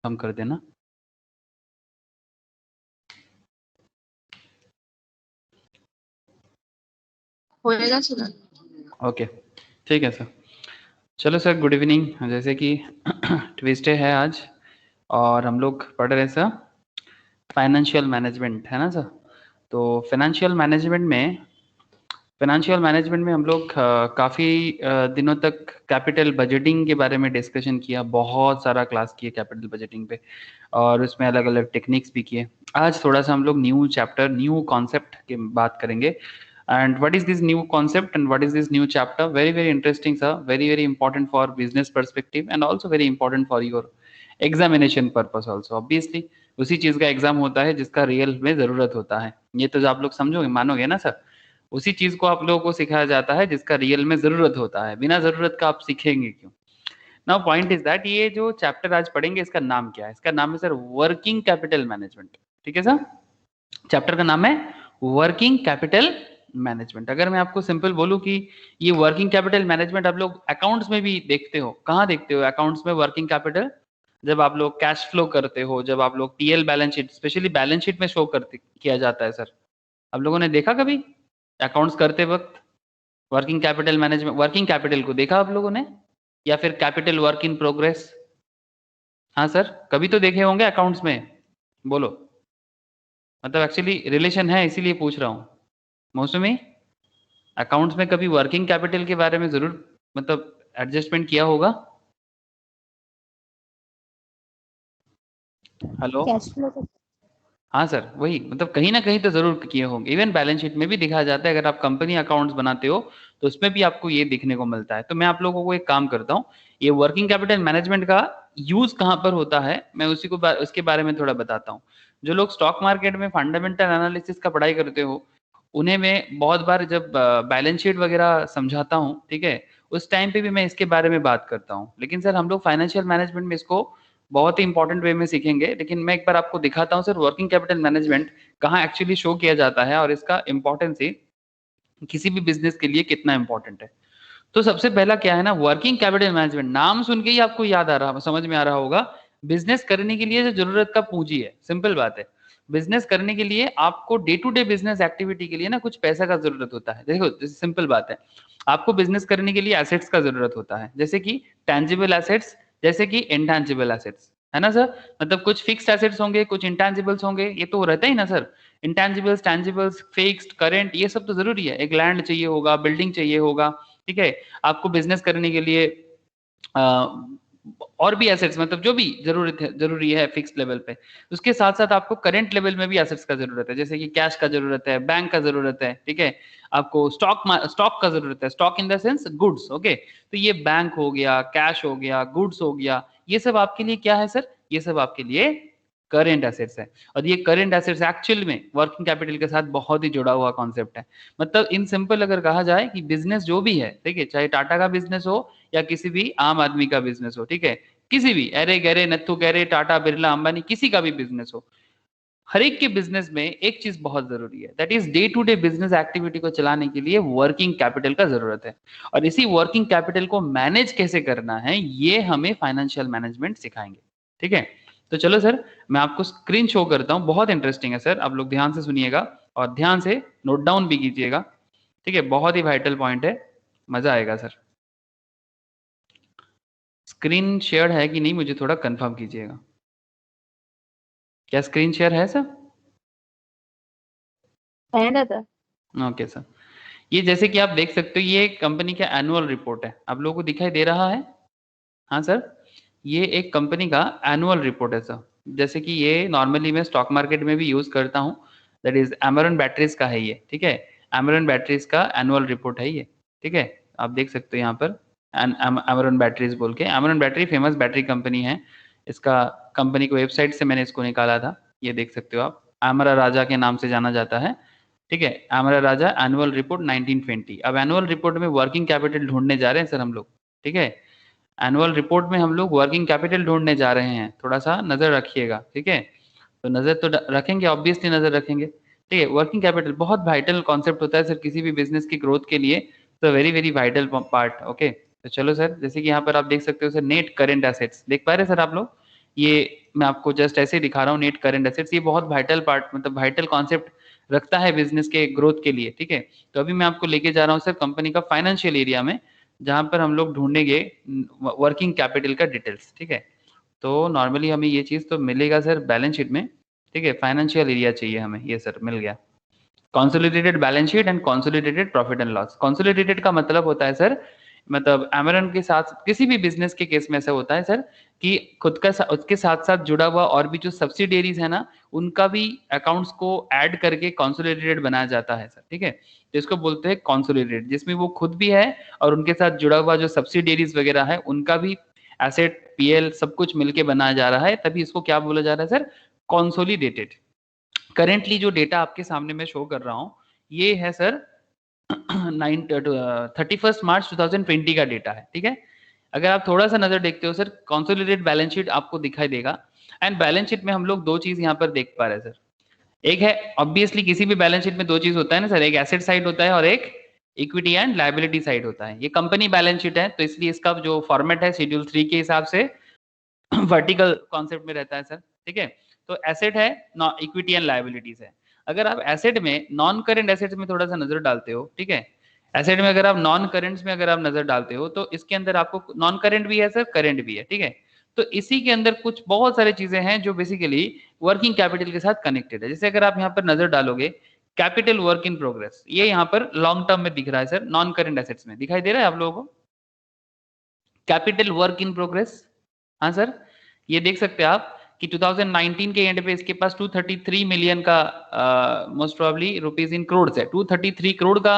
हम कर देना। होएगा सर। ओके, ठीक है सर। चलो सर, गुड इवनिंग। जैसे कि ट्यूसडे है आज और हम लोग पढ़ रहे हैं सर फाइनेंशियल मैनेजमेंट, है ना सर। तो फाइनेंशियल मैनेजमेंट में हम लोग काफ़ी दिनों तक कैपिटल बजटिंग के बारे में डिस्कशन किया, बहुत सारा क्लास किया कैपिटल बजटिंग पे, और उसमें अलग अलग टेक्निक्स भी किए। आज थोड़ा सा हम लोग न्यू चैप्टर, न्यू कॉन्सेप्ट की बात करेंगे। And what is this new concept and what is this new chapter? Very very interesting sir, very very important for business perspective and also very important for your examination purpose also. Obviously उसी चीज़ का exam होता है जिसका real में ज़रूरत होता है, ये तो आप लोग समझोगे, मानोगे ना सर। उसी चीज को आप लोगों को सिखाया जाता है जिसका रियल में जरूरत होता है, बिना जरूरत का आप सीखेंगे क्यों? नाउ पॉइंट इज दैट ये जो चैप्टर आज पढ़ेंगे इसका नाम क्या है? इसका नाम है सर वर्किंग कैपिटल मैनेजमेंट। ठीक है सर, चैप्टर का नाम है वर्किंग कैपिटल मैनेजमेंट। अगर मैं आपको सिंपल बोलूं कि ये वर्किंग कैपिटल मैनेजमेंट आप लोग अकाउंट्स में भी देखते हो, कहाँ देखते हो अकाउंट्स में वर्किंग कैपिटल? जब आप लोग कैश फ्लो करते हो, जब आप लोग TL balance sheet, specially balance sheet में शो करते किया जाता है सर। आप लोगों ने देखा कभी अकाउंट्स करते वक्त working capital management, working capital को देखा आप लोगों ने, या फिर कैपिटल वर्क इन प्रोग्रेस? हाँ सर, कभी तो देखे होंगे अकाउंट्स में, बोलो। मतलब एक्चुअली रिलेशन है इसीलिए पूछ रहा हूँ। मौसमी, अकाउंट्स में कभी वर्किंग कैपिटल के बारे में जरूर मतलब एडजस्टमेंट किया होगा। हेलो, कैश फ्लो तो हाँ सर, वही मतलब कहीं ना कहीं तो जरूर किए होंगे। इवन बैलेंस शीट में भी दिखाया जाता है, अगर आप कंपनी अकाउंट्स बनाते हो तो उसमें भी आपको ये दिखने को मिलता है। तो मैं आप लोगों को एक काम करता हूँ, ये वर्किंग कैपिटल मैनेजमेंट का यूज कहाँ पर होता है मैं उसी को उसके बारे में थोड़ा बताता हूँ। जो लोग स्टॉक मार्केट में फंडामेंटल एनालिसिस का पढ़ाई करते हो, उन्हें मैं बहुत बार जब बैलेंस शीट वगैरह समझाता हूँ, ठीक है, उस टाइम पे भी मैं इसके बारे में बात करता हूँ। लेकिन सर हम लोग फाइनेंशियल मैनेजमेंट में इसको बहुत ही इंपॉर्टेंट वे में सीखेंगे। लेकिन मैं एक बार आपको दिखाता हूँ सर वर्किंग कैपिटल मैनेजमेंट कहाँ एक्चुअली शो किया जाता है और इसका इंपॉर्टेंस ही किसी भी बिजनेस के लिए कितना इंपॉर्टेंट है। तो सबसे पहला क्या है ना, वर्किंग कैपिटल मैनेजमेंट, नाम सुन के ही आपको याद आ रहा, समझ में आ रहा होगा, बिजनेस करने के लिए जो जरूरत का पूंजी है। सिंपल बात है, बिजनेस करने के लिए आपको day to day business activity के लिए ना कुछ पैसा का जरूरत होता है। देखो जैसे सिंपल बात है, आपको बिजनेस करने के लिए एसेट्स का जरूरत होता है, जैसे कि टेंजिबल एसेट्स, जैसे कि इंटेंजिबल एसेट्स, है ना सर। मतलब कुछ फिक्स्ड एसेट्स होंगे, कुछ इंटेंजिबल्स होंगे, ये तो रहता ही ना सर। इंटेंजिबल्स, टेंजिबल्स, फिक्स्ड, करंट, ये सब तो जरूरी है। एक लैंड चाहिए होगा, बिल्डिंग चाहिए होगा, ठीक है। आपको बिजनेस करने के लिए और भी एसेट्स, मतलब जो भी जरूरत है, जरूरी है फिक्स लेवल पे, उसके साथ साथ आपको करंट लेवल में भी एसेट्स का जरूरत है, जैसे कि कैश का जरूरत है, बैंक का जरूरत है, ठीक है। आपको स्टॉक का जरूरत है, stock in the sense goods, okay. तो ये बैंक हो गया, कैश हो गया, गुड्स हो गया, ये सब आपके लिए क्या है सर? ये सब आपके लिए करेंट एसेट्स है। और ये करेंट एसेट्स एक्चुअल में वर्किंग कैपिटल के साथ बहुत ही जुड़ा हुआ कॉन्सेप्ट है। मतलब इन सिंपल अगर कहा जाए कि बिजनेस जो भी है, ठीक है, चाहे टाटा का बिजनेस हो या किसी भी आम आदमी का बिजनेस हो, ठीक है, किसी भी अरे गहरे नत्थु गहरे टाटा बिरला अंबानी किसी का भी बिजनेस हो, हर एक के बिजनेस में एक चीज बहुत जरूरी है, that is day to day business activity को चलाने के लिए वर्किंग कैपिटल का जरूरत है। और इसी वर्किंग कैपिटल को मैनेज कैसे करना है ये हमें फाइनेंशियल मैनेजमेंट सिखाएंगे, ठीक है। तो चलो सर, मैं आपको स्क्रीन शो करता हूँ, बहुत इंटरेस्टिंग है सर, आप लोग ध्यान से सुनिएगा और ध्यान से नोट डाउन भी कीजिएगा, ठीक है। बहुत ही वाइटल पॉइंट है, मजा आएगा सर। स्क्रीन शेयर है कि नहीं मुझे थोड़ा कंफर्म कीजिएगा। क्या स्क्रीन शेयर है सर? है ना था। ओके सर, ये जैसे कि आप देख सकते हो ये कंपनी का एनुअल रिपोर्ट है, आप लोगों को दिखाई दे रहा है? हाँ सर, ये एक कंपनी का एनुअल रिपोर्ट है सर। जैसे कि ये नॉर्मली मैं स्टॉक मार्केट में भी यूज करता हूँ, दैट इज एमरन बैटरीज का है ये, ठीक है। एमरन बैटरीज का एनुअल रिपोर्ट है ये, ठीक है। आप देख सकते हो यहाँ पर एमरन बैटरीज बोल के, एमरन बैटरी फेमस बैटरी कंपनी है। इसका कंपनी को वेबसाइट से मैंने इसको निकाला था, ये देख सकते हो आप, आमरा राजा के नाम से जाना जाता है, ठीक है। आमरा राजा एनुअल रिपोर्ट 1920। अब एनुअल रिपोर्ट में वर्किंग कैपिटल ढूंढने जा रहे हैं सर हम लोग, ठीक है। एनुअल रिपोर्ट में हम लोग वर्किंग कैपिटल ढूंढने जा रहे हैं, थोड़ा सा नजर रखिएगा, ठीक है। तो नजर तो रखेंगे, ऑब्वियसली नजर रखेंगे, ठीक है। वर्किंग कैपिटल बहुत वाइटल कॉन्सेप्ट होता है सर किसी भी बिजनेस की ग्रोथ के लिए, तो very very vital part, okay. तो चलो सर, जैसे कि यहाँ पर आप देख सकते हो सर, नेट करेंट एसेट्स देख पा रहे हैं सर आप लोग, ये मैं आपको जस्ट ऐसे दिखा रहा हूँ नेट करंट एसेट्स, ये बहुत वाइटल पार्ट मतलब वाइटल कॉन्सेप्ट रखता है बिजनेस के ग्रोथ के लिए, ठीक है। तो अभी मैं आपको लेके जा रहा हूँ सर कंपनी का फाइनेंशियल एरिया में, जहां पर हम लोग ढूंढेंगे वर्किंग कैपिटल का डिटेल्स, ठीक है। तो नॉर्मली हमें ये चीज तो मिलेगा सर बैलेंस शीट में, ठीक है। फाइनेंशियल एरिया चाहिए हमें, ये सर मिल गया। Consolidated balance sheet and consolidated profit and loss. Consolidated का मतलब होता है सर, मतलब एमरन के साथ किसी भी बिजनेस के केस में ऐसा होता है सर कि खुद का उसके साथ साथ जुड़ा हुआ और भी जो सब्सिडियरीज है ना, उनका भी अकाउंट्स को ऐड करके कंसोलिडेटेड बनाया जाता है सर, ठीक है। तो इसको बोलते हैं कंसोलिडेटेड, जिसमें वो खुद भी है और उनके साथ जुड़ा हुआ जो सब्सिडियरीज वगैरह है उनका भी एसेट पीएल सब कुछ मिलके बनाया जा रहा है, तभी इसको क्या बोला जा रहा है सर, कंसोलिडेटेड। करेंटली जो डेटा आपके सामने मैं शो कर रहा हूँ ये है सर 31 मार्च 2020 का डेटा है, ठीक है। अगर आप थोड़ा सा नजर देखते हो सर, कंसोलिडेटेड बैलेंस शीट आपको दिखाई देगा। एंड बैलेंस शीट में हम लोग दो चीज यहाँ पर देख पा रहे हैं सर। एक है ऑब्वियसली किसी भी बैलेंस शीट में दो चीज होता है ना सर, एक एसेट साइड होता है और एक इक्विटी एंड लायबिलिटी साइड होता है। ये कंपनी बैलेंस शीट है तो इसलिए इसका जो फॉर्मेट है शेड्यूल 3 के हिसाब से वर्टिकल कॉन्सेप्ट में रहता है सर, ठीक है। तो एसेट है, इक्विटी एंड लायबिलिटीज है। अगर आप एसेट में नॉन करेंट एसेट्स में थोड़ा सा नजर डालते हो, ठीक है, एसेट में अगर आप नॉन करेंट्स में अगर आप नजर डालते हो तो इसके अंदर आपको नॉन करेंट भी है सर, करेंट भी है, ठीक है। तो इसी के अंदर कुछ बहुत सारी चीजें हैं जो बेसिकली वर्किंग कैपिटल के साथ कनेक्टेड है। जैसे अगर आप यहाँ पर नजर डालोगे, कैपिटल वर्क इन प्रोग्रेस, ये यहाँ पर लॉन्ग टर्म में दिख रहा है सर, नॉन करेंट एसेट्स में दिखाई दे रहा है आप लोगों को कैपिटल वर्क इन प्रोग्रेस। हाँ सर, ये देख सकते हैं आप कि 2019 के एंड पे इसके पास 233 मिलियन का most probably rupees in crore है, 233 करोड़ का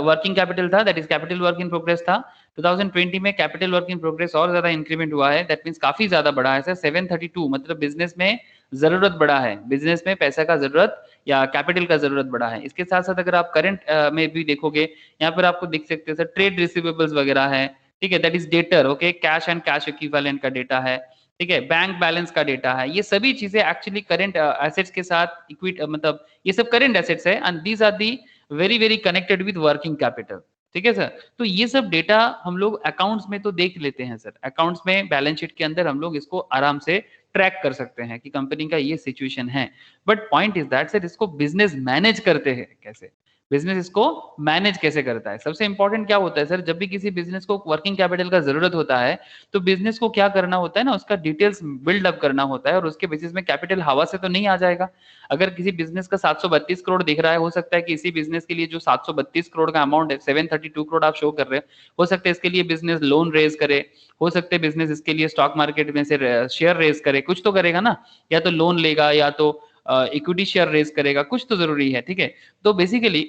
वर्किंग कैपिटल था, that is capital work in progress था। 2020 में कैपिटल वर्क इन प्रोग्रेस और ज्यादा इंक्रीमेंट हुआ है, दैट मींस काफी ज्यादा बढ़ा है सर, 732। मतलब बिजनेस में जरूरत बढ़ा है, बिजनेस में पैसा का जरूरत या कैपिटल का जरूरत बढ़ा है। इसके साथ साथ अगर आप करंट में भी देखोगे, यहाँ पर आपको दिख सकते हैं सर ट्रेड रिसीवेबल्स वगैरह है, ठीक है, that is debtor, okay, cash and cash equivalent का डेटा है, ठीक है, बैंक बैलेंस का डेटा है। ये सभी चीजें एक्चुअली करंट एसेट्स के साथ इक्विट मतलब ये सब करंट एसेट्स है and these are the very very connected with working capital, ठीक है सर। तो ये सब डेटा हम लोग अकाउंट्स में तो देख लेते हैं सर, अकाउंट्स में बैलेंस शीट के अंदर हम लोग इसको आराम से ट्रैक कर सकते हैं कि कंपनी का ये सिचुएशन है। But point is that sir, इसको बिजनेस मैनेज करते हैं कैसे, बिजनेस इसको मैनेज कैसे करता है। सबसे इंपॉर्टेंट क्या होता है सर, जब भी किसी बिजनेस को वर्किंग कैपिटल का जरूरत होता है तो बिजनेस को क्या करना होता है ना, उसका डिटेल्स बिल्ड अप करना होता है और उसके बेसिस में कैपिटल हवा से तो नहीं आ जाएगा। अगर किसी बिजनेस का 732 करोड़ दिख रहा है, हो सकता है कि इसी बिजनेस के लिए जो 732 करोड़ का अमाउंट है, 732 करोड़ आप शो कर रहे हो सकता है इसके लिए बिजनेस लोन रेज करे, हो सकता है बिजनेस इसके लिए स्टॉक मार्केट में से शेयर रेज करे, कुछ तो करेगा ना, या तो लोन लेगा या तो इक्विटी शेयर रेज करेगा, कुछ तो जरूरी है, ठीक है। तो बेसिकली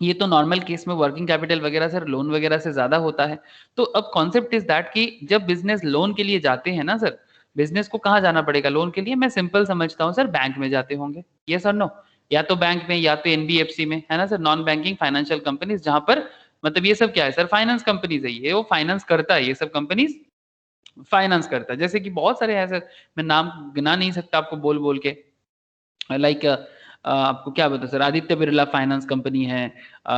ये तो नॉर्मल केस में वर्किंग कैपिटल वगैरह सर लोन वगैरह से ज्यादा होता है। तो अब कॉन्सेप्ट इज दैट कि जब बिजनेस लोन के लिए जाते हैं ना सर, बिजनेस को कहाँ जाना पड़ेगा लोन के लिए, मैं सिंपल समझता हूँ सर, बैंक में जाते होंगे, ये सर नो, या तो बैंक में या तो एनबीएफसी में, है ना sir, non banking financial companies, जहां पर मतलब ये सब क्या है सर, फाइनेंस कंपनीज है, ये वो फाइनेंस करता है, ये सब कंपनीज फाइनेंस करता है। जैसे कि बहुत सारे हैं सर, मैं नाम गिना नहीं सकता आपको बोल बोल के, लाइक आपको क्या बता sir, Aditya Birla finance company है,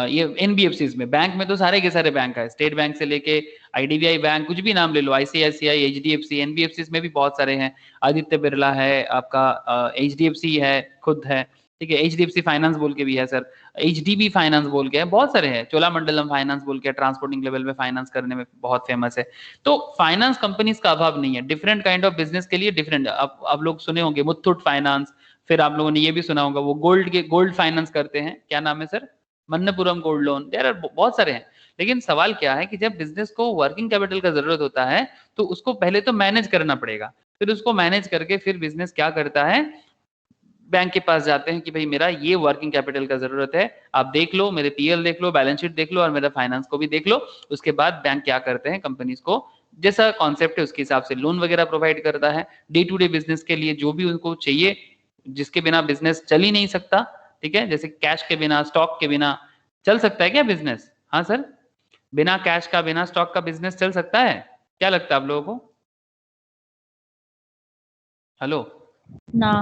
ये एनबीएफसी में, बैंक में तो सारे के सारे बैंक है, स्टेट बैंक से लेके आईडीबीआई बैंक, कुछ भी नाम ले लो, आईसीआईसीआई, एचडीएफसी, एनबीएफसी में भी बहुत सारे हैं, आदित्य बिरला है आपका, एचडीएफसी है खुद है, ठीक है, एचडीएफसी फाइनेंस बोल के भी है सर, एचडीबी फाइनेंस बोल के है, बहुत सारे हैं, चोलामंडलम फाइनेंस बोल के ट्रांसपोर्टिंग लेवल में फाइनेंस करने में बहुत फेमस है। तो फाइनेंस कंपनीज का अभाव नहीं है, डिफरेंट काइंड ऑफ बिजनेस के लिए डिफरेंट, आप लोग सुने होंगे मुथूट फाइनेंस, फिर आप लोगों ने ये भी सुना होगा वो गोल्ड फाइनेंस करते हैं, क्या नाम है sir, Manappuram gold loan, there are बहुत सारे हैं। लेकिन सवाल क्या है कि जब बिजनेस को वर्किंग कैपिटल का जरूरत होता है तो उसको पहले तो मैनेज करना पड़ेगा, फिर उसको मैनेज करके फिर बिजनेस क्या करता है, बैंक के पास जाते हैं कि भाई मेरा ये वर्किंग कैपिटल का जरूरत है, आप देख लो, मेरे पीएल देख लो, बैलेंस शीट देख लो और मेरा फाइनेंस को भी देख लो। उसके बाद बैंक क्या करते हैं, कंपनीज को जैसा कॉन्सेप्ट है उसके हिसाब से लोन वगैरह प्रोवाइड करता है, डे टू डे बिजनेस के लिए जो भी उनको चाहिए, जिसके बिना बिजनेस चल ही नहीं सकता, ठीक है, जैसे कैश के बिना, स्टॉक के बिना चल सकता है क्या बिजनेस, हाँ सर, बिना कैश का बिना स्टॉक का बिजनेस चल सकता है, क्या लगता है आप लोगों को, हेलो, ना।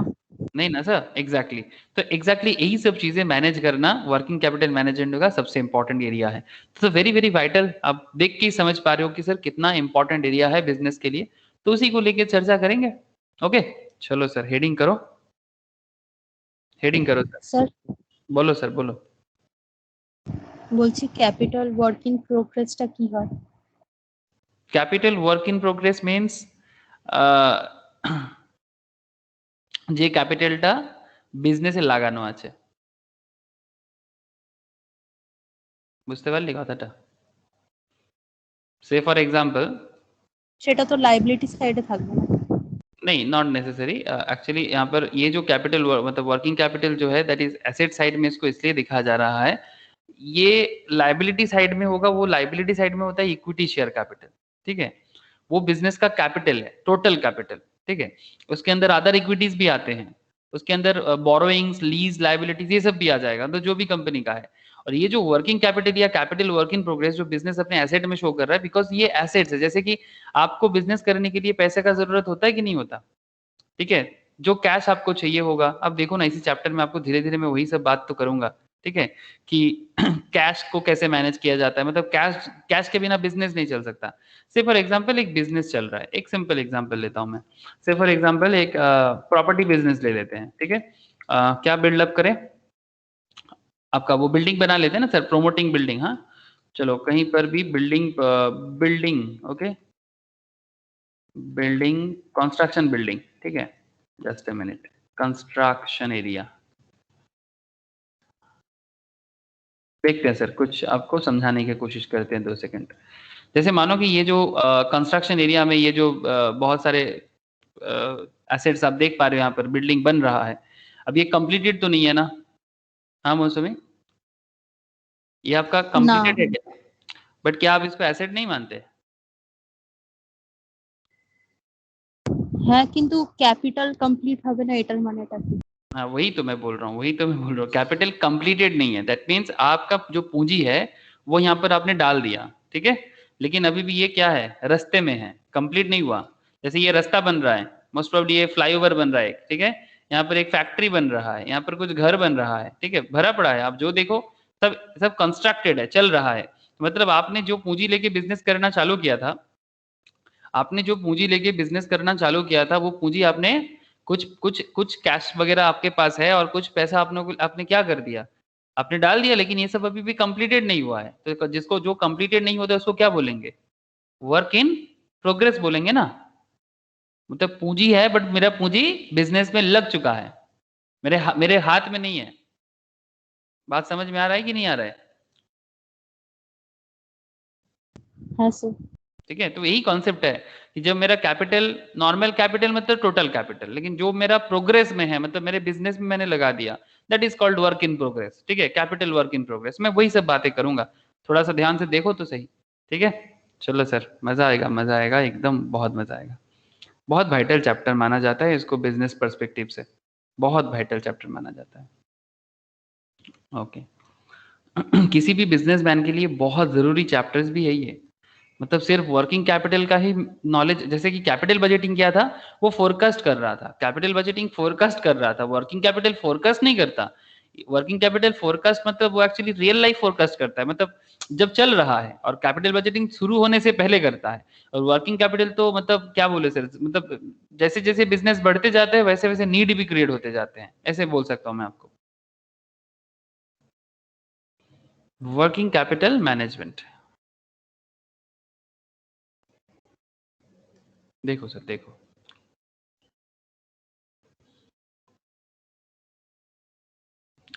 नहीं ना सर, एग्जैक्टली तो एग्जैक्टली यही सब चीजें मैनेज करना वर्किंग कैपिटल मैनेजमेंट का सबसे इंपॉर्टेंट एरिया है। तो वेरी वेरी वाइटल, आप देख के ही समझ पा रहे हो कि सर कितना इंपॉर्टेंट एरिया है बिजनेस के लिए, तो उसी को लेकर चर्चा करेंगे। ओके चलो सर हेडिंग करो, हेडिंग करो सर। স্যার बोलो सर बोलो। বলছি ক্যাপিটাল ওয়ার্ক ইন প্রোগ্রেসটা কি হয়? Capital work in progress means যে ক্যাপিটালটা বিজনেসে লাগানো আছে, বুঝতে পারলি কথাটা? সে ফর एग्जांपल সেটা তো লায়াবিলিটি সাইডে থাকবে না। नहीं नॉट नेसेसरी एक्चुअली यहाँ पर ये जो कैपिटल मतलब वर्किंग कैपिटल जो है दैट इज एसेट साइड में इसको इसलिए दिखाया जा रहा है, ये लाइबिलिटी साइड में होगा, वो लाइबिलिटी साइड में होता है इक्विटी शेयर कैपिटल, ठीक है? वो बिजनेस का कैपिटल है, टोटल कैपिटल, ठीक है? उसके अंदर अदर इक्विटीज भी आते हैं, उसके अंदर बोरोइंग्स, लीज, लाइबिलिटीज ये सब भी आ जाएगा, तो जो भी कंपनी का है। और ये जो वर्किंग कैपिटल या कैपिटल वर्क इन प्रोग्रेस जो बिजनेस अपने एसेट में शो कर रहा है, बिकॉज ये एसेट्स है, जैसे कि आपको बिजनेस करने के लिए पैसे का जरूरत होता है कि नहीं होता, ठीक है? जो कैश आपको चाहिए होगा, अब देखो ना इसी चैप्टर में आपको धीरे धीरे मैं वही सब बात तो करूंगा, ठीक है? कि कैश को कैसे मैनेज किया जाता है, मतलब कैश कैश के बिना बिजनेस नहीं चल सकता। से फॉर एग्जांपल एक बिजनेस चल रहा है, एक सिंपल एग्जांपल लेता हूं मैं। से फॉर एग्जांपल एक प्रॉपर्टी बिजनेस ले लेते हैं, ठीक है? क्या बिल्डअप करें, आपका वो बिल्डिंग बना लेते हैं ना सर, प्रोमोटिंग बिल्डिंग। हाँ चलो कहीं पर भी building, building okay, building construction building, ठीक है? Just a minute, construction area देखते हैं सर, कुछ आपको समझाने की कोशिश करते हैं 2 सेकंड। जैसे मानो कि ये जो कंस्ट्रक्शन एरिया में ये जो बहुत सारे एसेट्स आप देख पा रहे हो, यहाँ पर बिल्डिंग बन रहा है, अब ये कंप्लीटेड तो नहीं है ना? हाँ मौसमी, ये आपका না, कंप्लीटेड है क्या? बट क्या आप इसको एसेट नहीं मानते? হ্যাঁ কিন্তু ক্যাপিটাল কমপ্লিট হবে না এটার মানেটা কি? हाँ वही तो मैं बोल रहा हूँ, वही तो मैं बोल रहा हूँ, कैपिटल कंप्लीटेड नहीं है, दैट मीन्स आपका जो पूंजी है वो यहाँ पर आपने डाल दिया, ठीक है? लेकिन अभी भी ये क्या है, रस्ते में है, कंप्लीट नहीं हुआ। जैसे ये रास्ता बन रहा है, मोस्ट प्रॉब्ली ये फ्लाईओवर बन रहा है, ठीक है? यहाँ पर एक फैक्ट्री बन रहा है, यहाँ पर कुछ घर बन रहा है, ठीक है? भरा पड़ा है, आप जो देखो सब सब कंस्ट्रक्टेड है, चल रहा है। मतलब आपने जो पूंजी लेके बिजनेस करना चालू किया था, आपने जो पूंजी लेके बिजनेस करना चालू किया था, वो पूंजी आपने कुछ कुछ कुछ कैश वगैरह आपके पास है और कुछ पैसा आपने क्या कर दिया, आपने डाल दिया, लेकिन ये सब अभी भी कंप्लीटेड नहीं हुआ है। तो जिसको जो कंप्लीटेड नहीं होता उसको क्या बोलेंगे, वर्क इन प्रोग्रेस बोलेंगे ना। मतलब पूंजी है बट मेरा पूंजी बिजनेस में लग चुका है, मेरे हाथ में नहीं है। बात समझ में आ रहा है कि नहीं आ रहा है? হ্যাঁ স্যার। ठीक है, तो यही कॉन्सेप्ट है कि जब मेरा कैपिटल, नॉर्मल कैपिटल मतलब टोटल कैपिटल, लेकिन जो मेरा प्रोग्रेस में है, मतलब मेरे बिजनेस में मैंने लगा दिया, that is called work in progress, ठीक है? कैपिटल वर्क इन प्रोग्रेस, मैं वही सब बातें करूंगा, थोड़ा सा ध्यान से देखो तो सही, ठीक है? चलो सर, मजा आएगा एकदम, बहुत मजा आएगा। बहुत वाइटल चैप्टर माना जाता है इसको बिजनेस पर्सपेक्टिव से, बहुत वाइटल चैप्टर माना जाता है। ओके किसी भी बिजनेसमैन के लिए बहुत जरूरी चैप्टर्स भी है ये। मतलब सिर्फ वर्किंग कैपिटल का ही नॉलेज, जैसे कि कैपिटल बजटिंग क्या था, वो फोरकास्ट कर रहा था, कैपिटल बजटिंग फोरकास्ट कर रहा था, वर्किंग कैपिटल फोरकास्ट नहीं करता। वर्किंग कैपिटल फोरकास्ट मतलब वो एक्चुअली रियल लाइफ फोरकास्ट करता है, मतलब जब चल रहा है, और कैपिटल बजटिंग शुरू होने से पहले करता है। और वर्किंग कैपिटल तो मतलब क्या बोले सर, मतलब जैसे जैसे बिजनेस बढ़ते जाते हैं वैसे वैसे नीड भी क्रिएट होते जाते हैं, ऐसे बोल सकता हूँ मैं आपको। वर्किंग कैपिटल मैनेजमेंट देखो सर, देखो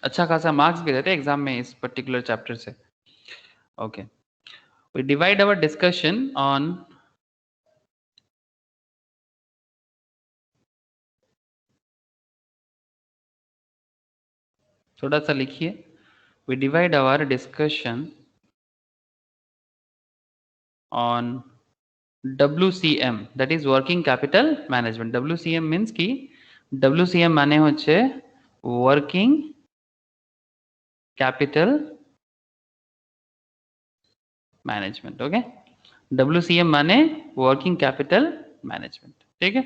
अच्छा खासा मार्क्स भी रहते हैं एग्जाम में इस पर्टिकुलर चैप्टर से। Okay we divide our discussion on थोड़ा सा लिखिए, we divide our discussion on WCM, that is working capital management। WCM means कि WCM माने होच्छे working capital management, okay? WCM माने working capital management, ठीक है?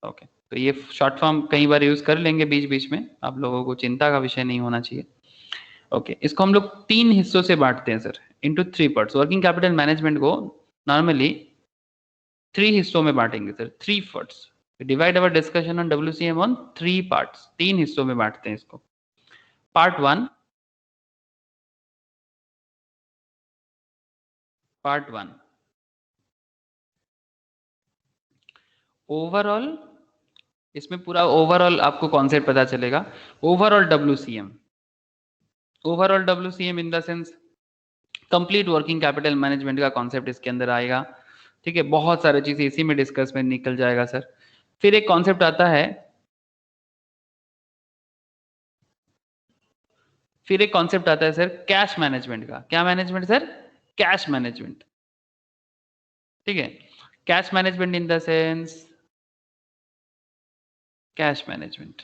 ओके तो ये शॉर्ट फॉर्म कई बार यूज कर लेंगे बीच बीच में, आप लोगों को चिंता का विषय नहीं होना चाहिए। ओके इसको हम लोग 3 हिस्सों से बांटते हैं sir, into 3 parts. Working capital management को नॉर्मली 3 हिस्सों में बांटेंगे sir, 3 parts, divide our discussion on WCM on 3 parts, 3 हिस्सों में बांटते हैं इसको। पार्ट 1, ओवरऑल, इसमें पूरा ओवरऑल आपको कॉन्सेप्ट पता चलेगा। Overall WCM, overall WCM in the sense complete working capital management का कॉन्सेप्ट इसके अंदर आएगा। ठीक है, बहुत सारी चीजें इसी में डिस्कस में निकल जाएगा सर। फिर एक कॉन्सेप्ट आता है, सर कैश मैनेजमेंट का। क्या मैनेजमेंट सर? Cash management. ठीक है, cash management in the sense, cash management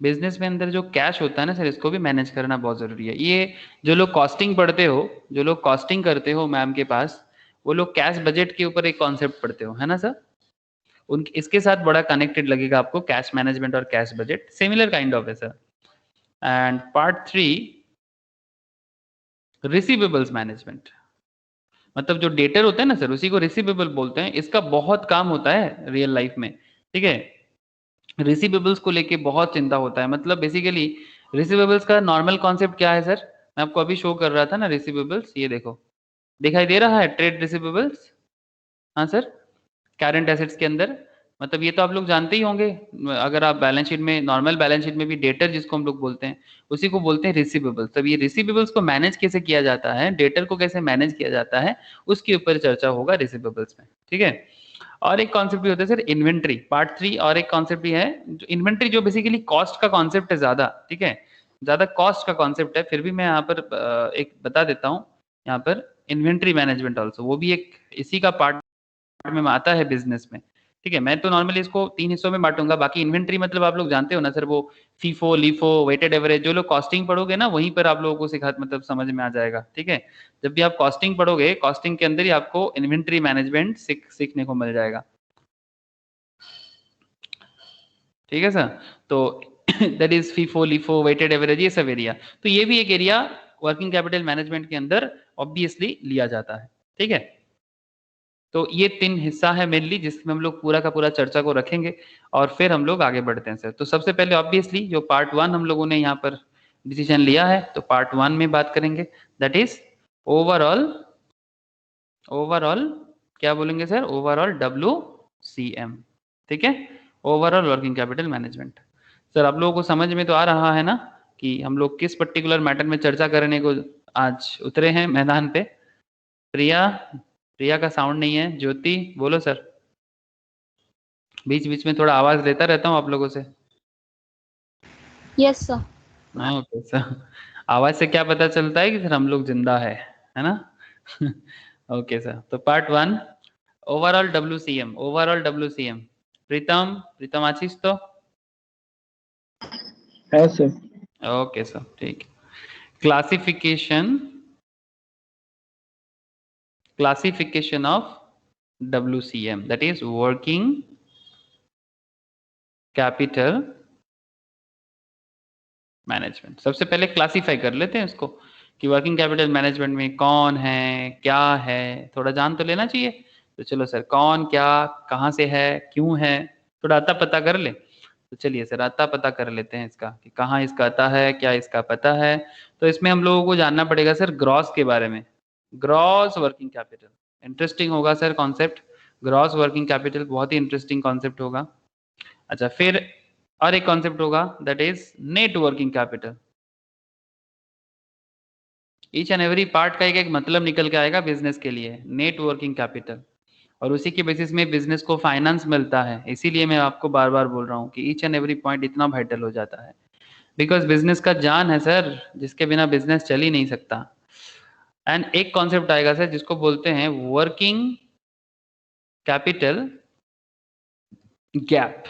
business में अंदर जो कैश होता है ना सर, इसको भी मैनेज करना बहुत जरूरी है। ये जो लोग कॉस्टिंग पढ़ते हो, जो लोग कॉस्टिंग करते हो मैम के पास, वो लोग कैश बजट के ऊपर एक कॉन्सेप्ट पढ़ते हो, है ना सर? उन इसके साथ बड़ा कनेक्टेड लगेगा आपको कैश मैनेजमेंट और cash budget, similar kind of है sir. And part 3, receivables management, मतलब जो डेटर होता है ना सर, उसी को रिसीवेबल बोलते हैं। इसका बहुत काम होता है रियल लाइफ में। ठीक है, रिसीवेबल्स को लेके बहुत चिंता होता है। मतलब बेसिकली रिसीवेबल्स का नॉर्मल कॉन्सेप्ट क्या है सर? मैं आपको अभी शो कर रहा था ना रिसीवेबल्स, ये देखो दिखाई दे रहा है ट्रेड रिसीवेबल्स। हाँ सर, करंट एसेट्स के अंदर, मतलब ये तो आप लोग जानते ही होंगे। अगर आप बैलेंस शीट में, नॉर्मल बैलेंस शीट में भी डेटर जिसको हम लोग बोलते हैं, उसी को बोलते हैं रिसीवेबल्स। तब ये रिसीवेबल्स को मैनेज कैसे किया जाता है, डेटर को कैसे मैनेज किया जाता है, उसके ऊपर चर्चा होगा रिसीवेबल्स में। ठीक है, और एक कॉन्सेप्ट भी होता है सर इन्वेंट्री, पार्ट 3। और एक कॉन्सेप्ट भी है जो इन्वेंट्री, जो बेसिकली कॉस्ट का कॉन्सेप्ट है ज्यादा। ठीक है, ज्यादा कॉस्ट का कॉन्सेप्ट है, फिर भी मैं यहाँ पर एक बता देता हूँ। यहाँ पर इन्वेंट्री मैनेजमेंट ऑल्सो, वो भी एक इसी का पार्ट में आता है बिजनेस में। ठीक है, मैं तो नॉर्मली इसको 3 हिस्सों में बांटूंगा। बाकी इन्वेंट्री मतलब आप लोग जानते हो ना सर, वो फीफो लीफो वेटेड एवरेज, जो लोग कॉस्टिंग पढ़ोगे ना वहीं पर आप लोगों को सिखा, मतलब समझ में आ जाएगा। ठीक है, जब भी आप कॉस्टिंग पढ़ोगे, कॉस्टिंग के अंदर ही आपको इन्वेंट्री मैनेजमेंट सीखने को मिल जाएगा। ठीक है सर, तो that is FIFO LIFO weighted average, ये सब एरिया। तो ये भी एक एरिया वर्किंग कैपिटल मैनेजमेंट के अंदर ऑब्वियसली लिया जाता है। ठीक है, तो ये 3 हिस्सा है मेनली, जिसमें हम लोग पूरा का पूरा चर्चा को रखेंगे और फिर हम लोग आगे बढ़ते हैं सर। तो सबसे पहले ऑब्वियसली जो पार्ट 1 हम लोगों ने यहाँ पर डिसीजन लिया है, तो पार्ट 1 में बात करेंगे, दैट इज ओवरऑल, ओवरऑल क्या बोलेंगे सर? Overall WCM। ठीक है, overall working capital management. Sir आप लोगों को समझ में तो आ रहा है ना कि हम लोग किस पर्टिकुलर मैटर में चर्चा करने को आज उतरे हैं मैदान पे? प्रिया, प्रिया का साउंड नहीं है। ज्योति बोलो सर, बीच बीच में थोड़ा आवाज लेता रहता हूँ आप लोगों से। Yes sir. ओके सर, आवाज से क्या पता चलता है कि सर हम लोग जिंदा है ना? ओके सर, तो part 1 overall WCM, overall WCM। प्रीतम, प्रीतम आशीष तो है सर। ओके सर, ठीक। Classification, classification of WCM, that is working capital management. सबसे पहले क्लासिफाई कर लेते हैं इसको कि वर्किंग कैपिटल मैनेजमेंट में कौन है, क्या है, थोड़ा जान तो लेना चाहिए। तो चलो सर, कौन क्या कहाँ से है, क्यों है, थोड़ा अता पता कर ले। तो चलिए सर अता पता कर लेते हैं इसका कि कहाँ इसका अता है, क्या इसका पता है। तो इसमें हम लोगों को जानना पड़ेगा सर ग्रॉस के बारे में। ग्रॉस वर्किंग कैपिटल इंटरेस्टिंग होगा sir concept. Gross working capital बहुत ही इंटरेस्टिंग कॉन्सेप्ट होगा। अच्छा, फिर और एक कॉन्सेप्ट होगा that is net working capital. Each and every part का एक एक मतलब निकल के आएगा बिजनेस के लिए, नेट वर्किंग कैपिटल, और उसी के बेसिस में बिजनेस को फाइनेंस मिलता है। इसीलिए मैं आपको बार बार बोल रहा हूँ कि ईच एंड एवरी पॉइंट इतना वाइटल हो जाता है, बिकॉज बिजनेस का जान है सर, जिसके बिना बिजनेस चल ही नहीं सकता। एंड एक कॉन्सेप्ट आएगा सर जिसको बोलते हैं वर्किंग कैपिटल गैप।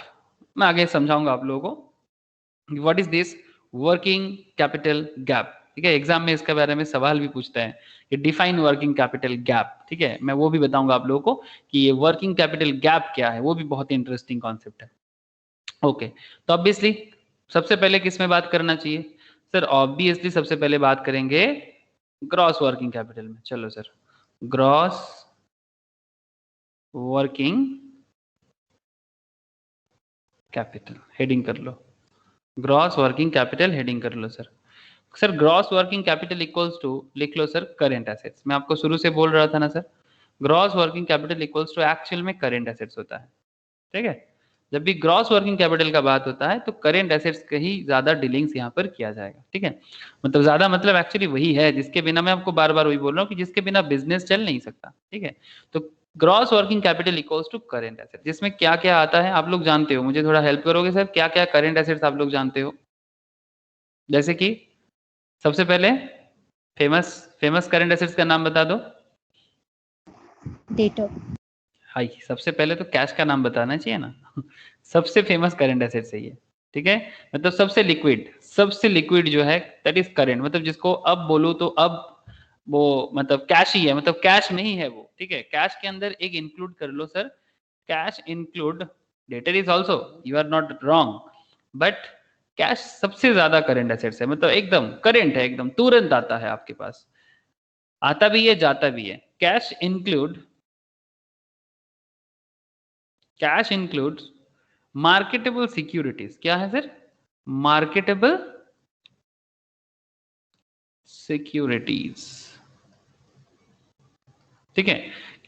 मैं आगे समझाऊंगा आप लोगों को what is this working capital gap. ठीक है, एग्जाम में इसके बारे में सवाल भी पूछते हैं कि डिफाइन वर्किंग कैपिटल गैप। ठीक है, मैं वो भी बताऊंगा आप लोगों को कि ये वर्किंग कैपिटल गैप क्या है, वो भी बहुत ही इंटरेस्टिंग कॉन्सेप्ट है। ओके, तो ऑब्वियसली सबसे पहले किस में बात करना चाहिए सर? ऑब्वियसली सबसे पहले बात करेंगे ग्रॉस वर्किंग कैपिटल में। चलो sir, gross working capital heading कर लो, ग्रॉस वर्किंग कैपिटल हेडिंग कर लो sir. Sir gross working capital equals to लिख लो सर करेंट एसेट्स। मैं आपको शुरू से बोल रहा था ना sir, gross working capital equals to actual में करेंट एसेट्स होता है, ठीक है। जब भी ग्रॉस वर्किंग कैपिटल का बात होता है तो करेंट एसेट्स का ही ज्यादा डीलिंग्स यहाँ पर किया जाएगा, ठीक है। मतलब ज्यादा मतलब एक्चुअली वही है जिसके बिना, मैं आपको बार बार वही बोल रहा हूँ कि जिसके बिना बिजनेस चल नहीं सकता, ठीक है। तो gross working capital equals to current asset, जिसमें क्या क्या आता है आप लोग जानते हो, मुझे थोड़ा हेल्प करोगे सर, क्या क्या करेंट एसेट्स आप लोग जानते हो? जैसे कि सबसे पहले फेमस फेमस करंट एसेट्स का नाम बता दो। डेटर। हाई, सबसे पहले तो कैश का नाम बताना चाहिए ना। सबसे फेमस करंट एसेट्स है ये, ठीक है। मतलब सबसे लिक्विड जो है दैट इज करंट, मतलब जिसको अब बोलूं तो अब वो मतलब कैश ही है, मतलब कैश में ही है वो, ठीक है। कैश के अंदर एक इंक्लूड कर लो sir, cash include debtor is also, you are not wrong, but cash सबसे ज्यादा करंट एसेट्स है, मतलब एकदम करंट है, एकदम तुरंत आता है आपके पास, आता भी है जाता भी है। कैश इंक्लूड्स मार्केटेबल सिक्योरिटीज, क्या है सर? मार्केटेबल सिक्योरिटीज, ठीक है।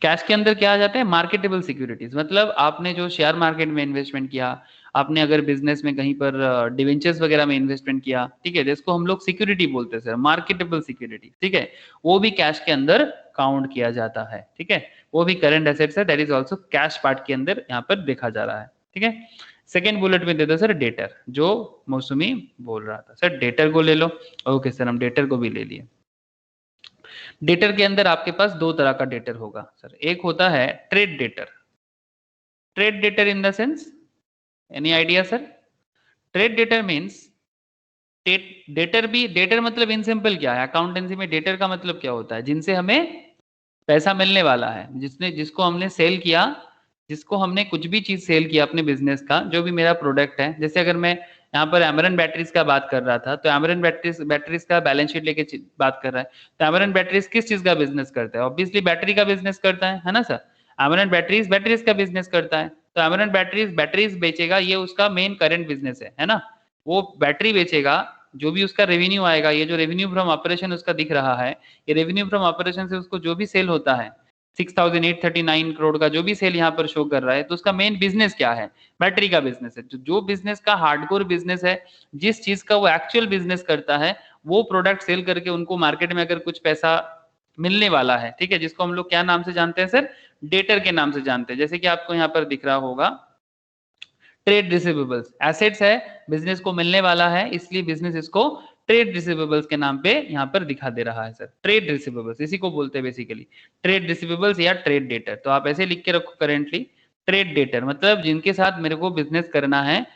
कैश के अंदर क्या आ जाता है? मार्केटेबल सिक्योरिटीज, मतलब आपने जो शेयर मार्केट में इन्वेस्टमेंट किया, आपने अगर बिजनेस में कहीं पर डिवेंचर्स वगैरह में इन्वेस्टमेंट किया, ठीक है, जिसको हम लोग सिक्योरिटी बोलते हैं सर, मार्केटेबल सिक्योरिटी, ठीक है, वो भी कैश के अंदर काउंट किया जाता है, ठीक है। वो भी करंट एसेट्स है, that is also cash part के अंदर यहाँ पर देखा जा रहा है, ठीक है। सेकेंड बुलेट में दे दो सर डेटर, जो मौसमी बोल रहा था सर, डेटर को ले लो। ओके सर, हम डेटर को भी ले लिए। डेटर के अंदर आपके पास दो तरह का डेटर होगा सर, एक होता है trade debtor. Trade debtor in the sense, any idea sir? Trade debtor means, debtor भी, डेटर मतलब इन सिंपल क्या है अकाउंटेंसी में, डेटर का मतलब क्या होता है? जिनसे हमें पैसा मिलने वाला है, जिसको हमने सेल किया, जिसको हमने कुछ भी चीज सेल किया अपने बिजनेस का, जो भी मेरा प्रोडक्ट है। जैसे अगर मैं यहाँ पर एमरन बैटरीज का बात कर रहा था, तो एमरन बैटरीज का बैलेंस शीट लेके बात कर रहा है, तो एमरन बैटरीज किस चीज का बिजनेस करता है? ऑब्वियसली बैटरी का बिजनेस करता है ना सर। एमरन बैटरीज बैटरीज का बिजनेस करता है, तो एमरन बैटरीज बैटरीज बेचेगा, ये उसका मेन करंट बिजनेस है ना। वो बैटरी बेचेगा, जो भी उसका रेवेन्यू आएगा, ये जो रेवेन्यू फ्रॉम ऑपरेशन उसका दिख रहा है, ये रेवेन्यू फ्रॉम ऑपरेशन से उसको जो भी सेल होता है, 6,839 करोड़ का जो भी सेल यहाँ पर शो कर रहा है, तो उसका मेन बिजनेस क्या है? बैटरी का बिजनेस है। जो बिजनेस का हार्डकोर बिजनेस है, जिस चीज का वो एक्चुअल बिजनेस करता है, वो प्रोडक्ट सेल करके उनको मार्केट में अगर कुछ पैसा मिलने वाला है, ठीक है, जिसको हम लोग क्या नाम से जानते हैं सर? डेटर के नाम से जानते हैं। जैसे कि आपको यहाँ पर दिख रहा होगा ट्रेड रिसीवेबल्स, एसेट्स है, बिजनेस को मिलने वाला है, इसलिए बिजनेस इसको ट्रेड रिसीवेबल्स के नाम पे यहाँ पर दिखा दे रहा है सर। ट्रेड रिसीवेबल्स इसी को बोलते हैं बेसिकली, ट्रेड रिसीवेबल्स या ट्रेड डेटर। तो आप ऐसे लिख के रखो करेंटली, ट्रेड डेटर मतलब जिनके साथ मेरे को बिजनेस करना है,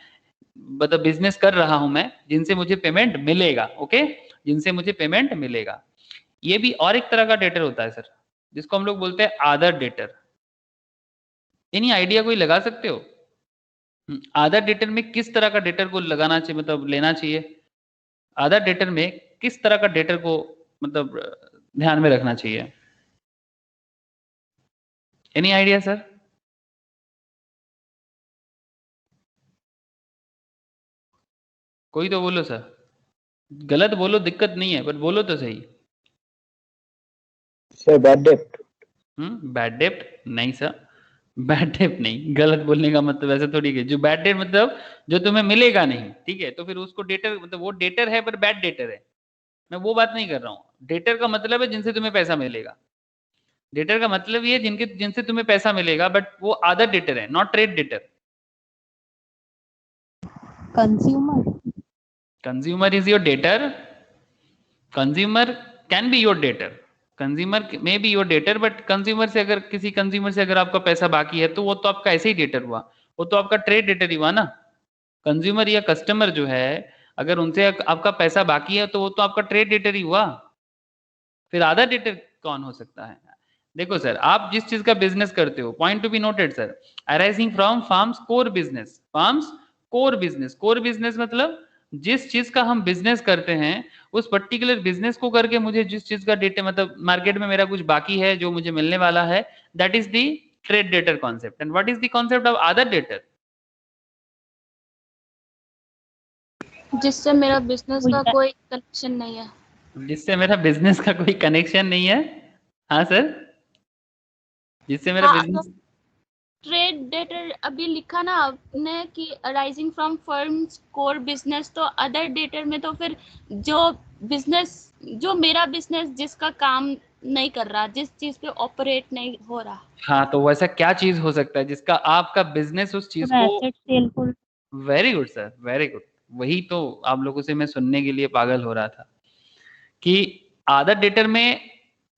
मतलब बिजनेस कर रहा हूं मैं, जिनसे मुझे पेमेंट मिलेगा, ओके, जिनसे मुझे पेमेंट मिलेगा। ये भी और एक तरह का डेटर होता है सर, जिसको हम लोग बोलते हैं आदर डेटर। इन्हीं आइडिया कोई लगा सकते हो? आधा डेटर में किस तरह का डेटर को लगाना चाहिए, मतलब लेना चाहिए? आधा डेटर में किस तरह का डेटर को मतलब ध्यान में रखना चाहिए? Any idea sir? कोई तो बोलो सर, गलत बोलो दिक्कत नहीं है, बट बोलो तो सही। सर बैड डेप्ट। बैड डेप्ट नहीं सर, बैड डेप्ट नहीं, गलत बोलने का मतलब ऐसा थोड़ी है, जो बैड डेट मतलब जो तुम्हें मिलेगा नहीं, ठीक है, तो फिर उसको डेटर, मतलब वो डेटर है पर बैड डेटर है, मैं वो बात नहीं कर रहा हूँ। डेटर का मतलब है जिनसे तुम्हें पैसा मिलेगा, डेटर का मतलब ये जिनके जिनसे तुम्हें पैसा मिलेगा, बट वो अदर डेटर है, not trade debtor. Consumer. Consumer is your debtor, consumer can be your debtor, consumer may be your debtor, but consumer से अगर किसी कंज्यूमर से अगर आपका पैसा बाकी है, तो वो तो आपका ऐसे ही डेटर हुआ, वो तो आपका ट्रेड डेटर ही हुआ ना। कंज्यूमर या कस्टमर जो है, अगर उनसे आपका पैसा बाकी है, तो वो तो आपका ट्रेड डेटर ही हुआ, फिर आधा डेटर कौन हो सकता है? देखो सर, आप जिस चीज का बिजनेस करते हो, point to be noted sir, arising from firm's core business, farms core business, core business मतलब जिस चीज का हम बिजनेस करते हैं, उस पर्टिकुलर बिजनेस को करके मुझे जिस चीज का डेटा, मतलब मार्केट में मेरा कुछ बाकी है जो मुझे मिलने वाला है, that is the trade debtor concept. And what is the concept of other debtor? जिससे मेरा बिजनेस का कोई कनेक्शन नहीं है। जिससे मेरा बिजनेस का कोई कनेक्शन नहीं है। हाँ सर, जिससे मेरा हाँ, बिजनेस। ट्रेड डेटर अभी लिखा ना आपने कि arising from firms core business, तो अदर डेटर में तो फिर जो बिजनेस, जो मेरा बिजनेस जिसका काम नहीं कर रहा, जिस चीज पे ऑपरेट नहीं हो रहा। हाँ, तो वैसा क्या चीज हो सकता है जिसका आपका बिजनेस उस चीज को। एसेट सेल को। Very good sir, very good. वही तो आप लोगों से मैं सुनने के लिए पागल हो रहा था कि आदर डेटर में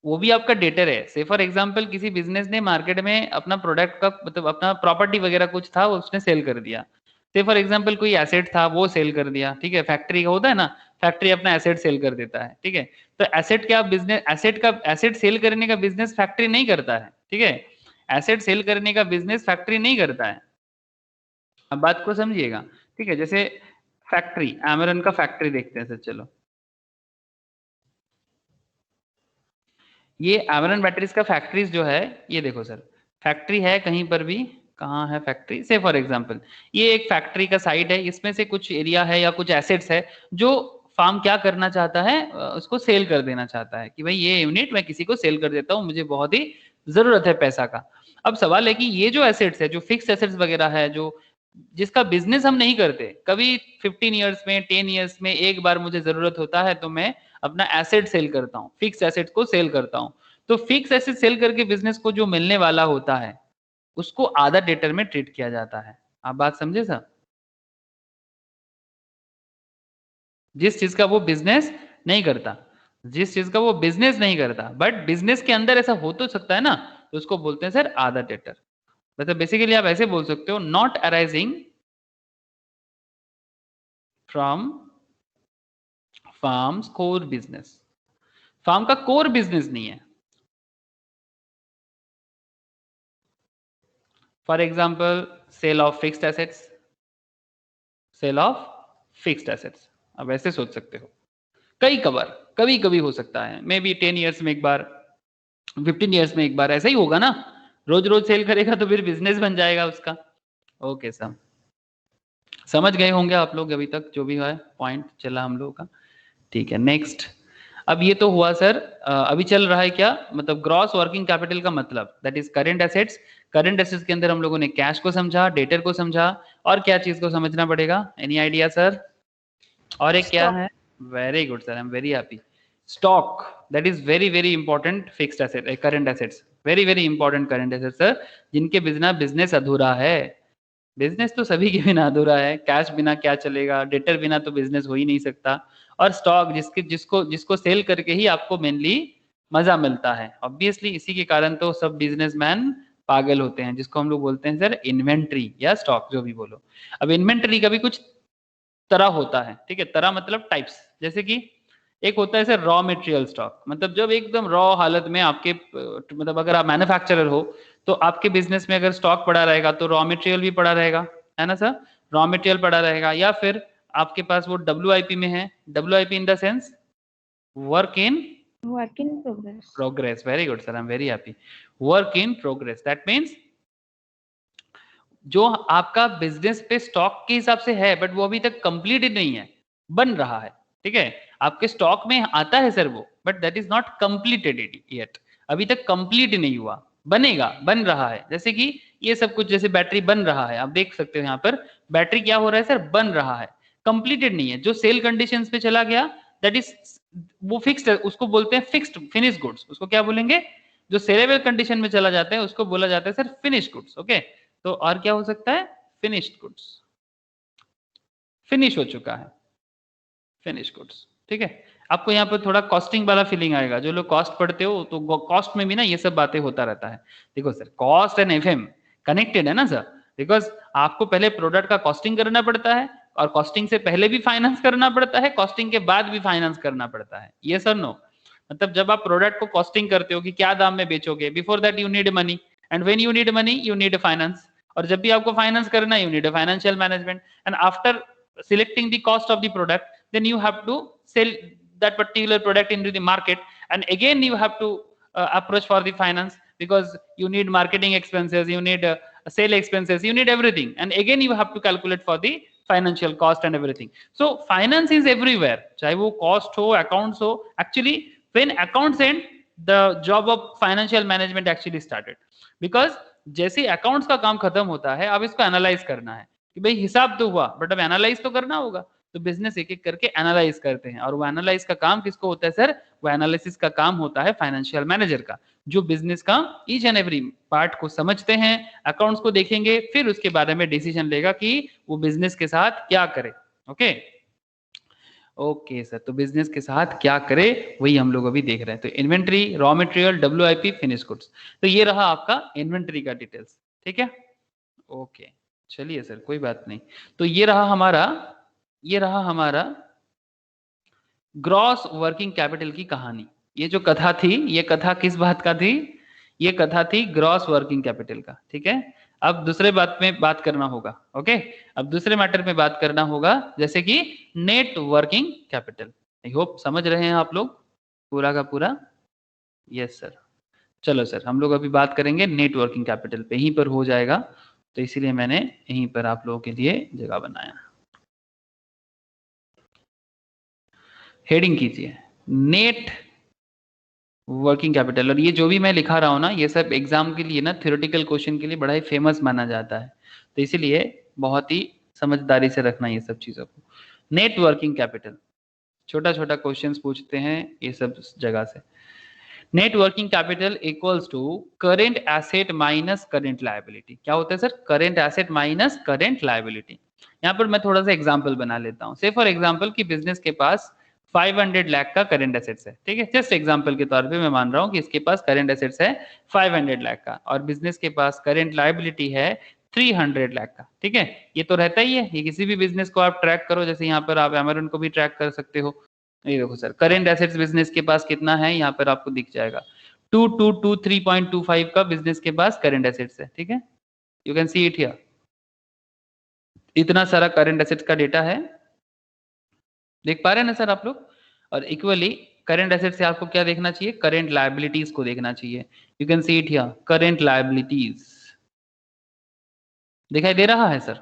वो भी आपका डेटर है। से फॉर एग्जांपल किसी बिजनेस ने मार्केट में अपना प्रोडक्ट का मतलब अपना प्रॉपर्टी वगैरह कुछ था वो उसने सेल कर दिया। से फॉर एग्जांपल कोई एसेट था वो सेल कर दिया, ठीक है। फैक्ट्री का होता है ना, फैक्ट्री अपना एसेट सेल कर देता है, ठीक है। तो एसेट क्या बिजनेस, एसेट सेल करने का बिजनेस फैक्ट्री नहीं करता है, ठीक है। एसेट सेल करने का बिजनेस फैक्ट्री नहीं करता है। अब बात को समझिएगा, ठीक है। जैसे फैक्ट्री, एमरन का फैक्ट्री देखते हैं सर, चलो। ये एमरन बैटरीज का फैक्ट्रीज जो है, ये देखो सर, फैक्ट्री है कहीं पर भी। कहाँ है फैक्ट्री? से फॉर एग्जांपल ये एक फैक्ट्री का साइट है, इसमें से कुछ एरिया है या कुछ एसेट्स है जो फार्म क्या करना चाहता है, उसको सेल कर देना चाहता है कि भाई ये यूनिट मैं किसी को सेल कर देता हूँ, मुझे बहुत ही जरूरत है पैसा का। अब सवाल है कि ये जो एसेट्स है, जो फिक्स एसेट्स वगैरह है, जो जिसका बिजनेस हम नहीं करते, कभी 15 ईयर्स में 10 ईयर्स में एक बार मुझे जरूरत होता है तो मैं अपना एसेट सेल करता हूँ, फिक्स एसेट को सेल करता हूँ। तो फिक्स एसेट सेल करके बिजनेस को जो मिलने वाला होता है उसको आधा डेटर में ट्रीट किया जाता है। आप बात समझे सर? जिस चीज का वो बिजनेस नहीं करता, जिस चीज का वो बिजनेस नहीं करता बट बिजनेस के अंदर ऐसा हो तो सकता है ना, तो उसको बोलते हैं सर आधा डेटर। मतलब बेसिकली आप ऐसे बोल सकते हो, not arising from firm's core business. Firm का कोर बिजनेस नहीं है। For example sale of fixed assets, sale of fixed assets. अब ऐसे सोच सकते हो, कई कबार, कभी कभी हो सकता है, मे बी 10 ईयर्स में एक बार, 15 ईयर्स में एक बार, ऐसा ही होगा ना। रोज रोज सेल करेगा तो फिर बिजनेस बन जाएगा उसका। ओके सर, समझ गए होंगे आप लोग अभी तक जो भी है पॉइंट चला हम लोगों का, ठीक है। नेक्स्ट, अब ये तो हुआ सर, अभी चल रहा है क्या, मतलब ग्रॉस वर्किंग कैपिटल का मतलब that is current assets. Current assets के अंदर हम लोगों ने कैश को समझा, डेटर को समझा, और क्या चीज को समझना पड़ेगा? Any idea sir? और एक क्या स्टॉक। है? Very good sir, I am very happy. Stock, that is very very important fixed asset, current assets, very very important current assets sir, जिनके बिना बिजनेस अधूरा है। बिजनेस तो सभी के बिना अधूरा है, कैश बिना क्या चलेगा, डेटर बिना तो बिजनेस हो ही नहीं सकता। और स्टॉक जिसके जिसको जिसको सेल करके ही आपको मेनली मजा मिलता है ऑब्वियसली, इसी के कारण तो सब बिजनेसमैन पागल होते हैं, जिसको हम लोग बोलते हैं सर इन्वेंट्री या स्टॉक, जो भी बोलो। अब इन्वेंट्री का भी कुछ तरह होता है, ठीक है। तरह मतलब टाइप्स, जैसे कि एक होता है सर रॉ मटेरियल स्टॉक, मतलब जब एकदम रॉ हालत में आपके मतलब अगर आप मैन्युफैक्चरर हो तो आपके बिजनेस में अगर स्टॉक पड़ा रहेगा तो रॉ मटेरियल भी पड़ा रहेगा, है ना सर। रॉ मटेरियल पड़ा रहेगा, या फिर आपके पास वो डब्ल्यूआईपी में है, WIP in the sense work in progress. Progress. Very good sir, I am very happy. Work in progress that means जो आपका बिजनेस पे स्टॉक के हिसाब से है बट वो अभी तक कंप्लीटेड नहीं है, बन रहा है, ठीक है। आपके स्टॉक में आता है सर वो, but that is not completed yet, अभी तक कंप्लीट नहीं हुआ, बनेगा, बन रहा है। जैसे कि ये सब कुछ, जैसे बैटरी बन रहा है, आप देख सकते हो यहाँ पर बैटरी क्या हो रहा है सर, बन रहा है, कंप्लीटेड नहीं है। जो सेल कंडीशन पे चला गया दैट इज वो फिक्स्ड है, उसको बोलते हैं फिक्स्ड फिनिश गुड्स, उसको क्या बोलेंगे? जो सेलेबल कंडीशन में चला जाता है उसको बोला जाता है सर फिनिश गुड्स, ओके। तो और क्या हो सकता है? फिनिश्ड गुड्स, फिनिश हो चुका है, फिनिश गुड्स, ठीक है। आपको यहाँ पर थोड़ा कॉस्टिंग वाला फीलिंग आएगा, जो लोग कॉस्ट पढ़ते हो तो कॉस्ट में भी ना ये सब बातें होता रहता है। देखो sir, cost and FM connected है ना सर, बिकॉज आपको पहले प्रोडक्ट का कॉस्टिंग करना पड़ता है, और कॉस्टिंग से पहले भी फाइनेंस करना पड़ता है, कॉस्टिंग के बाद भी फाइनेंस करना पड़ता है, ये सर नो। मतलब जब आप प्रोडक्ट को कॉस्टिंग करते हो कि क्या दाम में बेचोगे, before that you need money, and when you need money you need finance, और जब भी आपको फाइनेंस करना है you need financial management, and after selecting the cost of the product then you have to sell that particular product into the market, and again you have to approach for the finance, because you need marketing expenses, you need sale expenses, you need everything, and again you have to calculate for the financial cost and everything. So finance is everywhere, चाहे वो cost हो, accounts हो. Actually when accounts and the job of financial management actually started, because जैसे accounts का काम खत्म होता है, अब इसको एनालाइज करना है कि भाई हिसाब तो हुआ, बट अब एनालाइज तो करना होगा. तो बिजनेस एक एक करके एनालाइज करते हैं, और वो एनालाइज का काम किसको होता है सर? वो एनालिसिस का काम होता है फाइनेंशियल मैनेजर का, जो बिजनेस का ईच एंड एवरी पार्ट को समझते हैं, अकाउंट्स को देखेंगे, फिर उसके बारे में डिसीजन लेगा कि वो बिजनेस के साथ क्या करे. ओके ओके सर, तो बिजनेस के साथ क्या करे वही हम लोग अभी देख रहे हैं. तो inventory, raw material, WIP, finish goods. तो ये रहा आपका इन्वेंट्री का डिटेल्स. ठीक है, ओके चलिए सर, कोई बात नहीं. तो ये रहा हमारा ग्रॉस वर्किंग कैपिटल की कहानी. ये जो कथा थी, ये कथा किस बात का थी? ये कथा थी ग्रॉस वर्किंग कैपिटल का. ठीक है, अब दूसरे बात में बात करना होगा. ओके, अब दूसरे मैटर में बात करना होगा, जैसे कि net working capital. I hope समझ रहे हैं आप लोग पूरा का पूरा. Yes sir. चलो सर, हम लोग अभी बात करेंगे नेट वर्किंग कैपिटल पे, यहीं पर हो जाएगा, तो इसीलिए मैंने यहीं पर आप लोगों के लिए जगह बनाया. हेडिंग कीजिए नेट वर्किंग कैपिटल. और ये जो भी मैं लिखा रहा हूँ ना, ये सब एग्जाम के लिए ना, थ्योरेटिकल क्वेश्चन के लिए बड़ा ही फेमस माना जाता है, तो इसीलिए बहुत ही समझदारी से रखना ये सब चीजों को. नेट वर्किंग कैपिटल, छोटा छोटा क्वेश्चन पूछते हैं ये सब जगह से. Net working capital equals to current asset minus current liability. क्या होता है sir? Current asset minus current liability. यहाँ पर मैं थोड़ा सा एग्जांपल बना लेता हूँ. से फॉर एग्जांपल कि बिजनेस के पास 500 लाख का करेंट एसेट्स है. ठीक है, जस्ट एग्जांपल के तौर पे मैं मान रहा हूँ कि इसके पास करेंट एसेट्स है 500 लाख का, और बिजनेस के पास करेंट लायबिलिटी है 300 लाख का. ठीक है, ये तो रहता ही है, ये किसी भी बिजनेस को आप ट्रैक करो, जैसे यहाँ पर आप अमेरन को भी ट्रैक कर सकते हो. ये देखो सर, करेंट एसेट्स बिजनेस के पास कितना है, यहाँ पर आपको दिख जाएगा 2223.25 का बिजनेस के पास करेंट एसेट्स है. ठीक है, you can see it here. इतना सारा करेंट एसेट्स का डेटा है, देख पा रहे हैं ना सर आप लोग? और इक्वली करेंट एसेट से आपको क्या देखना चाहिए? करेंट लायबिलिटीज को देखना चाहिए. You can see it here, current liabilities दिखाई दे रहा है sir?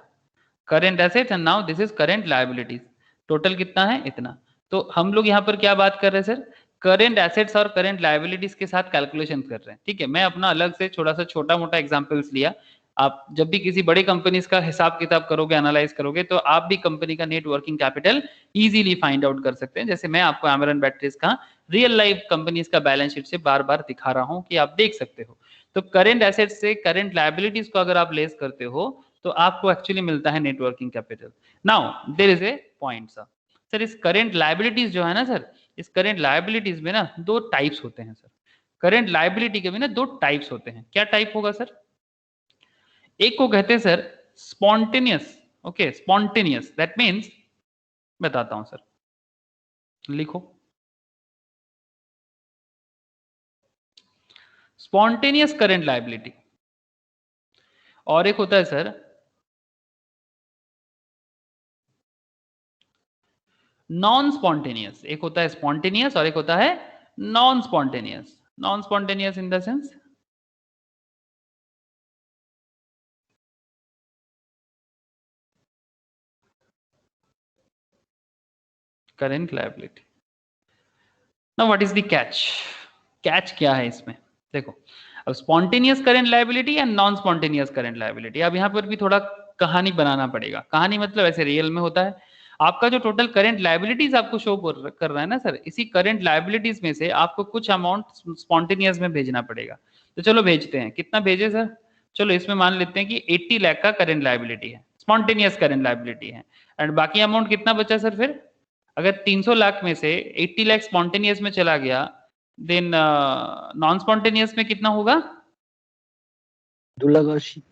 Current assets and now this is current liabilities. Total कितना है? इतना. तो हम लोग यहाँ पर क्या बात कर रहे हैं सर? करेंट एसेट्स और करेंट लायबिलिटीज के साथ कैलकुलेशन कर रहे हैं. ठीक है, मैं अपना अलग से थोड़ा सा छोटा मोटा एग्जांपल्स लिया. आप जब भी किसी बड़ी कंपनीज का हिसाब किताब करोगे, एनालाइज करोगे, तो आप भी कंपनी का net working capital easily find out कर सकते हैं. जैसे मैं आपको अमेरन बैटरीज का रियल लाइफ कंपनीज का बैलेंस शीट से बार बार दिखा रहा हूं कि आप देख सकते हो. तो करेंट एसेट्स से करेंट लायबिलिटीज को अगर आप लेस करते हो तो आपको एक्चुअली मिलता है net working capital. Now there is a point sir, इस करेंट लायबिलिटीज जो है ना सर, इस करेंट लायबिलिटीज में ना दो टाइप्स होते हैं सर. करेंट लायबिलिटी के भी ना दो टाइप्स होते हैं. क्या टाइप होगा सर? एक को कहते हैं sir spontaneous. Okay, spontaneous that means, बताता हूं सर, लिखो. स्पॉन्टेनियस करेंट लायबिलिटी, और एक होता है सर नॉन स्पॉन्टेनियस. एक होता है स्पॉन्टेनियस और एक होता है non spontaneous. Non spontaneous in the sense, current liability. Now what is the catch? Catch क्या है इसमें? देखो, अब spontaneous current liability and non spontaneous current liability, अब यहाँ पर भी थोड़ा कहानी बनाना पड़ेगा. कहानी मतलब ऐसे रियल में होता है. आपका जो टोटल करेंट लायबिलिटीज आपको शो कर रहा है ना सर, इसी करेंट लायबिलिटीज में से आपको कुछ अमाउंट स्पॉन्टेनियस में भेजना पड़ेगा. तो चलो भेजते हैं. कितना भेजे सर? चलो इसमें मान लेते हैं कि 80 लाख का करेंट लायबिलिटी है, स्पॉन्टेनियस करेंट लायबिलिटी है, एंड बाकी अमाउंट कितना बचा सर? फिर अगर 300 लाख में से 80 लाख स्पॉन्टेनियस में चला गया, देन नॉन स्पॉन्टेनियस में कितना होगा? 2,80,000.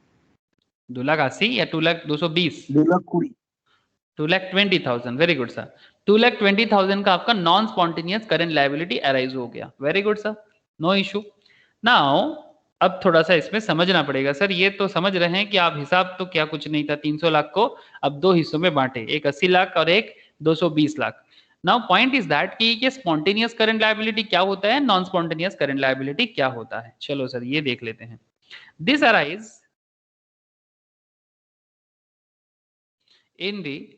2,80,000 या 2,220? 2,20,000. 2,20,000. Very good sir. 2,20,000 का आपका non spontaneous current liability arise हो गया. Very good sir, no issue. Now अब थोड़ा सा इसमें समझना पड़ेगा सर. ये तो समझ रहे हैं कि आप हिसाब तो क्या कुछ नहीं था, 300 लाख को अब दो हिस्सों में बांटे, एक 80 लाख और एक 220 lakh. Now point is that कि ये स्पॉन्टेनियस करंट लायबिलिटी क्या होता है, नॉन स्पॉन्टेनियस करंट लायबिलिटी क्या होता है. चलो सर ये देख लेते हैं. This arise, in the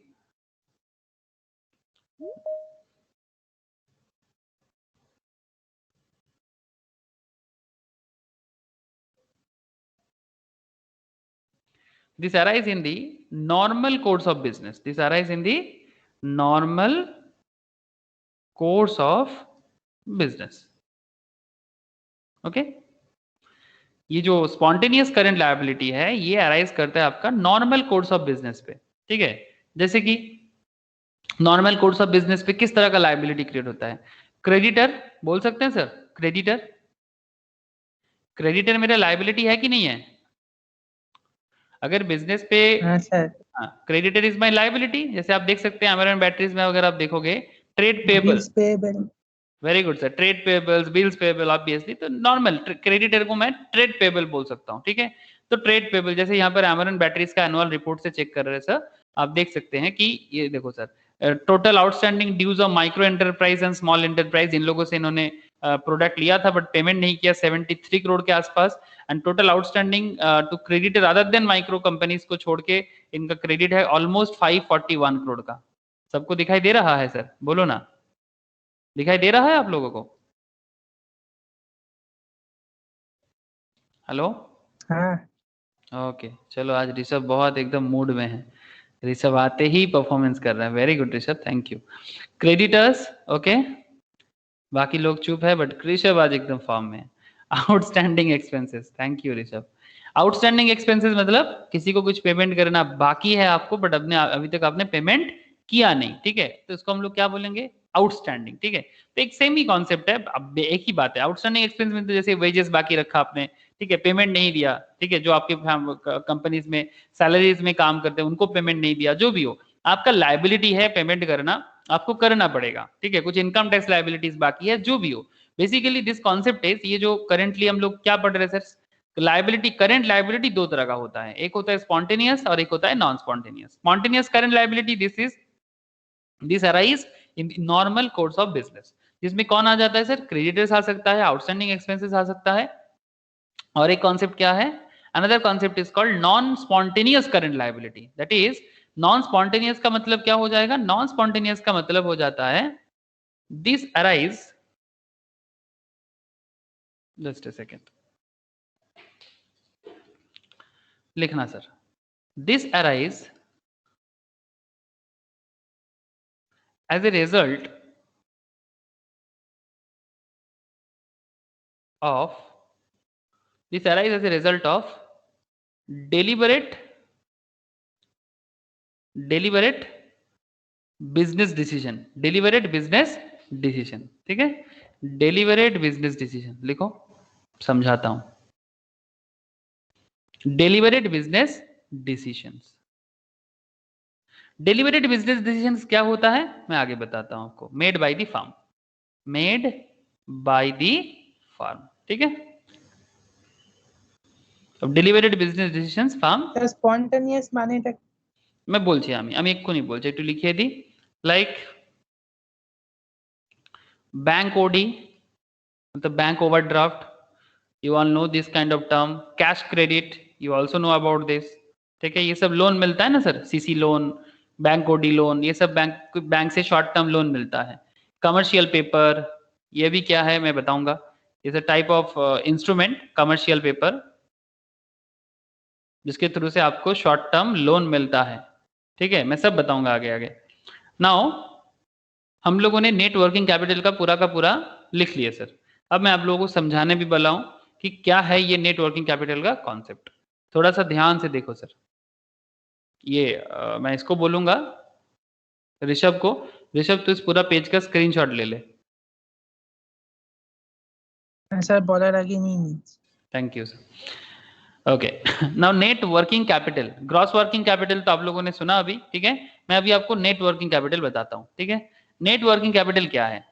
this arise in the normal course of business. This arise in the normal course of business. Okay ये जो स्पॉन्टेनियस करंट लायबिलिटी है ये अराइज करता है आपका नॉर्मल कोर्स ऑफ बिजनेस पे, ठीक है। जैसे कि नॉर्मल कोर्स ऑफ बिजनेस पे किस तरह का लायबिलिटी क्रिएट होता है? क्रेडिटर बोल सकते हैं सर, क्रेडिटर, क्रेडिटर मेरा लायबिलिटी है कि नहीं है? अगर बिजनेस पे क्रेडिटर इज माय लायबिलिटी, जैसे आप देख सकते हैं अमेरिकन बैटरीज में अगर आप देखोगे trade payable, very good sir, trade payables, bills payable, obviously तो नॉर्मल क्रेडिटर को मैं ट्रेड पेबल बोल सकता हूँ, ठीक है। तो ट्रेड पेबल जैसे यहाँ पर अमेरिकन बैटरीज का एनुअल रिपोर्ट से चेक कर रहे हैं सर, आप देख सकते हैं कि ये देखो sir, total outstanding dues of micro enterprise and small enterprise, इन लोगों से इन्होंने प्रोडक्ट लिया था बट पेमेंट नहीं किया, 73 करोड़ के आसपास। And total outstanding to creditor other than micro companies को छोड़ के इनका क्रेडिट है ऑलमोस्ट 541 करोड़ का। सबको दिखाई दे रहा है सर? बोलो ना, दिखाई दे रहा है आप लोगों को? हेलो? हाँ। ओके चलो, आज ऋषभ बहुत एकदम मूड में है, ऋषभ आते ही परफॉर्मेंस कर रहा है। Very good Rishabh, thank you. Creditors okay, बाकी लोग चुप है बट ऋषभ आज एकदम फॉर्म में है। Outstanding expenses, thank you Rishabh. Outstanding expenses मतलब किसी को कुछ पेमेंट करना बाकी है आपको बट अभी तक आपने पेमेंट किया नहीं, ठीक है, तो इसको हम लोग क्या बोलेंगे? आउटस्टैंडिंग, ठीक है। तो एक सेम ही कॉन्सेप्ट है, अब एक ही बात है। आउटस्टैंडिंग एक्सपेंस में तो जैसे वेजेस बाकी रखा आपने, ठीक है, पेमेंट नहीं दिया, ठीक है, जो आपके कंपनीज में सैलरीज में काम करते हैं उनको पेमेंट नहीं दिया, जो भी हो आपका लायबिलिटी है पेमेंट करना, आपको करना पड़ेगा, ठीक है। कुछ इनकम टैक्स लायबिलिटीज बाकी है, जो भी हो, बेसिकली दिस कॉन्सेप्ट इज, ये जो करेंटली हम लोग क्या पढ़ रहे हैं सर, लायबिलिटी, करंट लायबिलिटी दो तरह का होता है, एक होता है स्पॉन्टेनियस और एक होता है non spontaneous. Spontaneous current liability this arise in normal course of business, जिसमें कौन आ जाता है सर? क्रेडिटर्स आ सकता है, आउटस्टैंडिंग एक्सपेंसेस आ सकता है, और एक कॉन्सेप्ट क्या है? Another concept is called non spontaneous current liability. That is non spontaneous का मतलब क्या हो जाएगा? नॉन स्पॉन्टेनियस का मतलब हो जाता है this arise, just a second लिखना sir, this arise as a result of deliberate business decision, ठीक है, deliberate business decision लिखो, समझाता हूं। deliberate business decisions क्या होता है मैं आगे बताता हूं आपको। मेड बाय द फार्म, ठीक है। Deliberate business decisions firm spontaneous মানেটা मैं বলছি, আমি এক্ষুনি বলছি, একটু লিখিয়ে দিই। লাইক बैंक ओडी मतलब bank overdraft, you all know this kind of term. Cash credit, you also know about this, ठीक है। ये सब लोन मिलता है ना sir, CC loan, bank OD loan, ये सब बैंक से शॉर्ट टर्म लोन मिलता है। कमर्शियल पेपर, ये भी क्या है मैं बताऊंगा, is a type of instrument, commercial paper, जिसके थ्रू से आपको शॉर्ट टर्म लोन मिलता है, ठीक है। मैं सब बताऊंगा आगे आगे। नाउ हम लोगों ने नेट वर्किंग कैपिटल का पूरा लिख लिया सर। अब मैं आप लोगों को समझाने भी वाला हूं कि क्या है ये नेट वर्किंग कैपिटल का कॉन्सेप्ट। थोड़ा सा ध्यान से देखो सर, ये मैं इसको बोलूंगा ऋषभ को, ऋषभ तो इस पूरा पेज का स्क्रीनशॉट ले ले। স্যার বলার আগে নিয়ে নিচ্ছি। Thank you sir. Okay, now net working capital, gross working capital तो आप लोगों ने सुना अभी, ठीक है। मैं अभी आपको नेट वर्किंग कैपिटल बताता हूं, ठीक है। नेट वर्किंग कैपिटल क्या है?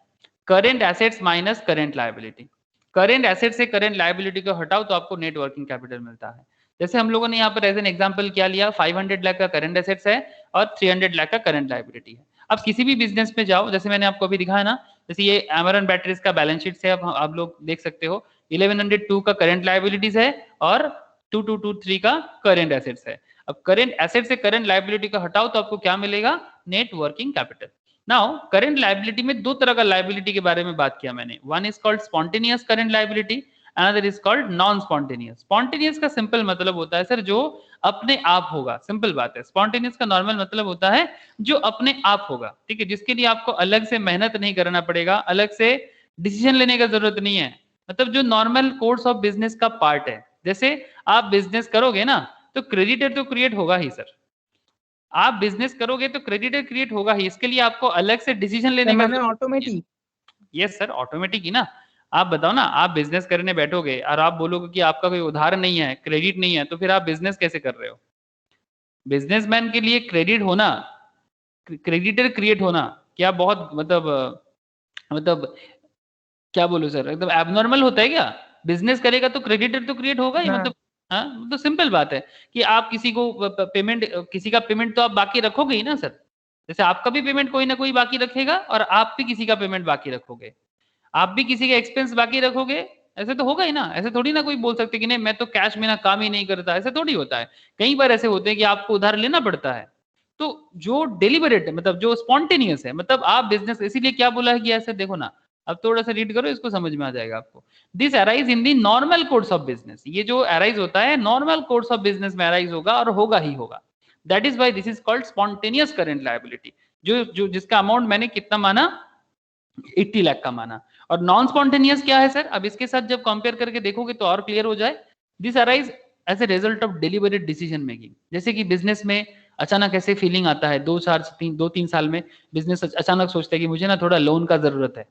Current assets minus current liability. Current asset से करेंट लायबिलिटी को हटाओ तो आपको नेट वर्किंग कैपिटल मिलता है। जैसे हम लोगों ने यहाँ पर एज एन एग्जांपल क्या लिया, 500 लाख का करंट एसेट्स है और 300 लाख का करंट लायबिलिटी है। अब किसी भी बिजनेस में जाओ, जैसे मैंने आपको अभी दिखाया ना, जैसे ये अमेरन बैटरीज का बैलेंस शीट से अब आप लोग देख सकते हो 1102 का करंट लायबिलिटीज है और 2223 का करंट एसेट्स है। अब करंट एसेट से करंट लायबिलिटी को हटाओ तो आपको क्या मिलेगा, net working capital. Now current liability में दो तरह का लायबिलिटी के बारे में बात किया मैंने, one is called spontaneous current liability, another is called non spontaneous. Spontaneous का सिंपल मतलब होता है सर जो अपने आप होगा, सिंपल बात है। स्पॉन्टेनियस का नॉर्मल मतलब होता है जो अपने आप होगा, ठीक है, जिसके लिए आपको अलग से मेहनत नहीं करना पड़ेगा, अलग से डिसीजन लेने का जरूरत नहीं है, मतलब जो नॉर्मल कोर्स ऑफ बिजनेस का पार्ट है। जैसे आप बिजनेस करोगे ना तो क्रेडिटर तो क्रिएट होगा ही सर, आप बिजनेस करोगे तो क्रेडिटर क्रिएट होगा ही, इसके लिए आपको अलग से डिसीजन लेने का मैंने जरूरत नहीं है। ऑटोमेटिक यस सर, ऑटोमेटिक ही ना। आप बताओ ना, आप बिजनेस करने बैठोगे और आप बोलोगे कि आपका कोई उधार नहीं है, क्रेडिट नहीं है, तो फिर आप बिजनेस कैसे कर रहे हो? बिजनेसमैन के लिए क्रेडिट होना, क्रेडिटर क्रिएट होना क्या बहुत मतलब क्या बोलूं सर, एकदम एबनॉर्मल होता है क्या? बिजनेस करेगा तो क्रेडिटर तो क्रिएट होगा ही, ना मतलब हाँ, तो सिंपल बात है कि आप किसी को पेमेंट, किसी का पेमेंट तो आप बाकी रखोगे ही ना सर। जैसे आपका भी पेमेंट कोई ना कोई बाकी रखेगा और आप भी किसी का पेमेंट बाकी रखोगे, आप भी किसी का एक्सपेंस बाकी रखोगे, ऐसे तो होगा ही ना। ऐसे थोड़ी ना कोई बोल सकते कि नहीं मैं तो कैश में ना काम ही नहीं करता, ऐसे थोड़ी होता है। कई बार ऐसे होते हैं कि आपको उधार लेना पड़ता है। तो जो डेलिबरेट मतलब जो स्पॉन्टेनियस है, मतलब आप बिजनेस, इसीलिए क्या बोला है कि ऐसे देखो ना, अब थोड़ा सा रीड करो, इसको समझ में आ जाएगा आपको। This arise in the normal course of business, ये जो अराइज होता है नॉर्मल कोर्स ऑफ बिजनेस में अराइज होगा और होगा ही होगा। That is why this is called spontaneous current liability. जो जिसका अमाउंट मैंने कितना माना, 80 लाख का माना। और नॉन स्पॉन्टेनियस क्या है सर, अब इसके साथ जब कंपेयर करके देखोगे तो और क्लियर हो जाए। This arise as a result of deliberate decision making. जैसे कि बिजनेस में अचानक ऐसे फीलिंग आता है, 2 3 साल में बिजनेस अचानक सोचता है कि मुझे ना थोड़ा लोन का जरूरत है,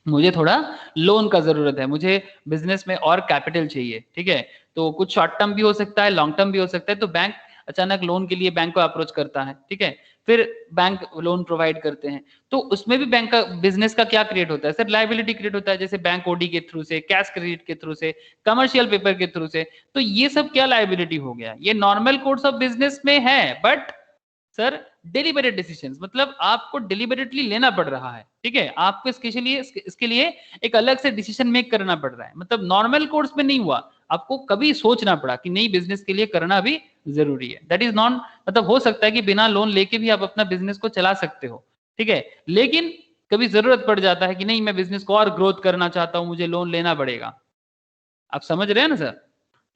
मुझे थोड़ा लोन का जरूरत है, मुझे बिजनेस में और कैपिटल चाहिए, ठीक है। तो कुछ शॉर्ट टर्म भी हो सकता है, लॉन्ग टर्म भी हो सकता है। तो बैंक अचानक लोन के लिए बैंक को अप्रोच करता है, ठीक है, फिर बैंक लोन प्रोवाइड करते हैं। तो उसमें भी बैंक का, बिजनेस का क्या क्रिएट होता है सर, लायबिलिटी क्रिएट होता है, जैसे बैंक ओडी के थ्रू से, कैश क्रेडिट के थ्रू से, कमर्शियल पेपर के थ्रू से। तो ये सब क्या लायबिलिटी हो गया, ये नॉर्मल कोर्स ऑफ बिजनेस में है, बट सर डेलिबरेट डिसीजंस, मतलब आपको डेलिबरेटली लेना पड़ रहा है, ठीक है, आपको इसके लिए एक अलग से डिसीजन मेक करना पड़ रहा है। मतलब नॉर्मल कोर्स में नहीं हुआ, आपको कभी सोचना पड़ा कि नहीं बिजनेस के लिए करना भी जरूरी है। दैट इज नॉन, मतलब हो सकता है कि बिना लोन लेके भी आप अपना बिजनेस को चला सकते हो, ठीक है, लेकिन कभी जरूरत पड़ जाता है कि नहीं मैं बिजनेस को और ग्रोथ करना चाहता हूं, मुझे लोन लेना पड़ेगा। आप समझ रहे हैं ना सर?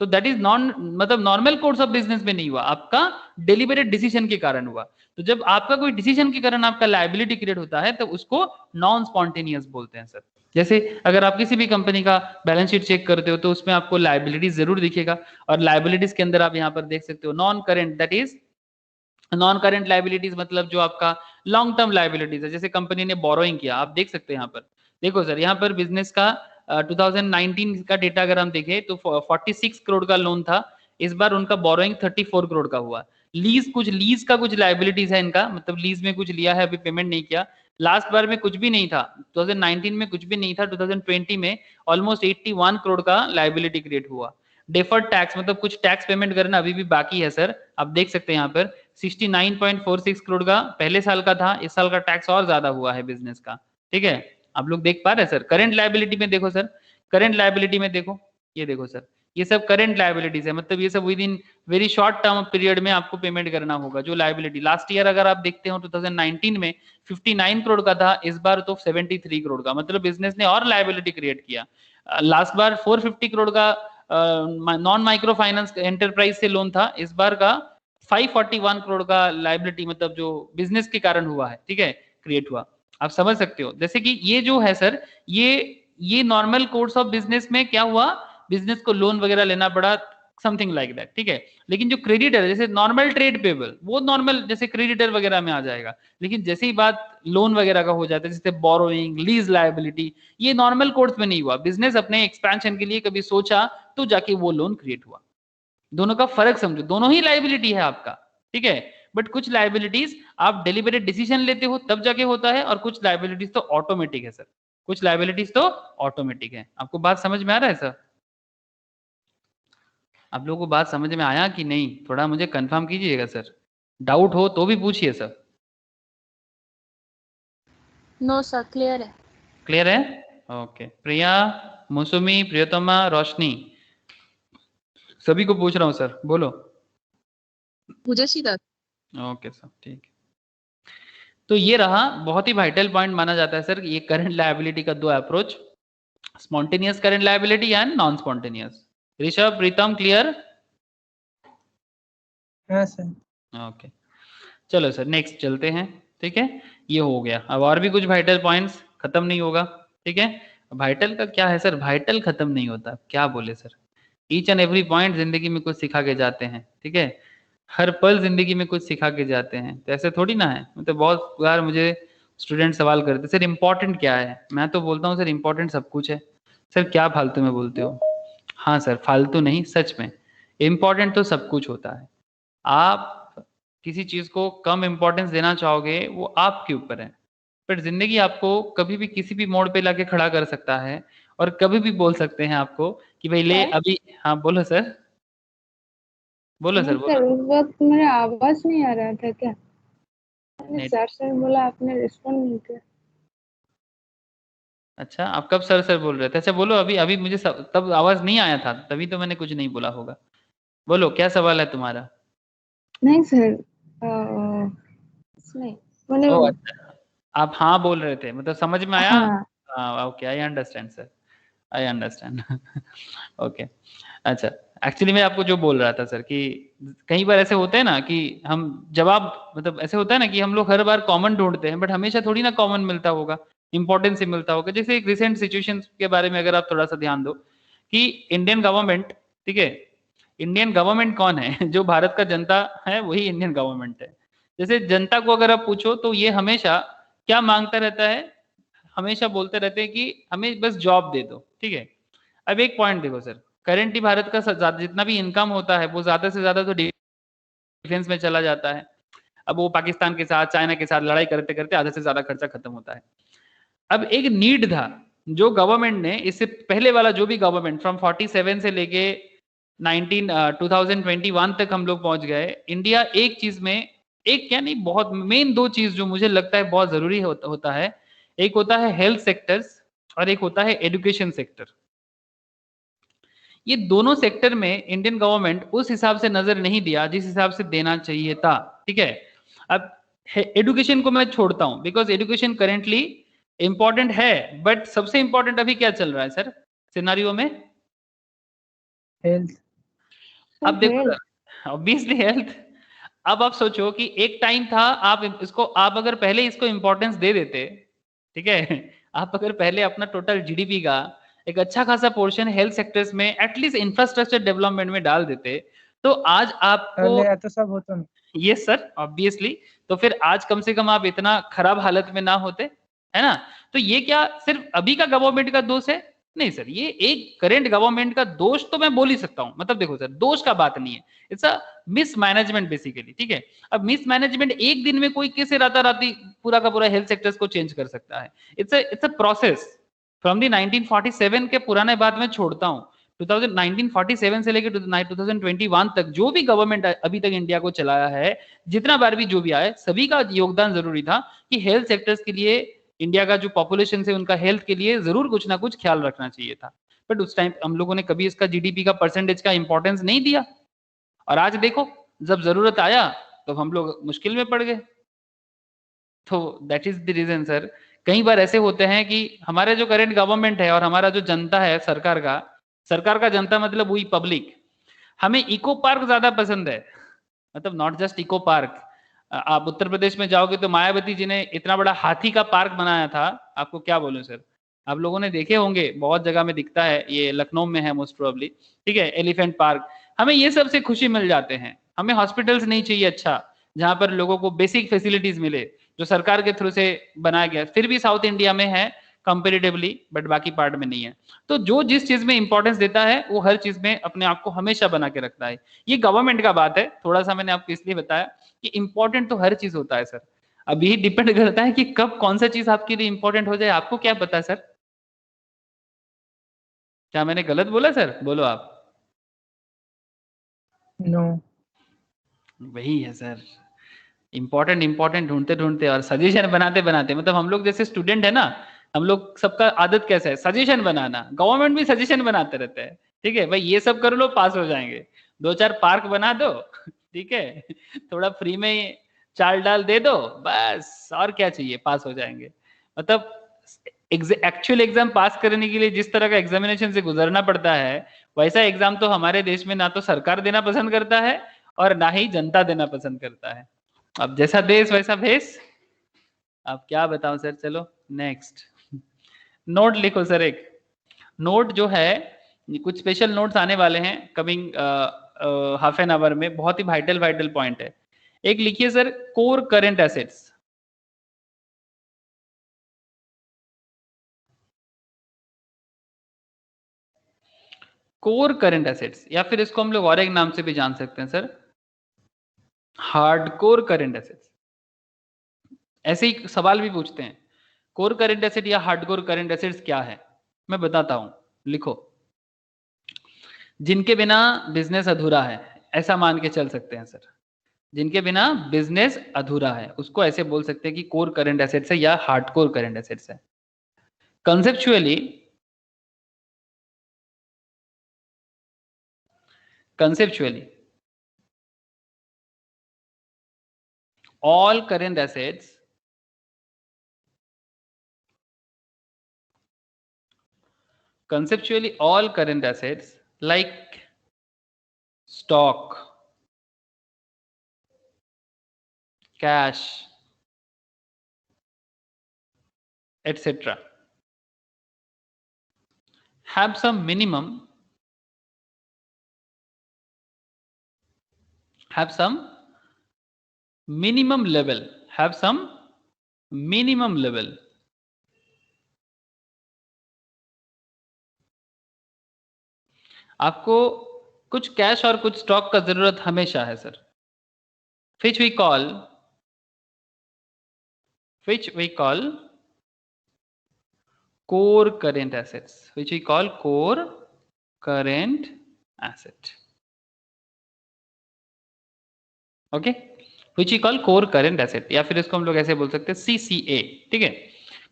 तो दैट इज नॉन, मतलब नॉर्मल कोर्स ऑफ बिजनेस में नहीं हुआ, आपका डेलिबरेट डिसीजन के कारण हुआ। तो जब आपका कोई डिसीजन के कारण आपका लायबिलिटी क्रिएट होता है तो उसको नॉन स्पॉन्टेनियस बोलते हैं सर। जैसे अगर आप किसी भी कंपनी का बैलेंस शीट चेक करते हो तो उसमें आपको लायबिलिटीज जरूर दिखेगा, और लायबिलिटीज के अंदर आप यहाँ पर देख सकते हो non current, that is non current liabilities, मतलब जो आपका लॉन्ग टर्म लायबिलिटीज है। जैसे कंपनी ने बोरोइंग किया, आप देख सकते हैं यहाँ पर, देखो सर यहाँ पर बिजनेस का 2019 का डेटा अगर हम देखें तो 46 करोड़ का लोन था, इस बार उनका बोरोइंग 34 करोड़ का हुआ। लीज का कुछ लायबिलिटीज है इनका, मतलब लीज में कुछ लिया है, अभी पेमेंट नहीं किया। लास्ट बार में कुछ भी नहीं था, 2019 में कुछ भी नहीं था, 2020 में ऑलमोस्ट 81 करोड़ का लायबिलिटी क्रिएट हुआ। डेफर्ड टैक्स, मतलब कुछ टैक्स पेमेंट करना अभी भी बाकी है सर, आप देख सकते हैं यहाँ पर 69.46 करोड़ का पहले साल का था, इस साल का टैक्स और ज्यादा हुआ है बिजनेस का, ठीक है, आप लोग देख पा रहे हैं सर। करंट लायबिलिटी में देखो सर, करंट लायबिलिटी में देखो, ये देखो सर, ये सब करंट लायबिलिटीज है, मतलब ये सब with in very short term period में आपको पेमेंट करना होगा। जो लायबिलिटी लास्ट ईयर अगर आप देखते हो 2019 में 59 करोड़ का था, इस बार तो 73 करोड़ का, मतलब बिजनेस ने और लायबिलिटी क्रिएट किया। लास्ट बार 450 करोड़ का नॉन माइक्रो फाइनेंस एंटरप्राइज से लोन था, इस बार का 541 करोड़ का लायबिलिटी, मतलब जो बिजनेस के कारण हुआ है, ठीक है, क्रिएट हुआ। आप समझ सकते हो, जैसे कि ये जो है सर, ये नॉर्मल कोर्स ऑफ बिजनेस में क्या हुआ, बिजनेस को लोन वगैरह लेना पड़ा, समथिंग लाइक दैट, ठीक है। लेकिन जो क्रेडिटर, जैसे नॉर्मल ट्रेड पेबल, वो नॉर्मल जैसे क्रेडिटर वगैरह में आ जाएगा। लेकिन जैसे ही बात लोन वगैरह का हो जाता है, जैसे बोरोइंग, लीज लायबिलिटी, ये नॉर्मल कोर्स में नहीं हुआ। बिजनेस अपने एक्सपेंशन के लिए कभी सोचा तो जाके वो लोन क्रिएट हुआ। दोनों का फर्क समझो, दोनों ही लायबिलिटी है आपका, ठीक है, बट कुछ लायबिलिटीज आप डेलिबरेट डिसीजन लेते हो तब जाके होता है, और कुछ लायबिलिटीज तो ऑटोमेटिक है सर, कुछ लायबिलिटीज तो ऑटोमेटिक है। आपको बात समझ में आ रहा है सर? आप लोगों को बात समझ में आया कि नहीं, थोड़ा मुझे कंफर्म कीजिएगा सर, डाउट हो तो भी पूछिए सर। नो सर, क्लियर है। क्लियर है? ओके, प्रिया, मौसुमी, प्रियतमा, रोशनी, सभी को पूछ रहा हूँ सर, बोलो। मुझे सीधा ओके सर, ठीक है। तो ये रहा, बहुत ही वाइटल पॉइंट माना जाता है सर ये करंट लायबिलिटी का दो approach, spontaneous current liability and non spontaneous. Rishabh, Pritam, clear? हाँ सर। ओके, चलो सर नेक्स्ट चलते हैं। ठीक है, ये हो गया। अब और भी कुछ वाइटल पॉइंट्स, खत्म नहीं होगा। ठीक है, वाइटल का क्या है सर, वाइटल खत्म नहीं होता, क्या बोले sir, each and every point जिंदगी में कुछ सिखा के जाते हैं। ठीक है, हर पल जिंदगी में कुछ सिखा के जाते हैं, तो ऐसे थोड़ी ना है। मतलब बहुत बार मुझे स्टूडेंट सवाल करते सर इम्पोर्टेंट क्या है, मैं तो बोलता हूँ सर इम्पोर्टेंट सब कुछ है। सर क्या फालतू में बोलते हो? हाँ सर, फालतू नहीं, सच में इम्पोर्टेंट तो सब कुछ होता है। आप किसी चीज को कम इंपॉर्टेंस देना चाहोगे वो आपके ऊपर है, पर जिंदगी आपको कभी भी किसी भी मोड़ पे लाके खड़ा कर सकता है, और कभी भी बोल सकते हैं आपको कि भाई ले अभी। हाँ बोलो सर, बोलो सर, बोलो। उस वक्त मेरा आवाज नहीं आ रहा था क्या? मैंने नहीं, सर सर बोला, आपने रिस्पॉन्ड नहीं किया। अच्छा आप कब सर सर बोल रहे थे? अच्छा बोलो, अभी अभी मुझे तब आवाज नहीं आया था, तभी तो मैंने कुछ नहीं बोला होगा। बोलो क्या सवाल है तुम्हारा? नहीं सर, नहीं मैंने। ओ अच्छा, आप हाँ बोल रहे थे, मतलब समझ में आया। हाँ हाँ okay, I understand sir, I understand. Okay, अच्छा एक्चुअली मैं आपको जो बोल रहा था सर कि कई बार ऐसे होते हैं ना कि हम जवाब, मतलब ऐसे होता है ना कि हम लोग हर बार कॉमन ढूंढते हैं, बट हमेशा थोड़ी ना कॉमन मिलता होगा, इंपॉर्टेंस से मिलता होगा। जैसे एक रिसेंट सिचुएशन के बारे में अगर आप थोड़ा सा ध्यान दो कि इंडियन गवर्नमेंट, ठीक है, इंडियन गवर्नमेंट कौन है? जो भारत का जनता है वही इंडियन गवर्नमेंट है। जैसे जनता को अगर आप पूछो तो ये हमेशा क्या मांगता रहता है, हमेशा बोलते रहते हैं कि हमें बस जॉब दे दो। ठीक है, अब एक पॉइंट देखो सर, करेंटली भारत का जितना भी इनकम होता है वो ज्यादा से ज्यादा तो डिफेंस में चला जाता है। अब वो पाकिस्तान के साथ, चाइना के साथ लड़ाई करते करते आधे से ज्यादा खर्चा खत्म होता है। अब एक नीड था जो गवर्नमेंट ने, इससे पहले वाला जो भी गवर्नमेंट फ्रॉम 47 से लेके 2021 तक हम लोग पहुंच गए, इंडिया एक चीज में, एक क्या नहीं, बहुत मेन दो चीज जो मुझे लगता है बहुत जरूरी होता है, एक होता है हेल्थ सेक्टर्स और एक होता है एजुकेशन सेक्टर। ये दोनों सेक्टर में इंडियन गवर्नमेंट उस हिसाब से नजर नहीं दिया जिस हिसाब से देना चाहिए था। ठीक है, अब एजुकेशन को मैं छोड़ता हूं बिकॉज एजुकेशन करेंटली इंपॉर्टेंट है, बट सबसे इंपॉर्टेंट अभी क्या चल रहा है सर सिनारियो में? हेल्थ। अब देखो हेल्थ। Sir, obviously health. अब आप सोचो कि एक टाइम था, आप इसको, आप अगर पहले इसको इंपॉर्टेंस दे देते, ठीक है, आप अगर पहले अपना टोटल जीडीपी का एक अच्छा खासा पोर्शन हेल्थ सेक्टर्स में, एटलीस्ट इंफ्रास्ट्रक्चर डेवलपमेंट में डाल देते, तो आज आपको, पहले तो सब होता नहीं। ये सर ऑब्वियसली, तो फिर आज कम से कम आप इतना खराब हालत में ना होते, है ना? तो ये क्या सिर्फ अभी का गवर्नमेंट का दोष है? नहीं सर, ये एक करेंट गवर्नमेंट का दोष तो मैं बोल ही सकता हूं। मतलब देखो सर, दोष का बात नहीं है, it's a miss management basically. ठीक है, अब मिस मैनेजमेंट एक दिन में कोई कैसे राताराती पूरा का पूरा हेल्थ सेक्टर्स को चेंज कर सकता है? It's a process from the 1947 के पुराने बात में छोड़ता हूं, 1947 से लेकर 2021 तक जो भी गवर्नमेंट अभी तक इंडिया को चलाया है, जितना बार भी जो भी आया, सभी का योगदान जरूरी था कि हेल्थ सेक्टर्स के लिए, इंडिया का जो पॉपुलेशन है उनका हेल्थ के लिए जरूर कुछ ना कुछ ख्याल रखना चाहिए था। बट उस टाइम हम लोगों ने कभी इसका जीडीपी का परसेंटेज का इंपॉर्टेंस नहीं दिया, और आज देखो जब जरूरत आया तो हम लोग मुश्किल में पड़ गए। तो that is the reason sir, कई बार ऐसे होते हैं कि हमारे जो करेंट गवर्नमेंट है और हमारा जो जनता है, सरकार का जनता मतलब वही पब्लिक, हमें इको पार्क ज्यादा पसंद है। मतलब नॉट जस्ट इको पार्क, आप उत्तर प्रदेश में जाओगे तो मायावती जी ने इतना बड़ा हाथी का पार्क बनाया था, आपको क्या बोलूं सर, आप लोगों ने देखे होंगे, बहुत जगह में दिखता है, ये लखनऊ में है मोस्ट प्रोबेबली। ठीक है, एलिफेंट पार्क, हमें ये सब से खुशी मिल जाते हैं। हमें हॉस्पिटल्स नहीं चाहिए अच्छा, जहां पर लोगों को बेसिक फैसिलिटीज मिले, जो सरकार के थ्रू से बनाया गया, फिर भी साउथ इंडिया में है कंपेरेटिवली, बट बाकी पार्ट में नहीं है। तो जो जिस चीज में इंपॉर्टेंस देता है वो हर चीज में अपने आप को हमेशा बना के रखता है। ये गवर्नमेंट का बात है, थोड़ा सा मैंने आपको इसलिए बताया कि इंपॉर्टेंट तो हर चीज होता है सर, अभी डिपेंड करता है कि कब कौन सा चीज आपके लिए इंपॉर्टेंट हो जाए, आपको क्या पता है सर? क्या मैंने गलत बोला सर? बोलो आप। नो। वही है सर, इंपॉर्टेंट इंपॉर्टेंट ढूंढते ढूंढते और सजेशन बनाते बनाते, मतलब हम लोग जैसे स्टूडेंट है ना, हम लोग सबका आदत कैसा है, सजेशन बनाना, गवर्नमेंट भी सजेशन बनाते रहते हैं। ठीक है भाई, ये सब कर लो पास हो जाएंगे, दो चार पार्क बना दो, ठीक है, थोड़ा फ्री में चाल डाल दे दो बस, और क्या चाहिए, पास हो जाएंगे। मतलब एक्चुअल एग्जाम पास करने के लिए जिस तरह का एग्जामिनेशन से गुजरना पड़ता है, वैसा एग्जाम तो हमारे देश में ना तो सरकार देना पसंद करता है और ना ही जनता देना पसंद करता है। अब जैसा देश वैसा भेष, अब क्या बताऊं सर। चलो नेक्स्ट, नोट लिखो सर। एक नोट जो है, कुछ स्पेशल नोट्स आने वाले हैं कमिंग हाफ एन आवर में, बहुत ही वाइटल पॉइंट है। एक लिखिए sir, core current assets. Core current assets, या फिर इसको हम लोग और एक नाम से भी जान सकते हैं सर, हार्डकोर करंट एसेट्स। ऐसे ही सवाल भी पूछते हैं, कोर करंट एसेट या हार्डकोर करंट एसेट्स क्या है। मैं बताता हूं, लिखो। जिनके बिना बिजनेस अधूरा है, ऐसा मान के चल सकते हैं सर। जिनके बिना बिजनेस अधूरा है उसको ऐसे बोल सकते हैं कि कोर करंट एसेट्स है या हार्डकोर करंट एसेट्स है। Conceptually all current assets like stock, cash, etc. have some minimum level आपको कुछ कैश और कुछ स्टॉक का जरूरत हमेशा है sir, which we call core current assets, okay, which we call core current asset, या फिर इसको हम लोग ऐसे बोल सकते हैं CCA, ठीक है,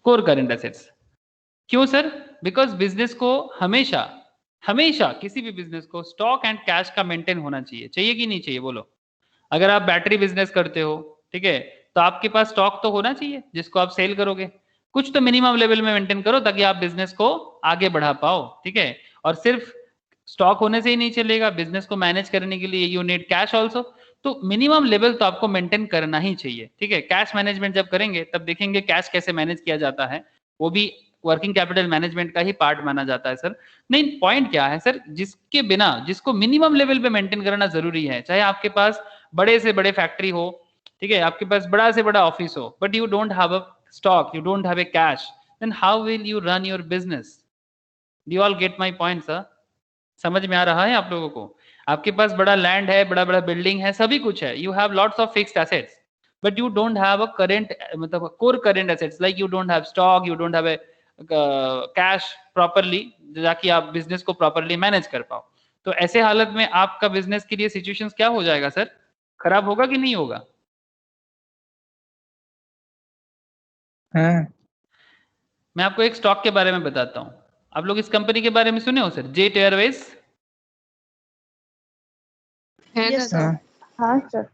कोर करंट एसेट्स। क्यों सर? बिकॉज बिजनेस को हमेशा किसी भी बिजनेस को स्टॉक एंड कैश का मेंटेन होना चाहिए। चाहिए कि नहीं चाहिए बोलो? अगर आप बैटरी बिजनेस करते हो, ठीक है, तो आपके पास स्टॉक तो होना चाहिए जिसको आप सेल करोगे। कुछ तो मिनिमम लेवल में मेंटेन करो ताकि आप बिजनेस को आगे बढ़ा पाओ, ठीक है। और सिर्फ स्टॉक होने से ही नहीं चलेगा, बिजनेस को मैनेज करने के लिए यू नीड कैश ऑल्सो। तो मिनिमम लेवल तो आपको मेंटेन करना ही चाहिए, ठीक है। कैश मैनेजमेंट जब करेंगे तब देखेंगे कैश कैसे मैनेज किया जाता है, वो भी वर्किंग कैपिटल मैनेजमेंट का ही पार्ट माना जाता है सर। नहीं, पॉइंट क्या है सर, जिसके बिना, जिसको मिनिमम लेवल पे मेंटेन करना जरूरी है, चाहे आपके पास बड़े से बड़े फैक्ट्री हो, ठीक है, आपके पास बड़ा से बड़ा ऑफिस हो, but you don't have a stock, you don't have a cash, then how will you run your business? Do you all get my point sir? समझ में आ रहा है आप लोगों को? आपके पास बड़ा लैंड है, बड़ा बड़ा बिल्डिंग है, सभी कुछ है, you have lots of fixed assets, but you don't have a current, मतलब core current assets, like you don't have stock, you don't have a cash properly, ताकि आप बिजनेस को प्रॉपरली मैनेज कर पाओ। तो ऐसे हालत में आपका बिजनेस के लिए सिचुएशंस क्या हो जाएगा सर? खराब होगा कि नहीं होगा? हाँ मैं आपको एक स्टॉक के बारे में बताता हूं। आप लोग इस कंपनी के बारे में सुने हो सर, जेट एयरवेज? हाँ हाँ सर।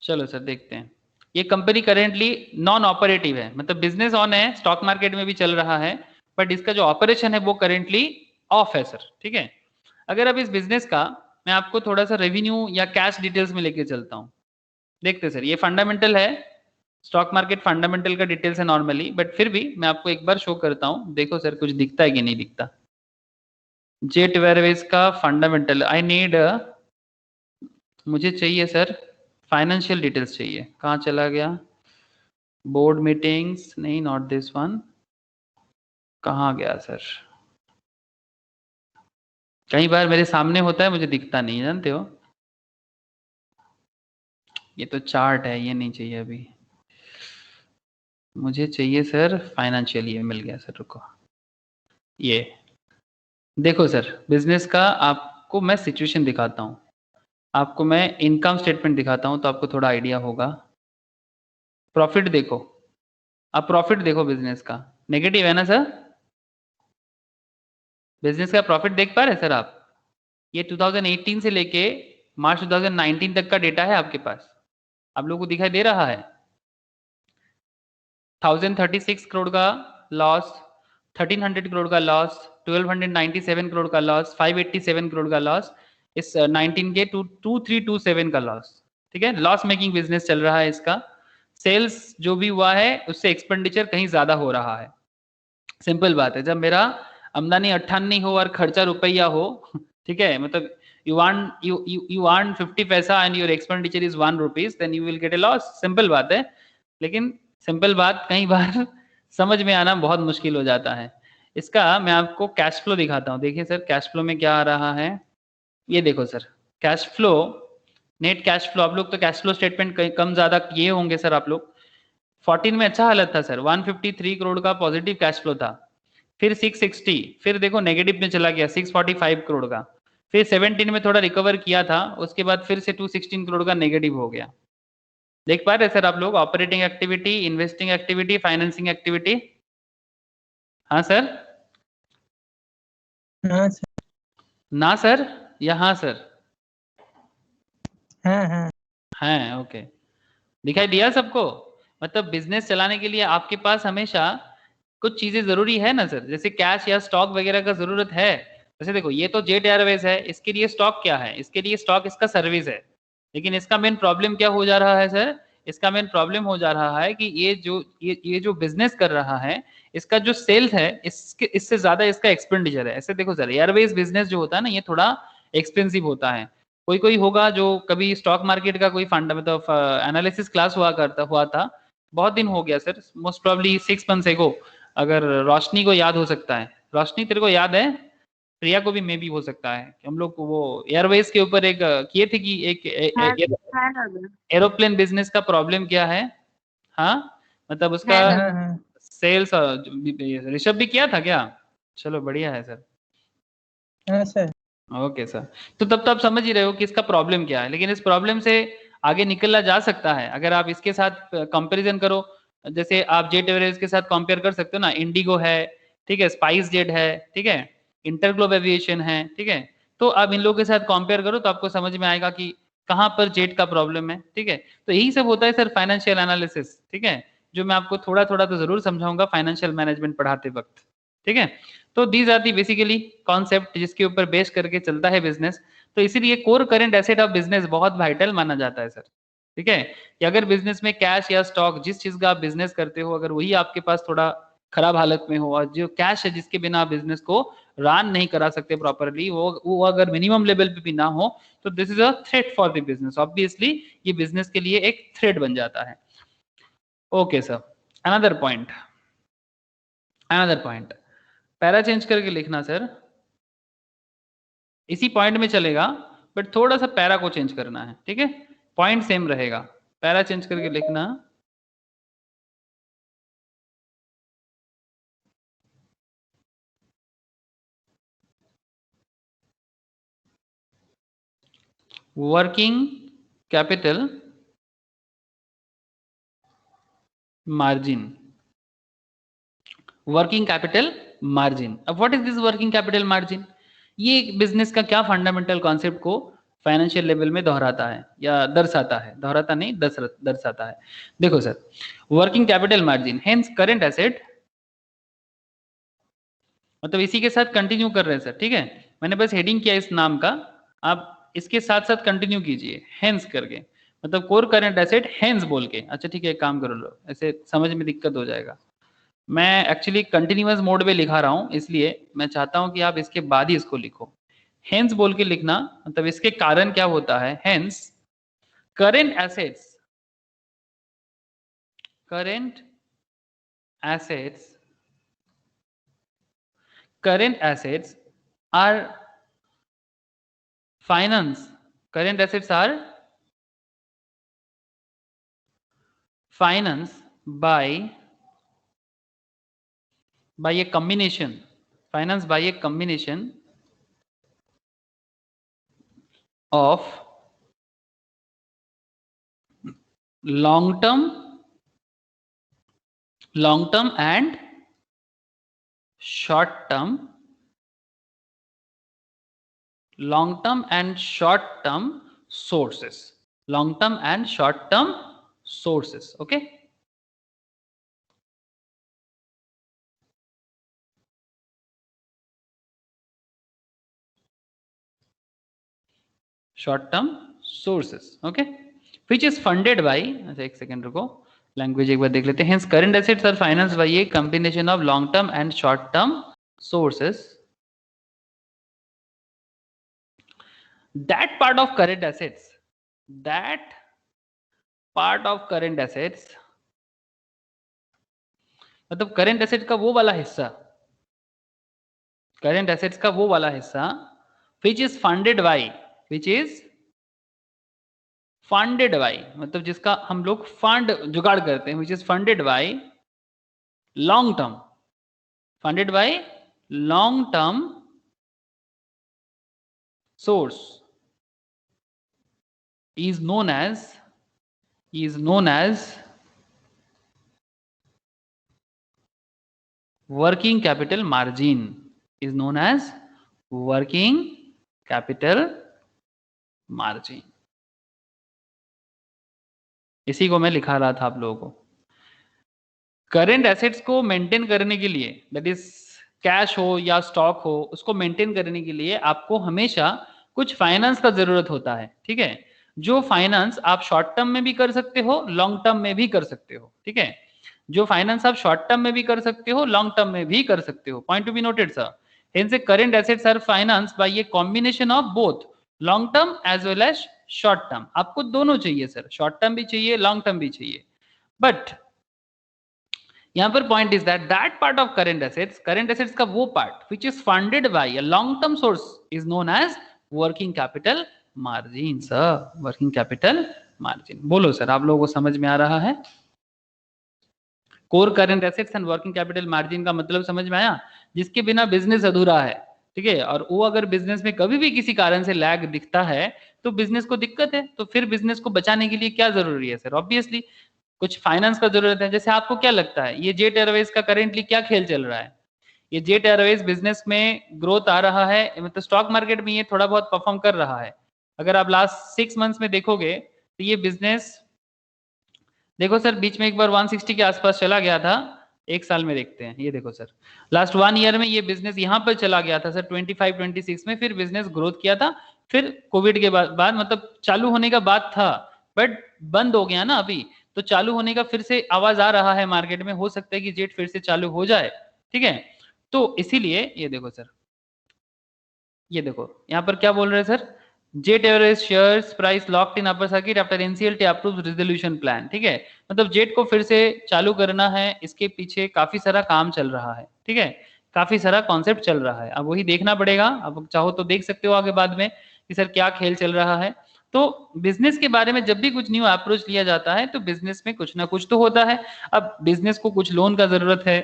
चलो सर देखते हैं। ये कंपनी करेंटली नॉन ऑपरेटिव है, मतलब बिजनेस ऑन है, स्टॉक मार्केट में भी चल रहा है, बट इसका जो ऑपरेशन है वो करेंटली ऑफ है सर, ठीक है। अगर अब इस बिजनेस का मैं आपको थोड़ा सा रेवेन्यू या कैश डिटेल्स में लेके चलता हूँ। देखते सर, ये फंडामेंटल है, स्टॉक मार्केट फंडामेंटल का डिटेल्स है नॉर्मली, बट फिर भी मैं आपको एक बार शो करता हूँ। देखो सर कुछ दिखता है कि नहीं दिखता। जेट एयरवेज का फंडामेंटल, आई नीड, मुझे चाहिए सर फाइनेंशियल डिटेल्स चाहिए। कहाँ चला गया? बोर्ड मीटिंग्स नहीं, नॉट दिस वन। कहाँ गया सर? कई बार मेरे सामने होता है, मुझे दिखता नहीं, जानते हो। ये तो चार्ट है, ये नहीं चाहिए अभी, मुझे चाहिए सर फाइनेंशियल। ये मिल गया सर, रुको। ये देखो सर, बिजनेस का आपको मैं सिचुएशन दिखाता हूँ, आपको मैं इनकम स्टेटमेंट दिखाता हूँ तो आपको थोड़ा आइडिया होगा। प्रॉफिट देखो, आप प्रॉफिट देखो बिजनेस का, नेगेटिव है ना सर? बिजनेस का प्रॉफिट देख पा रहे सर आप? ये 2018 से लेके मार्च 2019 तक का डेटा है आपके पास, आप लोगों को दिखाई दे रहा है। 1036 करोड़ का लॉस, 1300 करोड़ का लॉस, 1297 करोड़ का लॉस, 587 करोड़ का लॉस, इस 19 के 2327 का लॉस। ठीक है, लॉस मेकिंग बिजनेस चल रहा है इसका। सेल्स जो भी हुआ है उससे एक्सपेंडिचर कहीं ज्यादा हो रहा है। सिंपल बात है, जब मेरा आमदनी 98 हो और खर्चा रुपया हो, ठीक है, मतलब you want 50 पैसा and your expenditure is 1 rupees, then you will get a loss। Simple बात है, लेकिन सिंपल बात कई बार समझ में आना बहुत मुश्किल हो जाता है। इसका मैं आपको कैश फ्लो दिखाता हूँ। देखिए सर, कैश फ्लो में क्या आ रहा है, ये देखो sir, cash flow, net cash flow. आप लोग तो कैश फ्लो स्टेटमेंट कम ज्यादा किए होंगे सर आप लोग। 14 में अच्छा हालत था सर, 153 करोड़ का पॉजिटिव कैश फ्लो था, फिर 660, फिर देखो नेगेटिव में चला गया 645 करोड़ का, फिर 17 में थोड़ा रिकवर किया था, उसके बाद फिर से 216 करोड़ का नेगेटिव हो गया। देख पा रहे सर आप लोग, operating activity, investing activity, financing activity. हाँ सर, हाँ सर, ना सर, या हाँ सर? हाँ हाँ हाँ, ओके, दिखाई दिया सबको। मतलब बिजनेस चलाने के लिए आपके पास हमेशा कुछ चीजें जरूरी है ना सर, जैसे कैश या स्टॉक वगैरह का जरूरत है। जैसे देखो, ये तो जेट एयरवेज है, इसके लिए स्टॉक क्या है? इसके लिए स्टॉक इसका सर्विस है। लेकिन इसका मेन प्रॉब्लम क्या हो जा रहा है सर? इसका मेन प्रॉब्लम हो जा रहा है कि ये जो बिजनेस कर रहा है, इसका जो सेल्स है, इससे ज्यादा इसका एक्सपेंडिचर है। ऐसे देखो सर, एयरवेज बिजनेस जो होता है ना, ये थोड़ा एक्सपेंसिव होता है। कोई कोई होगा जो कभी स्टॉक मार्केट का कोई फंड मतलब एनालिसिस क्लास हुआ था, बहुत दिन हो गया सर, मोस्ट प्रोबब्ली 6 मंथ्स एगो। अगर रोशनी को याद हो सकता है, रोशनी तेरे को याद है, प्रिया को भी मे भी हो सकता है, कि हम लोग वो एयरवेज के ऊपर एक किए थे कि एक एरोप्लेन बिजनेस का प्रॉब्लम क्या है। हाँ, मतलब उसका हाँ हाँ सेल्स ऋषभ भी किया था क्या? चलो बढ़िया है सर। हाँ सर। ओके सर, तो तब तो आप समझ ही रहे हो कि इसका प्रॉब्लम क्या है। लेकिन इस प्रॉब्लम से आगे निकला जा सकता है अगर आप इसके साथ कंपैरिजन करो। जैसे आप जेट एयरवेज के साथ कंपेयर कर सकते हो ना, इंडिगो है, ठीक है, स्पाइस जेट है, ठीक है, इंटरग्लोब एविएशन है, ठीक है। तो आप इन लोगों के साथ कंपेयर करो तो आपको समझ में आएगा कि कहाँ पर जेट का प्रॉब्लम है, ठीक है। तो यही सब होता है सर फाइनेंशियल एनालिसिस, ठीक है, जो मैं आपको थोड़ा थोड़ा तो जरूर समझाऊंगा फाइनेंशियल मैनेजमेंट पढ़ाते वक्त, ठीक है। तो these are the basically concept जिसके ऊपर बेस करके चलता है बिजनेस। तो इसीलिए core current asset of business बहुत वाइटल माना जाता है सर, ठीक है। कि अगर बिजनेस में कैश या स्टॉक, जिस चीज का आप बिजनेस करते हो, अगर वही आपके पास थोड़ा खराब हालत में हो, और जो कैश है जिसके बिना आप बिजनेस को रन नहीं करा सकते प्रॉपरली, वो अगर मिनिमम लेवल पे भी ना हो, तो this is a threat for the business. Obviously ये बिजनेस के लिए एक थ्रेट बन जाता है। Okay sir, another point, para change करके लिखना सर, इसी पॉइंट में चलेगा बट थोड़ा सा पैरा को चेंज करना है, ठीक है, पॉइंट सेम रहेगा, पैरा चेंज करके लिखना। Working capital margin, working capital margin. अब what is this working capital margin? ये बिजनेस का क्या फंडामेंटल कॉन्सेप्ट को फाइनेंशियल लेवल में दोहराता है या दर्शाता है, दोहराता नहीं दर्शाता है। देखो sir, working capital margin hence current asset, मतलब इसी के साथ कंटिन्यू कर रहे हैं सर, ठीक है, मैंने बस हेडिंग किया इस नाम का, आप इसके साथ साथ कंटिन्यू कीजिए हेंस करके, मतलब कोर करंट एसेट हेंस बोल के। अच्छा ठीक है, एक काम करो लो, ऐसे समझ में दिक्कत हो जाएगा। मैं एक्चुअली कंटिन्यूअस मोड में लिखा रहा हूं, इसलिए मैं चाहता हूं कि आप इसके बाद ही इसको लिखो। हेंस बोल के लिखना, मतलब इसके कारण क्या होता है, hence current assets, current assets are finance, current assets are finance by a combination, finance by a combination of long term and short term sources, long term and short term sources. Okay, short term sources. Okay, which is funded by, अच्छा एक second रुको, language एक बार देख लेते हैं. Hence current assets are financed by a combination of long term and short term sources. That part of current assets, that part of current assets, मतलब current asset का वो वाला हिस्सा, करंट एसेट्स का वो वाला हिस्सा which is funded by, which is funded by, मतलब जिसका हम लोग फंड जुगाड़ करते हैं, which is funded by long term, funded by long term source is known as working capital margin, is known as working capital margin. इसी को मैं लिखा रहा था आप लोगों को. करंट एसेट्स को मेंटेन करने के लिए, दैट इज कैश हो या स्टॉक हो, उसको मेंटेन करने के लिए आपको हमेशा कुछ फाइनेंस का जरूरत होता है. ठीक है, जो फाइनेंस आप शॉर्ट टर्म में भी कर सकते हो, लॉन्ग टर्म में भी कर सकते हो. ठीक है, जो फाइनेंस आप शॉर्ट टर्म में भी कर सकते हो, लॉन्ग टर्म में भी कर सकते हो. Point to be noted sir. Hence current assets are financed by a combination of both long term as well as short term. आपको दोनों चाहिए सर, शॉर्ट टर्म भी चाहिए, लॉन्ग टर्म भी चाहिए. बट यहां पर point is that that part of current assets का वो part which is funded by a long term source is known as working capital margin. Sir working capital margin. बोलो sir, आप लोगों को समझ में आ रहा है? Core current assets and working capital margin का मतलब समझ में आया? जिसके बिना बिजनेस अधूरा है. ठीक है, और वो अगर बिजनेस में कभी भी किसी कारण से लैग दिखता है तो बिजनेस को दिक्कत है. तो फिर बिजनेस को बचाने के लिए क्या जरूरी है सर? ऑब्वियसली कुछ फाइनेंस का जरूरत है. जैसे आपको क्या लगता है ये जेट एयरवेज का करेंटली क्या खेल चल रहा है? ये जेट एयरवेज बिजनेस में ग्रोथ आ रहा है, मतलब स्टॉक मार्केट में ये थोड़ा बहुत परफॉर्म कर रहा है. अगर आप लास्ट 6 मंथ्स में देखोगे तो ये बिजनेस, देखो सर, बीच में एक बार 160 के आसपास चला गया था. एक साल में देखते हैं, ये देखो सर, लास्ट 1 ईयर में ये बिजनेस यहाँ पर चला गया था सर 25-26 में. फिर बिजनेस ग्रोथ किया था, फिर कोविड के बाद मतलब चालू होने का बाद था, बट बंद हो गया ना अभी. तो चालू होने का फिर से आवाज आ रहा है मार्केट में, हो सकता है कि जेट फिर से चालू हो जाए. ठीक है, तो इसीलिए ये देखो सर, ये देखो यहाँ पर क्या बोल रहे हैं sir, jet Airways shares price locked in upper circuit after NCLT approved resolution plan. ठीक है, मतलब जेट को फिर से चालू करना है, इसके पीछे काफी सारा काम चल रहा है. ठीक है, काफी सारा कॉन्सेप्ट चल रहा है. अब वही देखना पड़ेगा, अब चाहो तो देख सकते हो आगे बाद में कि सर क्या खेल चल रहा है. तो बिजनेस के बारे में जब भी कुछ न्यू अप्रोच लिया जाता है तो बिजनेस में कुछ ना कुछ तो होता है. अब बिजनेस को कुछ लोन का जरूरत है,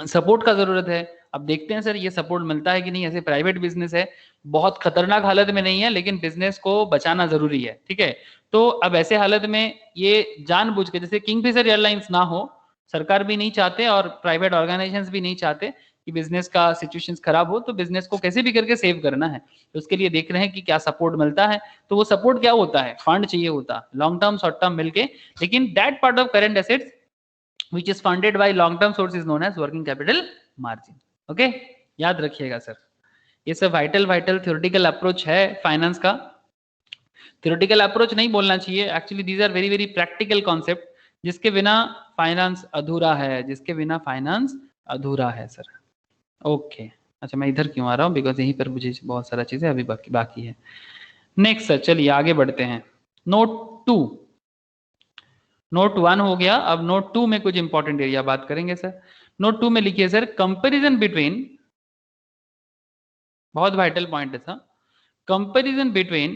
सपोर्ट का जरूरत है. अब देखते हैं सर ये सपोर्ट मिलता है कि नहीं. ऐसे प्राइवेट बिजनेस है, बहुत खतरनाक हालत में नहीं है, लेकिन बिजनेस को बचाना जरूरी है. ठीक है, तो अब ऐसे हालत में ये जानबूझ के, जैसे किंगफिशर एयरलाइंस ना हो, सरकार भी नहीं चाहते और प्राइवेट ऑर्गेनाइजेशंस भी नहीं चाहते कि बिजनेस का सिचुएशन खराब हो, तो बिजनेस को कैसे भी करके सेव करना है. तो उसके लिए देख रहे हैं कि क्या सपोर्ट मिलता है. तो वो सपोर्ट क्या होता है? फंड चाहिए होता, लॉन्ग टर्म शॉर्ट टर्म मिलके. लेकिन that part of current assets which is funded by long term source is known as working capital margin. Okay, याद रखिएगा सर. ये सब वाइटल थ्योरेटिकल अप्रोच है फाइनेंस का. थ्योरेटिकल अप्रोच नहीं बोलना चाहिए, actually these are very very practical concept, जिसके बिना फाइनेंस अधूरा है, जिसके बिना फाइनेंस अधूरा है सर. ओके, अच्छा मैं इधर क्यों आ रहा हूँ? बिकॉज यहीं पर मुझे बहुत सारा चीजें अभी बाकी है. नेक्स्ट सर, चलिए आगे बढ़ते हैं. नोट 2, नोट 1 हो गया. अब नोट 2 में कुछ इंपॉर्टेंट एरिया बात करेंगे सर. नोट 2 में लिखिए सर, कंपैरिजन बिटवीन, बहुत वाइटल पॉइंट है सर, कंपैरिजन बिटवीन.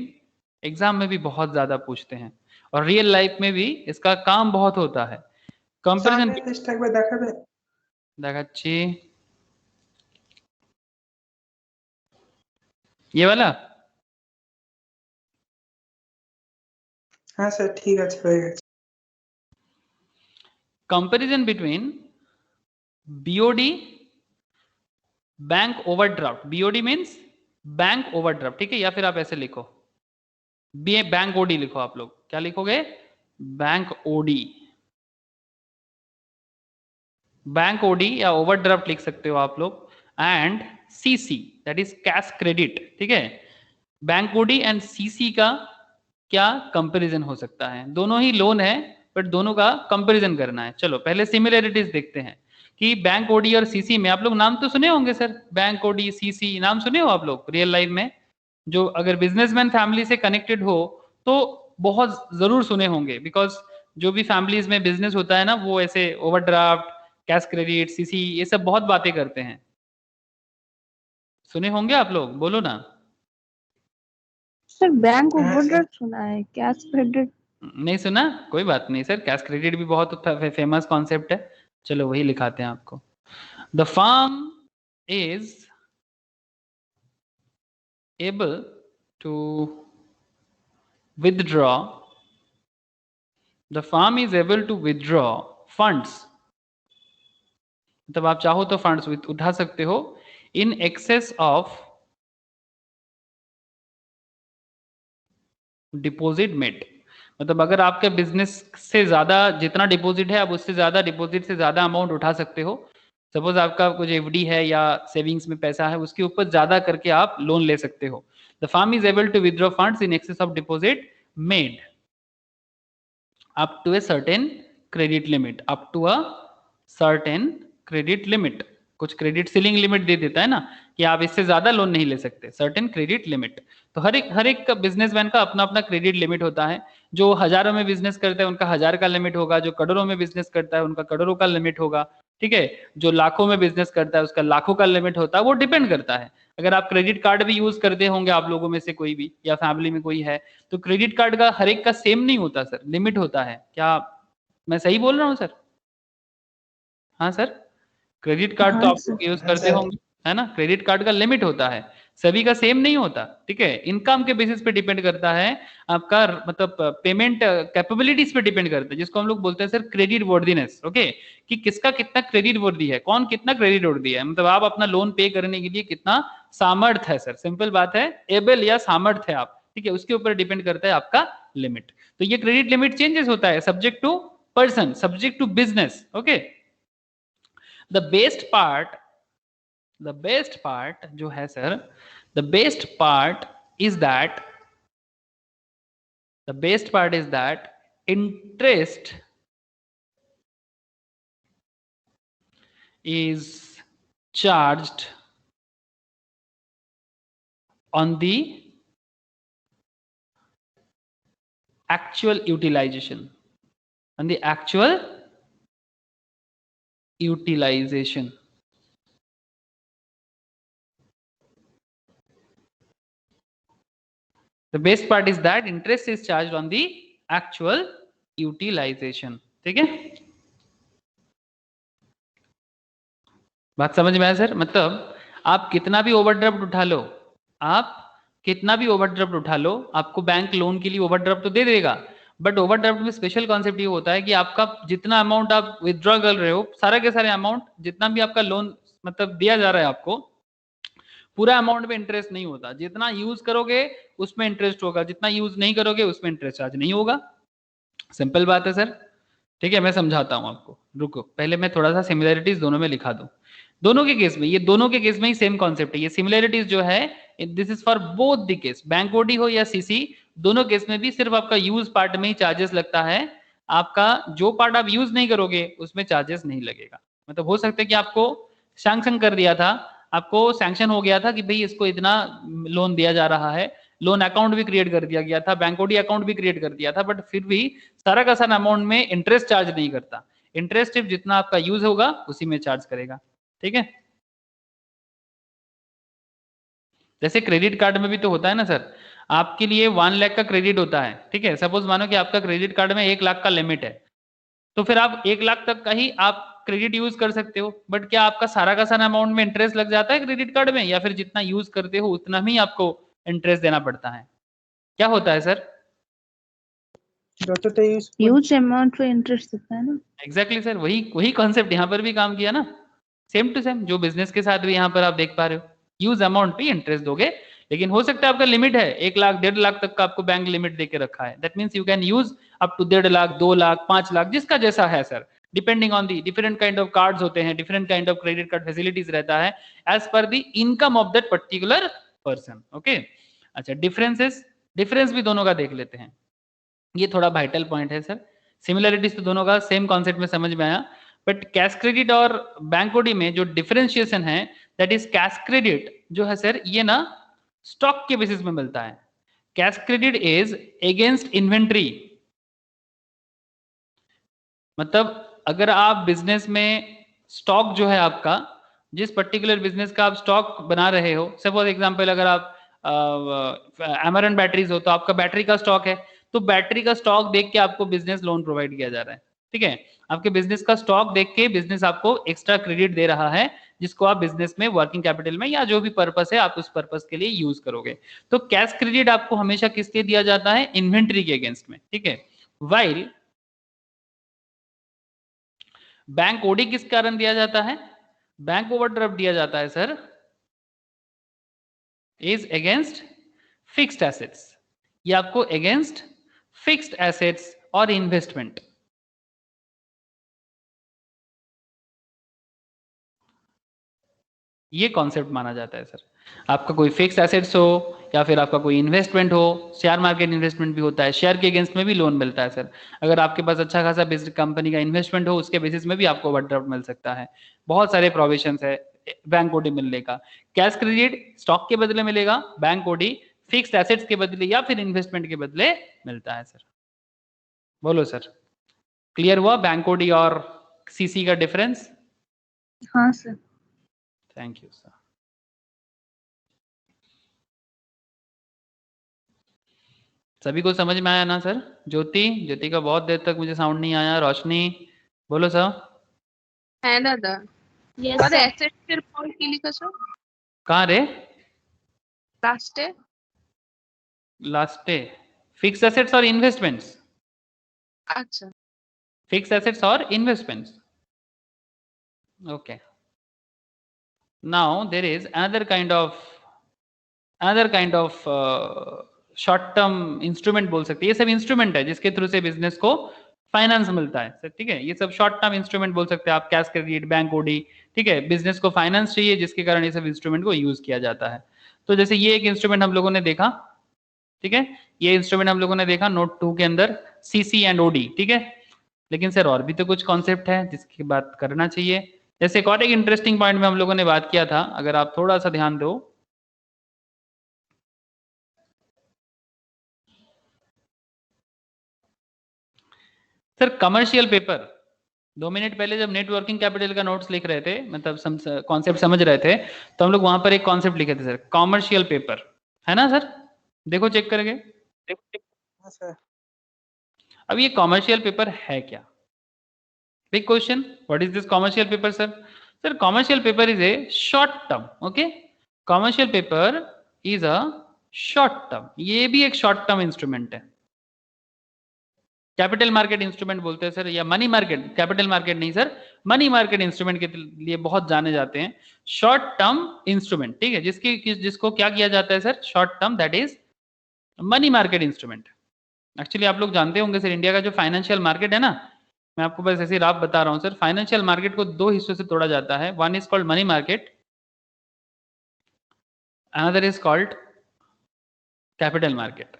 एग्जाम में भी बहुत ज्यादा पूछते हैं और रियल लाइफ में भी इसका काम बहुत होता है. कंपैरिजन দেখাচ্ছি, ये वाला. हाँ सर ठीक আছে হয়ে গেছে. Comparison between BOD bank overdraft. BOD means bank overdraft. ठीक है, या फिर आप ऐसे लिखो बैंक ओडी लिखो आप लोग, क्या लिखोगे? बैंक ओडी, बैंक ओडी या ओवरड्राफ्ट लिख सकते हो आप लोग। And CC that is cash credit, ठीक है। बैंक ओडी एंड सीसी का क्या कंपैरिजन हो सकता है? दोनों ही लोन है बट दोनों का कंपैरिजन करना है। चलो पहले सिमिलरिटीज देखते हैं कि बैंक ओडी और सीसी में, आप लोग नाम तो सुने होंगे सर, बैंक ओडी सीसी नाम सुने हो आप लोग रियल लाइफ में? जो अगर बिजनेसमैन फैमिली से कनेक्टेड हो तो बहुत जरूर सुने होंगे, बिकॉज जो भी फैमिलीज में बिजनेस होता है ना, वो ऐसे ओवरड्राफ्ट, कैश क्रेडिट, सीसी, ये सब बहुत बातें करते हैं। सुने होंगे आप लोग, बोलो ना। सर बैंक ओवरड्राफ्ट सुना है, कैश क्रेडिट नहीं सुना? कोई बात नहीं सर, कैश क्रेडिट भी बहुत फेमस कॉन्सेप्ट है। चलो वही लिखाते हैं आपको। The firm is able to withdraw, the firm is able to withdraw funds, मतलब आप चाहो तो फंड्स उठा सकते हो इन एक्सेस ऑफ डिपॉजिट मेड, मतलब अगर आपके बिजनेस से ज्यादा जितना डिपॉजिट है, आप उससे ज्यादा डिपॉजिट से ज्यादा अमाउंट उठा सकते हो। सपोज आपका कुछ एफडी है या सेविंग्स में पैसा है, उसके ऊपर ज्यादा करके आप लोन ले सकते हो। The firm is able to withdraw funds in excess of deposit made up to a certain credit limit, up to a certain credit limit, कुछ क्रेडिट सीलिंग लिमिट दे देता है ना कि आप इससे ज्यादा लोन नहीं ले सकते, सर्टेन क्रेडिट लिमिट। तो हर एक बिजनेसमैन का अपना अपना क्रेडिट लिमिट होता है। जो हजारों में बिजनेस करता है उनका 1000 का लिमिट होगा, जो करोड़ों में बिजनेस करता है उनका करोड़ों का लिमिट होगा, ठीक है। जो लाखों में बिजनेस करता है उसका लाखों का लिमिट होता है, वो डिपेंड करता है। अगर आप क्रेडिट कार्ड भी यूज करते होंगे, आप लोगों में से कोई भी या फैमिली में कोई है, तो क्रेडिट कार्ड का हर एक का सेम नहीं होता सर, लिमिट होता है। क्या मैं सही बोल रहा हूँ सर? हाँ सर, क्रेडिट कार्ड तो हाँ आप सर। लोग यूज हाँ करते सर। होंगे, है ना। क्रेडिट कार्ड का लिमिट होता है, सभी का सेम नहीं होता, ठीक है। इनकम के बेसिस पे डिपेंड करता है आपका, मतलब पेमेंट कैपेबिलिटीज पे डिपेंड करता है, जिसको हम लोग बोलते हैं सर क्रेडिट वर्दीनेस। ओके, कि किसका कितना क्रेडिट वर्दी है, कौन कितना क्रेडिट वर्दी है, मतलब आप अपना लोन पे करने के लिए कितना सामर्थ है सर, सिंपल बात है, एबल या सामर्थ है आप, ठीक है, उसके ऊपर डिपेंड करता है आपका लिमिट। तो ये क्रेडिट लिमिट चेंजेस होता है subject to person, subject to business. Okay, the best part जो है sir, the best part is that interest is charged on the actual utilization, The best part is that interest is charged on the actual utilization, ठीक है। बात समझ में आया sir? मतलब आप कितना भी ओवरड्राफ्ट उठा लो, आपको बैंक लोन के लिए ओवरड्राफ्ट तो दे देगा, बट ओवरड्राफ्ट में स्पेशल कॉन्सेप्ट ये होता है कि आपका जितना अमाउंट आप विथड्रॉ कर रहे हो, सारा के सारे अमाउंट जितना भी आपका लोन मतलब दिया जा रहा है आपको, पूरा अमाउंट में इंटरेस्ट नहीं होता। जितना यूज करोगे उसमें इंटरेस्ट होगा, जितना यूज नहीं करोगे उसमें इंटरेस्ट चार्ज नहीं होगा। सिंपल बात है सर, ठीक है। मैं समझाता हूं आपको, रुको, पहले मैं थोड़ा सा सिमिलरिटीज दोनों में लिखा दूं। दोनों के केस में, ये दोनों के केस में ही सेम कॉन्सेप्ट है। ये सिमिलरिटीज जो है, this is for both the case, bank OD हो या सीसी, दोनों केस में भी सिर्फ आपका यूज पार्ट में ही चार्जेस लगता है। आपका जो पार्ट आप यूज नहीं करोगे उसमें चार्जेस नहीं लगेगा। मतलब हो सकता है कि आपको सैंक्शन कर दिया था, आपको सैंक्शन हो गया था कि भाई इसको इतना लोन दिया जा रहा है, लोन अकाउंट भी क्रिएट कर दिया गया था, बैंक ओडी अकाउंट भी क्रिएट कर दिया था, बट फिर भी सारा का सारा अमाउंट में इंटरेस्ट चार्ज नहीं करता। इंटरेस्ट सिर्फ जितना आपका यूज होगा उसी में चार्ज करेगा, ठीक है। जैसे क्रेडिट कार्ड में भी तो होता है ना सर, आपके लिए 1 लाख का क्रेडिट होता है, ठीक है। सपोज मानो कि आपका क्रेडिट कार्ड में 1 लाख का लिमिट है, तो फिर आप 1 लाख तक का ही आप क्रेडिट यूज कर सकते हो, बट क्या आपका सारा का सारा अमाउंट में इंटरेस्ट लग जाता है क्रेडिट कार्ड में, या फिर जितना यूज करते हो उतना ही आपको इंटरेस्ट देना पड़ता है? क्या होता है सर? यूज अमाउंट पे इंटरेस्ट देता है ना। एग्जैक्टली सर, वही कॉन्सेप्ट यहाँ पर भी काम किया ना, सेम टू सेम, जो बिजनेस के साथ भी यहाँ पर आप देख पा रहे हो, यूज अमाउंट पे इंटरेस्ट दोगे, लेकिन हो सकता है आपका लिमिट है 1 लाख 1.5 लाख तक का आपको बैंक लिमिट देके रखा है, that means you can use up to 1.5 lakh 2 lakh 5 lakh जिसका जैसा है sir, depending on the different kind of cards होते हैं, different kind of credit card facilities रहता है as per the income of that particular person. Okay, अच्छा डिफरेंस भी दोनों का देख लेते हैं, ये थोड़ा वाइटल पॉइंट है सर। सिमिलरिटीज तो दोनों का सेम कॉन्सेप्ट में समझ में आया, बट कैश क्रेडिट और बैंक ओडी में जो डिफरेंशिएशन है दैट इज कैश क्रेडिट जो है सर ये ना स्टॉक के बेसिस में मिलता है। Cash credit is against inventory, मतलब अगर आप बिजनेस में स्टॉक जो है आपका, जिस पर्टिकुलर बिजनेस का आप स्टॉक बना रहे हो, सपोज एग्जांपल अगर आप एमरन बैटरीज हो तो आपका बैटरी का स्टॉक है, तो बैटरी का स्टॉक देख के आपको बिजनेस लोन प्रोवाइड किया जा रहा है, ठीक है। आपके बिजनेस का स्टॉक देख के बिजनेस आपको एक्स्ट्रा क्रेडिट दे रहा है जिसको आप बिजनेस में वर्किंग कैपिटल में या जो भी पर्पस है आप उस पर्पस के लिए यूज करोगे। तो कैश क्रेडिट आपको हमेशा किसके दिया जाता है, इन्वेंट्री के अगेंस्ट में, ठीक है। वाइल बैंक ओडी किस कारण दिया जाता है, बैंक ओवरड्राफ्ट दिया जाता है sir is against fixed assets, ये आपको अगेंस्ट फिक्स्ड एसेट्स और इन्वेस्टमेंट, ये कॉन्सेप्ट माना जाता है सर। आपका कोई फिक्स्ड एसेट्स हो या फिर आपका कोई इन्वेस्टमेंट हो, शेयर मार्केट इन्वेस्टमेंट भी होता है, शेयर के अगेंस्ट में भी लोन मिलता है सर। अगर आपके पास अच्छा खासा बिजनेस कंपनी का इन्वेस्टमेंट हो उसके बेसिस में भी आपको ओवरड्राफ्ट मिल सकता है। बहुत सारे प्रोविजंस है बैंक ओडी मिलने का। कैश क्रेडिट स्टॉक के बदले मिलेगा, बैंक ओडी फिक्स्ड एसेट्स के बदले या फिर इन्वेस्टमेंट के बदले मिलता है सर। बोलो सर, क्लियर हुआ बैंक ओडी और सीसी का डिफरेंस? हाँ सर। Thank you sir. सभी को समझ में आया ना सर? ज्योति का बहुत देर तक मुझे साउंड नहीं आया। रोशनी बोलो सर। है दादा। यस और सर। एसेट फिर कौन की लिखा सर? कहाँ रे? लास्ट है। लास्ट है फिक्स एसेट्स और इन्वेस्टमेंट्स। अच्छा। फिक्स एसेट्स और investments, okay. Now there is another kind of short term instrument बोल सकते हैं। ये सब इंस्ट्रूमेंट है जिसके थ्रू से बिजनेस को फाइनेंस मिलता है सर, ठीक है। ये सब शॉर्ट टर्म इंस्ट्रूमेंट बोल सकते हैं आप, कैश क्रेडिट, बैंक ओडी, ठीक है। बिजनेस को फाइनेंस चाहिए जिसके कारण ये सब इंस्ट्रूमेंट को यूज किया जाता है। तो जैसे ये एक इंस्ट्रूमेंट हम लोगों ने देखा, ठीक है, ये इंस्ट्रूमेंट हम लोगों ने देखा नोट 2 के अंदर, सीसी एंड ओडी, ठीक है। लेकिन सर और भी तो कुछ कॉन्सेप्ट है जिसकी बात करना चाहिए। जैसे एक और एक इंटरेस्टिंग पॉइंट में हम लोगों ने बात किया था, अगर आप थोड़ा सा ध्यान दो, सर कमर्शियल पेपर। 2 मिनट पहले जब नेटवर्किंग कैपिटल का नोट्स लिख रहे थे, मतलब कॉन्सेप्ट समझ रहे थे, तो हम लोग वहां पर एक कॉन्सेप्ट लिखे थे सर, कॉमर्शियल पेपर, है ना सर? देखो चेक करके। हाँ सर। अब ये कॉमर्शियल पेपर है क्या? Big question, what is this commercial paper sir? Sir commercial paper is a short term, okay. Commercial paper is a short term, ये भी एक शॉर्ट टर्म इंस्ट्रूमेंट है। कैपिटल मार्केट इंस्ट्रूमेंट बोलते हैं सर, या money market, capital market नहीं sir, money market instrument के लिए बहुत जाने जाते हैं। शॉर्ट टर्म इंस्ट्रूमेंट, ठीक है, जिसको क्या किया जाता है sir, short term, that is money market instrument. Actually आप लोग जानते होंगे सर, इंडिया का जो फाइनेंशियल मार्केट है ना, मैं आपको बस ऐसे राफ बता रहा हूं सर, फाइनेंशियल मार्केट को 2 हिस्सों से तोड़ा जाता है। One is called money market, another is called capital market,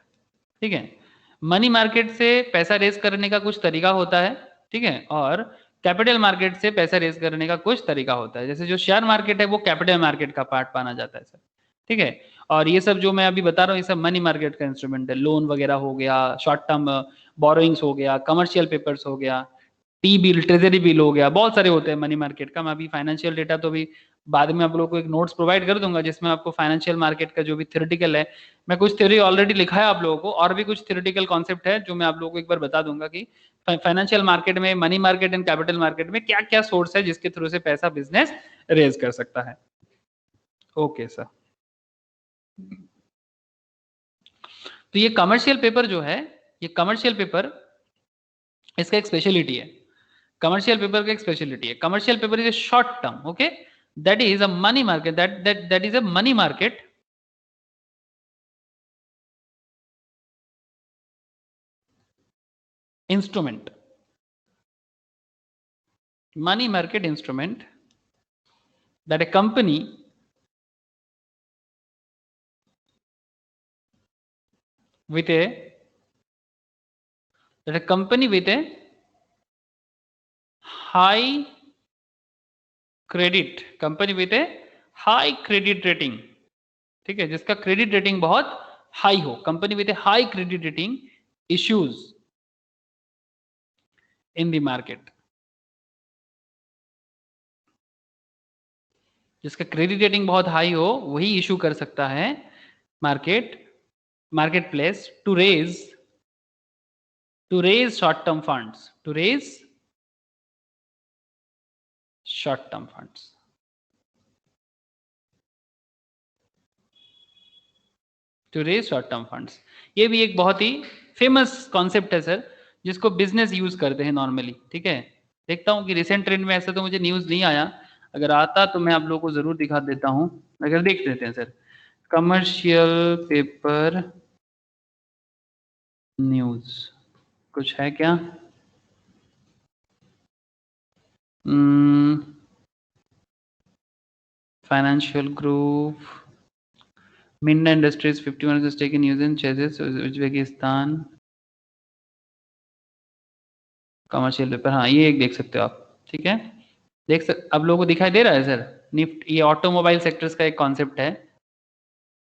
ठीक है। मनी मार्केट से पैसा रेज करने का कुछ तरीका होता है, ठीक है, और कैपिटल मार्केट से पैसा रेज करने का कुछ तरीका होता है। जैसे जो शेयर मार्केट है वो कैपिटल मार्केट का पार्ट माना जाता है सर, ठीक है। और ये सब जो मैं अभी बता रहा हूँ ये सब मनी मार्केट का इंस्ट्रूमेंट है। लोन वगैरह हो गया, शॉर्ट टर्म बोरोइंग्स हो गया, कमर्शियल पेपर्स हो गया, टी बिल, ट्रेजरी बिल हो गया, बहुत सारे होते हैं मनी मार्केट का। मैं अभी फाइनेंशियल डेटा तो भी बाद में आप लोगों को एक नोट्स प्रोवाइड कर दूंगा जिसमें आपको फाइनेंशियल मार्केट का जो भी थ्योरेटिकल है, मैं कुछ थ्योरी ऑलरेडी लिखा है आप लोगों को, और भी कुछ थ्योरेटिकल कॉन्सेप्ट है जो मैं आप लोगों को एक बार बता दूंगा कि फाइनेंशियल मार्केट में, money market and capital market में क्या क्या सोर्स है जिसके थ्रू से पैसा बिजनेस रेज कर सकता है। ओके सर, तो ये कमर्शियल पेपर जो है, ये कमर्शियल पेपर, इसका एक स्पेशलिटी है। कमर्शियल पेपर का एक स्पेशलिटी है, commercial paper is a short term, okay, that is a money market, that is a money market instrument, money market instrument that a company with a high credit, company with a high credit rating, ठीक है, जिसका credit rating बहुत high हो, company with a high credit rating issues in the market, जिसका credit rating बहुत high हो वही issue कर सकता है market place to raise short term funds, to raise short term funds. To raise short term funds, ये भी एक बहुत ही फेमस कॉन्सेप्ट है सर, जिसको बिजनेस यूज करते हैं नॉर्मली, ठीक है। देखता हूँ कि रिसेंट ट्रेंड में ऐसा तो मुझे न्यूज नहीं आया, अगर आता तो मैं आप लोगों को जरूर दिखा देता हूँ। अगर देख लेते हैं सर, कमर्शियल पेपर न्यूज कुछ है क्या? Financial group, Minda industries 51% stake in use in chassis Uzbekistan, commercial paper, हाँ ये एक देख सकते हो आप, ठीक है। अब लोगों को दिखाई दे रहा है सर निफ्ट, ये ऑटोमोबाइल सेक्टर्स का एक कॉन्सेप्ट है,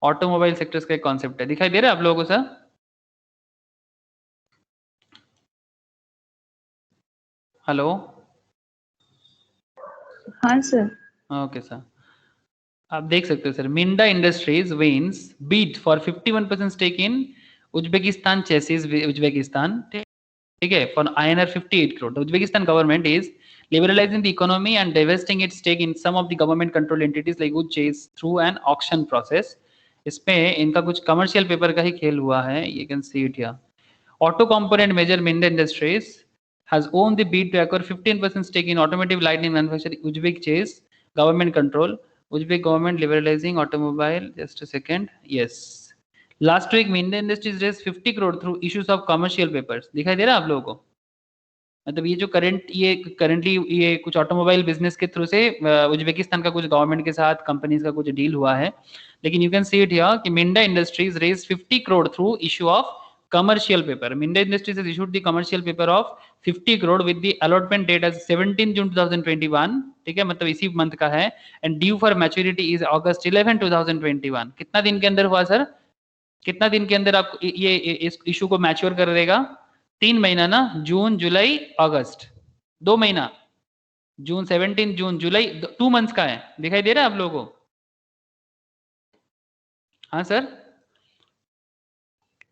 ऑटोमोबाइल सेक्टर्स का एक कॉन्सेप्ट है, दिखाई दे रहा है आप लोगों को सर? हेलो, हाँ सर। ओके सर, आप देख सकते हो sir, Minda industries wins bid for 51% stake in Uzbekistan chassis Uzbekistan, ठीक है, for INR 58 crore. The Uzbekistan government is liberalizing the economy and divesting its stake in some of the government controlled entities like Chase through an auction process. इसमें इनका कुछ commercial paper का ही खेल हुआ है, you can see it here. Auto component major Minda Industries has owned the bid to acquire 15% stake in automotive lighting manufacturer Uzbek Chase, government control, Uzbek government liberalizing automobile. Just a second, yes. Last week Minda industries raise 50 crore through issues of commercial papers, दिखाई दे रहा है आप लोगों को? मतलब ये जो करंटली ये कुछ ऑटोमोबाइल बिजनेस के थ्रू से उज्बेकिस्तान का कुछ गवर्नमेंट के साथ कंपनीज का कुछ डील हुआ है, लेकिन you can see it here कि Minda industries raise 50 crore through issue of commercial paper. Minda Industries has issued the commercial paper of 50 crore with the allotment date as 17 June 2021, ठीक है, मतलब इसी मंथ का है, and due for maturity is August 11, 2021. कितना दिन के अंदर हुआ सर? कितना दिन के अंदर आप ये इस इशू को मैच्योर कर देगा? 3 महीना ना, जून जुलाई अगस्त, 2 महीना, जून 17 जून जुलाई 2 मंथ्स का है, दिखाई दे रहा है आप लोगों को? हाँ सर,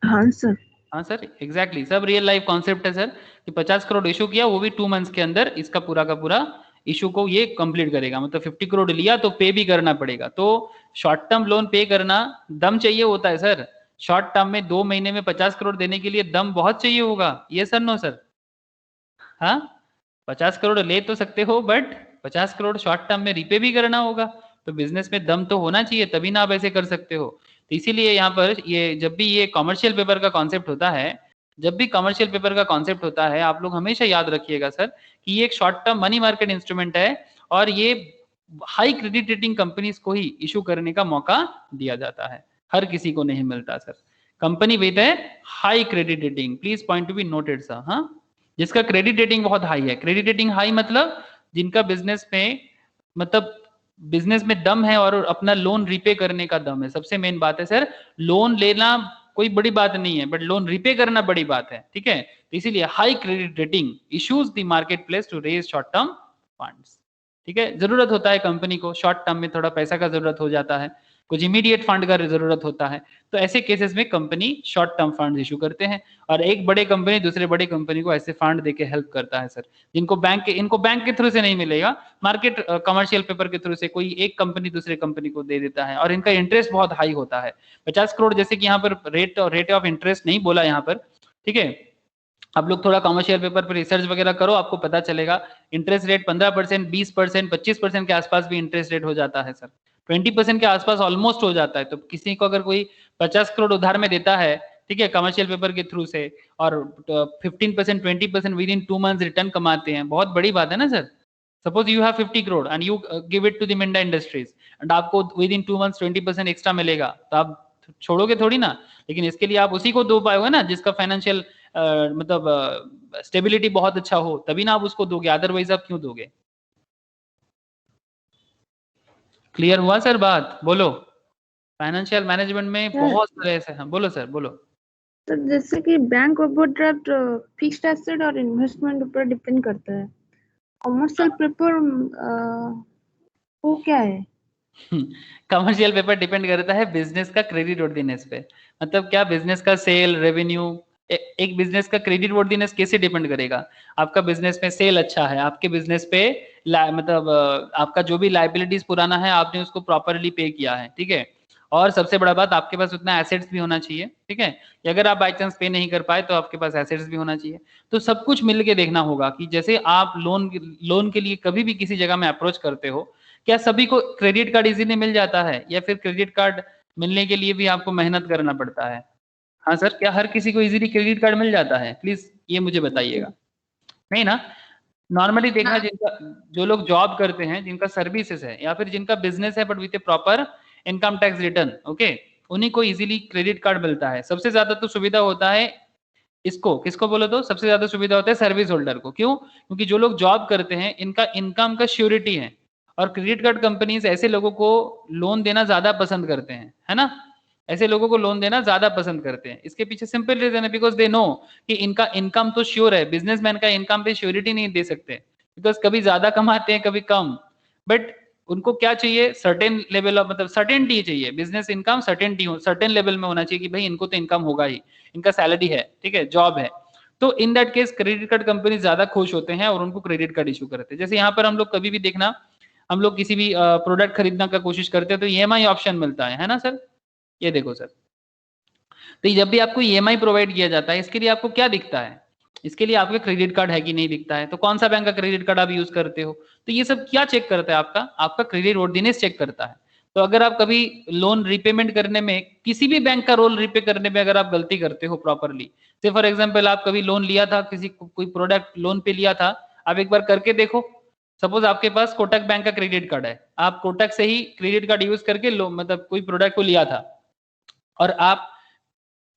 हाँ सर, हाँ सर, एग्जैक्टली, सब रियल लाइफ कॉन्सेप्ट है सर कि 50 करोड़ इशू किया, वो भी 2 मंथ्स के अंदर इसका पूरा का पूरा इशू को ये कंप्लीट करेगा, मतलब 50 करोड़ लिया तो पे भी करना पड़ेगा। तो शॉर्ट टर्म लोन पे करना दम चाहिए होता है सर, शॉर्ट टर्म में 2 महीने में 50 करोड़ देने के लिए दम बहुत चाहिए होगा, ये सर नो सर? हाँ, 50 करोड़ ले तो सकते हो बट 50 करोड़ शॉर्ट टर्म में रीपे भी करना होगा, तो बिजनेस में दम तो होना चाहिए, तभी ना आप ऐसे कर सकते हो। तो इसीलिए यहाँ पर ये जब भी ये कमर्शियल पेपर का कॉन्सेप्ट होता है, जब भी कमर्शियल पेपर का कॉन्सेप्ट होता है, आप लोग हमेशा याद रखिएगा सर कि ये एक short term money market instrument है और ये हाई क्रेडिट रेटिंग कंपनीज को ही इशू करने का मौका दिया जाता है, हर किसी को नहीं मिलता सर। कंपनी विद है high credit rating, please point to be noted sir, हाँ, जिसका क्रेडिट रेटिंग बहुत हाई है। क्रेडिट रेटिंग हाई मतलब जिनका बिजनेस में, मतलब बिजनेस में दम है और अपना लोन रीपे करने का दम है, सबसे मेन बात है सर। लोन लेना कोई बड़ी बात नहीं है, बट लोन रीपे करना बड़ी बात है, ठीक है। तो इसीलिए high credit rating issues the market place to raise short term funds, ठीक है। जरूरत होता है कंपनी को, शॉर्ट टर्म में थोड़ा पैसा का जरूरत हो जाता है, कुछ इमीडिएट फंड का जरूरत होता है, तो ऐसे केसेस में company short term fund issue करते हैं और एक बड़े कंपनी दूसरे बड़े कंपनी को ऐसे फंड देके हेल्प करता है सर, जिनको इनको बैंक के थ्रू से नहीं मिलेगा, मार्केट कमर्शियल पेपर के थ्रू से कोई एक कंपनी दूसरे कंपनी को दे देता है और इनका इंटरेस्ट बहुत हाई होता है। 50 करोड़ जैसे कि यहाँ पर रेट ऑफ इंटरेस्ट नहीं बोला यहाँ पर, ठीक है। आप लोग थोड़ा कमर्शियल पेपर पर रिसर्च वगैरह करो, आपको पता चलेगा इंटरेस्ट रेट 15%, 20%, 25% के आसपास भी इंटरेस्ट रेट हो जाता है सर, 20% के आसपास ऑलमोस्ट हो जाता है। तो किसी को अगर कोई 50 करोड़ उधार में देता है ठीक है, कमर्शियल पेपर के थ्रू से, और 15% 20% विद इन 2 मंथ्स रिटर्न कमाते हैं, बहुत बड़ी बात है ना sir. Suppose you have 50 crore and you give it to the Minda industries and आपको विद इन 2 मंथ्स 20% एक्स्ट्रा मिलेगा, तो आप छोड़ोगे थोड़ी ना। लेकिन इसके लिए आप उसी को दो पाओगे ना जिसका फाइनेंशियल मतलब स्टेबिलिटी बहुत अच्छा हो, तभी ना आप उसको दोगे, अदरवाइज आप क्यों दोगे। क्लियर हुआ सर बात? बोलो। फाइनेंशियल मैनेजमेंट में बहुत सारे ऐसे हैं। बोलो सर, बोलो। तो जैसे कि बैंक ओवरड्राफ्ट फिक्स्ड एसेट और इन्वेस्टमेंट ऊपर डिपेंड करता है, कमर्शियल पेपर वो क्या है? कमर्शियल पेपर डिपेंड करता है बिजनेस का क्रेडिट वर्दीनेस पे। मतलब क्या, बिजनेस का सेल रेवेन्यू, एक बिजनेस का क्रेडिट वर्दीनेस कैसे डिपेंड करेगा। आपका बिजनेस में सेल अच्छा है, आपके बिजनेस पे मतलब आपका जो भी लाइबिलिटीज पुराना है आपने उसको प्रॉपरली पे किया है, ठीक है। और सबसे बड़ा बात, आपके पास उतना एसेट्स भी होना चाहिए, ठीक है। अगर आप बाई चांस पे नहीं कर पाए तो आपके पास एसेट्स भी होना चाहिए। तो सब कुछ मिल के देखना होगा कि जैसे आप लोन के लिए कभी भी किसी जगह में अप्रोच करते हो, क्या सभी को क्रेडिट कार्ड इजीली मिल जाता है, या फिर क्रेडिट कार्ड मिलने के लिए भी आपको मेहनत करना पड़ता है। हाँ सर, क्या हर किसी को इजीली क्रेडिट कार्ड मिल जाता है? प्लीज ये मुझे बताइएगा। नहीं ना। नॉर्मली देखना, जिनका जो लोग जॉब करते हैं, जिनका सर्विसेज है या फिर जिनका बिजनेस है but with A proper income tax return, okay, उन्हीं को इजीली क्रेडिट कार्ड मिलता है। सबसे ज्यादा तो सुविधा होता है इसको, किसको बोलो तो सबसे ज्यादा सुविधा होता है सर्विस होल्डर को। क्यों? क्योंकि जो लोग जॉब करते हैं इनका इनकम का श्योरिटी है, और क्रेडिट कार्ड कंपनीज ऐसे लोगों को लोन देना ज्यादा पसंद करते हैं, है ना। ऐसे लोगों को लोन देना ज्यादा पसंद करते हैं। इसके पीछे सिंपल रीजन है, बिकॉज दे नो कि इनका इनकम तो श्योर है। बिजनेसमैन का इनकम पे श्योरिटी नहीं दे सकते, बिकॉज कभी ज्यादा कमाते हैं कभी कम, बट उनको क्या चाहिए, सर्टेन लेवल ऑफ मतलब सर्टेनिटी चाहिए। बिजनेस इनकम सर्टेनिटी हो, सर्टेन लेवल में होना चाहिए कि भाई इनको तो इनकम होगा ही, इनका सैलरी है, ठीक है, जॉब है। तो in that case credit card company ज्यादा खुश होते हैं और उनको क्रेडिट कार्ड इशू करते हैं। जैसे यहाँ पर हम लोग कभी भी देखना, हम लोग किसी भी प्रोडक्ट खरीदना का कोशिश करते हैं तो ईएमआई ऑप्शन मिलता है ना सर। ये देखो सर, तो जब भी आपको ईएमआई प्रोवाइड किया जाता है, इसके लिए आपको क्या दिखता है, इसके लिए आपका क्रेडिट कार्ड है कि नहीं दिखता है। तो कौन सा बैंक का क्रेडिट कार्ड आप यूज करते हो, तो ये सब क्या चेक करता है, आपका क्रेडिट वर्दीनेस चेक करता है। तो अगर आप कभी लोन रिपेमेंट करने में, किसी भी बैंक का रोल रिपे करने में अगर आप गलती करते हो प्रॉपरली, से फॉर एग्जाम्पल आप कभी लोन लिया था, किसी कोई प्रोडक्ट लोन पे लिया था, आप एक बार करके देखो। सपोज आपके पास कोटक बैंक का क्रेडिट कार्ड है, आप कोटक से ही क्रेडिट कार्ड यूज करके मतलब कोई प्रोडक्ट को लिया था, और आप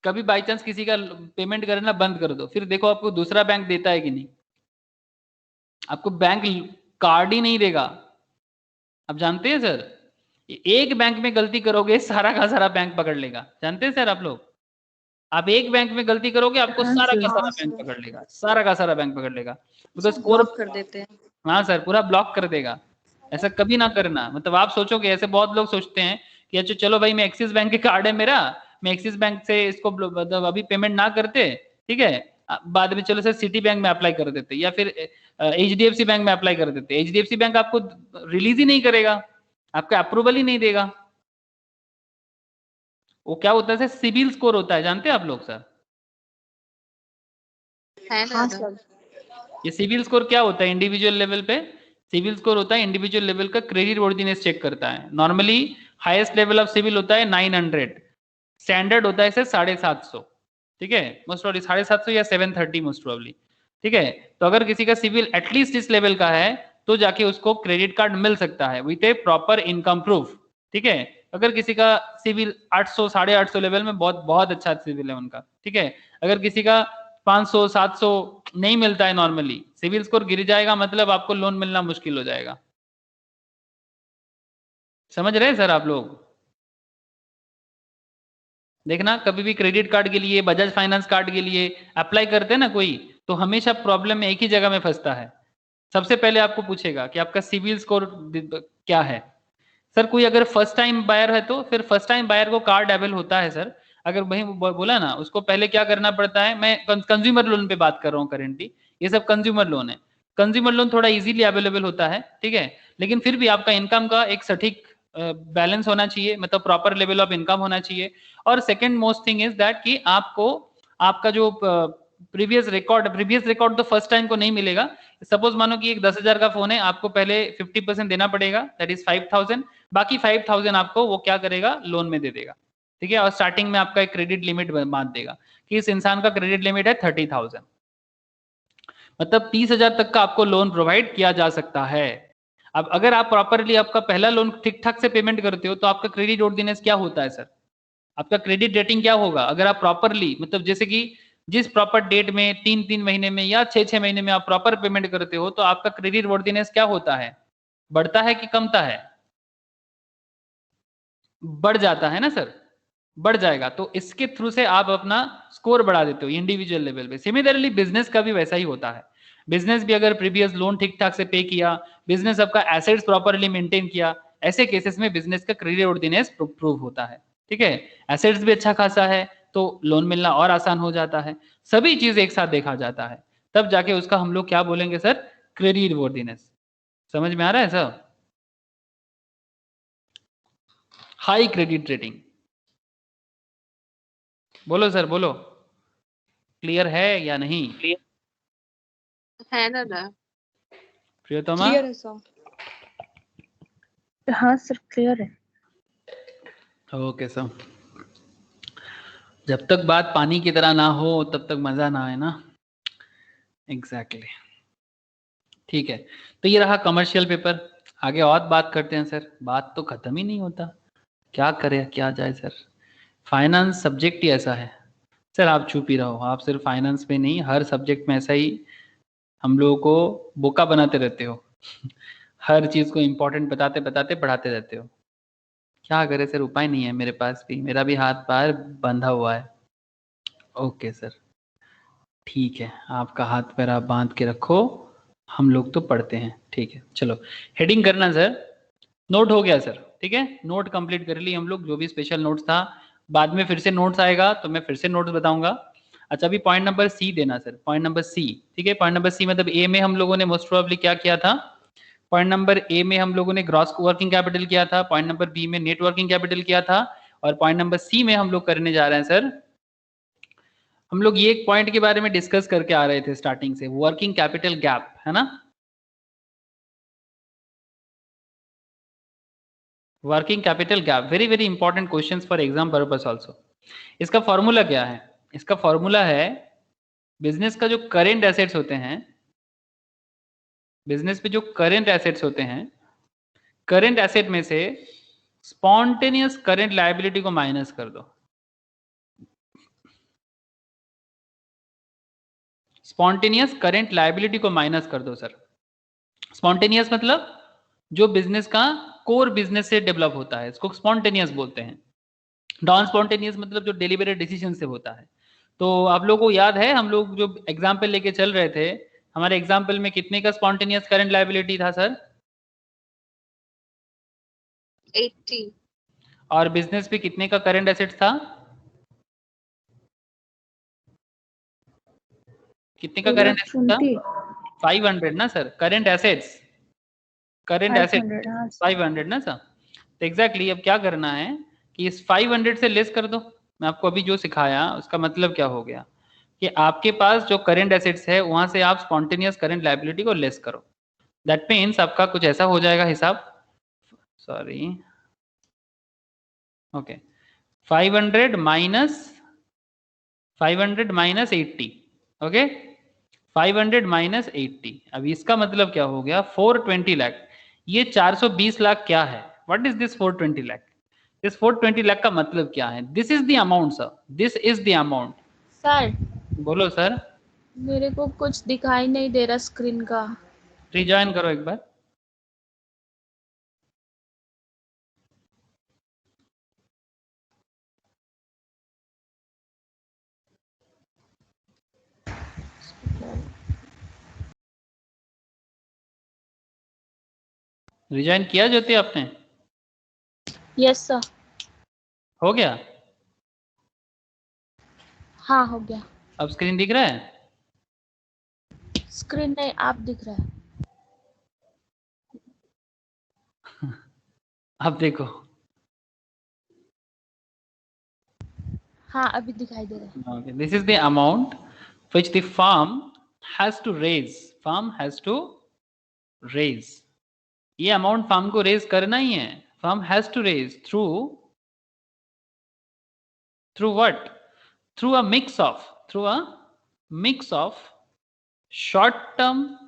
कभी बाई चांस किसी का पेमेंट करना बंद कर दो, फिर देखो आपको दूसरा बैंक देता है कि नहीं। आपको बैंक कार्ड ही नहीं देगा। आप जानते हैं सर, एक बैंक में गलती करोगे सारा का सारा बैंक पकड़ लेगा। जानते हैं सर आप लोग, आप एक बैंक में गलती करोगे आपको सारा का सारा बैंक पकड़ लेगा, सारा का सारा बैंक पकड़ लेगा, बिकॉज ब्लॉक कर देते हैं। हाँ सर, पूरा ब्लॉक कर देगा। ऐसा कभी ना करना। मतलब आप सोचोगे, ऐसे बहुत लोग सोचते हैं कि अच्छा चलो भाई, मैं एक्सिस बैंक के कार्ड है मेरा, मैं एक्सिस बैंक से इसको मतलब अभी पेमेंट ना करते, ठीक है, बाद में चलो सर सिटी बैंक में अप्लाई कर देते, या फिर एचडीएफसी बैंक में अप्लाई कर देते। एचडीएफसी बैंक आपको रिलीज ही नहीं करेगा, आपका अप्रूवल ही नहीं देगा। वो क्या होता है सर, सिबिल स्कोर होता है, जानते हैं आप लोग सर। हाँ सर। ये सिविल स्कोर क्या होता है, इंडिविजुअल लेवल पे सिविल स्कोर होता है, इंडिविजुअल लेवल का क्रेडिट वर्दीनेस चेक करता है। Normally highest level of CIBIL होता है 900, स्टैंडर्ड होता है सर 750, ठीक है, मोस्ट प्रॉब्ली 750 या 730 मोस्ट प्रॉब्ली, ठीक है। तो अगर किसी का सिविल एटलीस्ट इस लेवल का है तो जाके उसको क्रेडिट कार्ड मिल सकता है with A proper income proof, ठीक है। अगर किसी का सिविल 800 850 लेवल में बहुत बहुत अच्छा सिविल है उनका, ठीक है। अगर किसी का 500 700 नहीं मिलता है, नॉर्मली सिविल स्कोर गिर जाएगा, मतलब आपको लोन मिलना मुश्किल हो जाएगा। समझ रहे हैं सर आप लोग? देखना, कभी भी क्रेडिट कार्ड के लिए, बजाज फाइनेंस कार्ड के लिए अप्लाई करते हैं ना कोई, तो हमेशा प्रॉब्लम में एक ही जगह में फंसता है। सबसे पहले आपको पूछेगा कि आपका सिविल स्कोर क्या है। सर कोई अगर फर्स्ट टाइम बायर है तो फिर फर्स्ट टाइम बायर को कार्ड अवेल होता है सर। अगर वही बोला ना, उसको पहले क्या करना पड़ता है, मैं कंज्यूमर लोन पे बात कर रहा हूँ करेंटली, ये सब कंज्यूमर लोन है। कंज्यूमर लोन थोड़ा इजीली अवेलेबल होता है, ठीक है, लेकिन फिर भी आपका इनकम का एक सटीक बैलेंस होना चाहिए, मतलब प्रॉपर लेवल ऑफ इनकम होना चाहिए। और second most thing is that कि आपको आपका जो प्रीवियस रिकॉर्ड तो फर्स्ट टाइम को नहीं मिलेगा। सपोज मानो कि एक 10,000 का फोन है, आपको पहले 50% देना पड़ेगा, दैट इज 5,000, बाकी 5,000 आपको वो क्या करेगा, लोन में दे देगा। ठीक है, और स्टार्टिंग में आपका एक क्रेडिट लिमिट बांध देगा कि इस इंसान का क्रेडिट लिमिट है 30,000, मतलब 30,000 तक का आपको लोन प्रोवाइड किया जा सकता है। अब अगर आप प्रॉपरली आपका पहला लोन ठीक ठाक से पेमेंट करते हो तो आपका क्रेडिट वर्दीनेस क्या होता है सर, आपका क्रेडिट रेटिंग क्या होगा? अगर आप प्रॉपरली, मतलब जैसे कि जिस प्रॉपर डेट में 3-3 महीने में या 6-6 महीने में आप प्रॉपर पेमेंट करते हो तो आपका क्रेडिट वर्दीनेस क्या होता है, बढ़ता है कि कमता है? बढ़ जाता है ना सर, बढ़ जाएगा। तो इसके थ्रू से आप अपना स्कोर बढ़ा देते हो इंडिविजुअल लेवल पे। सिमिलरली बिजनेस का भी वैसा ही होता है। बिजनेस भी अगर प्रीवियस लोन ठीक ठाक से पे किया, बिजनेस आपका एसेट्स प्रॉपरली मेंटेन किया, ऐसे केसेस में बिजनेस का क्रेडिट वर्दीनेस प्रूव होता है। ठीक है, एसेट्स भी अच्छा खासा है तो लोन मिलना और आसान हो जाता है। सभी चीज एक साथ देखा जाता है, तब जाके उसका हम लोग क्या बोलेंगे सर, क्रेडिट वर्दीनेस। समझ में आ रहा है सर? हाई क्रेडिट रेटिंग, बोलो सर बोलो, क्लियर है या नहीं? है दादा। प्रियतमा? क्लियर है सर। हाँ सर क्लियर है। ओके सर, जब तक बात पानी की तरह ना हो तब तक मजा ना आए ना। एग्जैक्टली ठीक है, तो ये रहा कमर्शियल पेपर। आगे और बात करते हैं सर, बात तो खत्म ही नहीं होता, क्या करे क्या जाए सर। फाइनेंस सब्जेक्ट ही ऐसा है सर, आप चुप ही रहो, आप सिर्फ फाइनेंस में नहीं हर सब्जेक्ट में ऐसा ही हम लोगों को बोका बनाते रहते हो। हर चीज को इम्पोर्टेंट बताते बताते पढ़ाते रहते हो, क्या करे सर, उपाय नहीं है मेरे पास भी, मेरा भी हाथ पैर बंधा हुआ है। ओके सर ठीक है, आपका हाथ पैर आप बांध के रखो, हम लोग तो पढ़ते हैं। ठीक है चलो, हेडिंग करना सर, नोट हो गया सर? ठीक है, नोट कंप्लीट कर ली हम लोग, जो भी स्पेशल नोट्स था। बाद में फिर से नोट्स आएगा तो मैं फिर से नोट्स बताऊंगा। अच्छा अभी पॉइंट नंबर सी देना सर, पॉइंट नंबर सी। ठीक है, पॉइंट नंबर सी मतलब ए में हम लोगों ने मोस्ट प्रोबेबली क्या किया था, पॉइंट नंबर ए में हम लोगों ने ग्रॉस वर्किंग कैपिटल किया था, पॉइंट नंबर बी में नेट वर्किंग कैपिटल किया था, और पॉइंट नंबर सी में हम लोग करने जा रहे हैं सर, हम लोग ये एक पॉइंट के बारे में डिस्कस करके आ रहे थे स्टार्टिंग से, वर्किंग कैपिटल गैप, है ना? Working capital gap, very very important questions for exam purpose also. इसका फॉर्मूला क्या है? इसका फॉर्मूला है, बिजनेस का जो करेंट एसेट्स होते हैं, बिजनेस पे जो करेंट एसेट्स होते हैं, करेंट एसेट में से स्पॉन्टेनियस करेंट लायबिलिटी को माइनस कर दो। स्पॉन्टेनियस करेंट लायबिलिटी को माइनस कर दो सर। स्पॉन्टेनियस मतलब जो बिजनेस का कोर बिजनेस से डेवलप होता है, इसको स्पॉन्टेनियस बोलते हैं। नॉन स्पॉन्टेनियस मतलब जो डेलिबरेट डिसीजन से होता है। तो आप लोगों को याद है, हम लोग जो एग्जाम्पल लेके चल रहे थे, हमारे एग्जाम्पल में कितने का स्पॉन्टेनियस करंट लायबिलिटी था सर? 80। और बिजनेस पे कितने का करंट एसेट था? कितने का करंट एसेट था? 500 ना sir, current assets, current asset 500 ना सर। तो एग्जैक्टली अब क्या करना है कि इस 500 से लेस कर दो। मैं आपको अभी जो सिखाया उसका मतलब क्या हो गया कि आपके पास जो करंट एसेट्स है वहां से आप स्पॉन्टेनियस करंट लायबिलिटी को लेस करो। दैट मीन्स आपका कुछ ऐसा हो जाएगा हिसाब, sorry okay, 500 minus 80, okay 500 minus 80। अब इसका मतलब क्या हो गया, 420 लाख। ये 420 लाख क्या है? What is this 420 lakh? इस 420 लाख का मतलब क्या है? This is the amount sir, this is the amount. Sir बोलो सर। मेरे को कुछ दिखाई नहीं दे रहा स्क्रीन का। रिजॉइन करो एक बार। रिजॉइन किया ज्योति आपने? Yes sir. हो गया? हाँ हो गया। अब स्क्रीन दिख रहा है? स्क्रीन नहीं, आप दिख रहा है। अब देखो, हाँ अभी दिखाई दे रहा है। okay, this is the amount which the firm has to raise, firm has to raise। ये अमाउंट फर्म को रेज करना ही है, firm has to raise through Through what? Through a mix of short term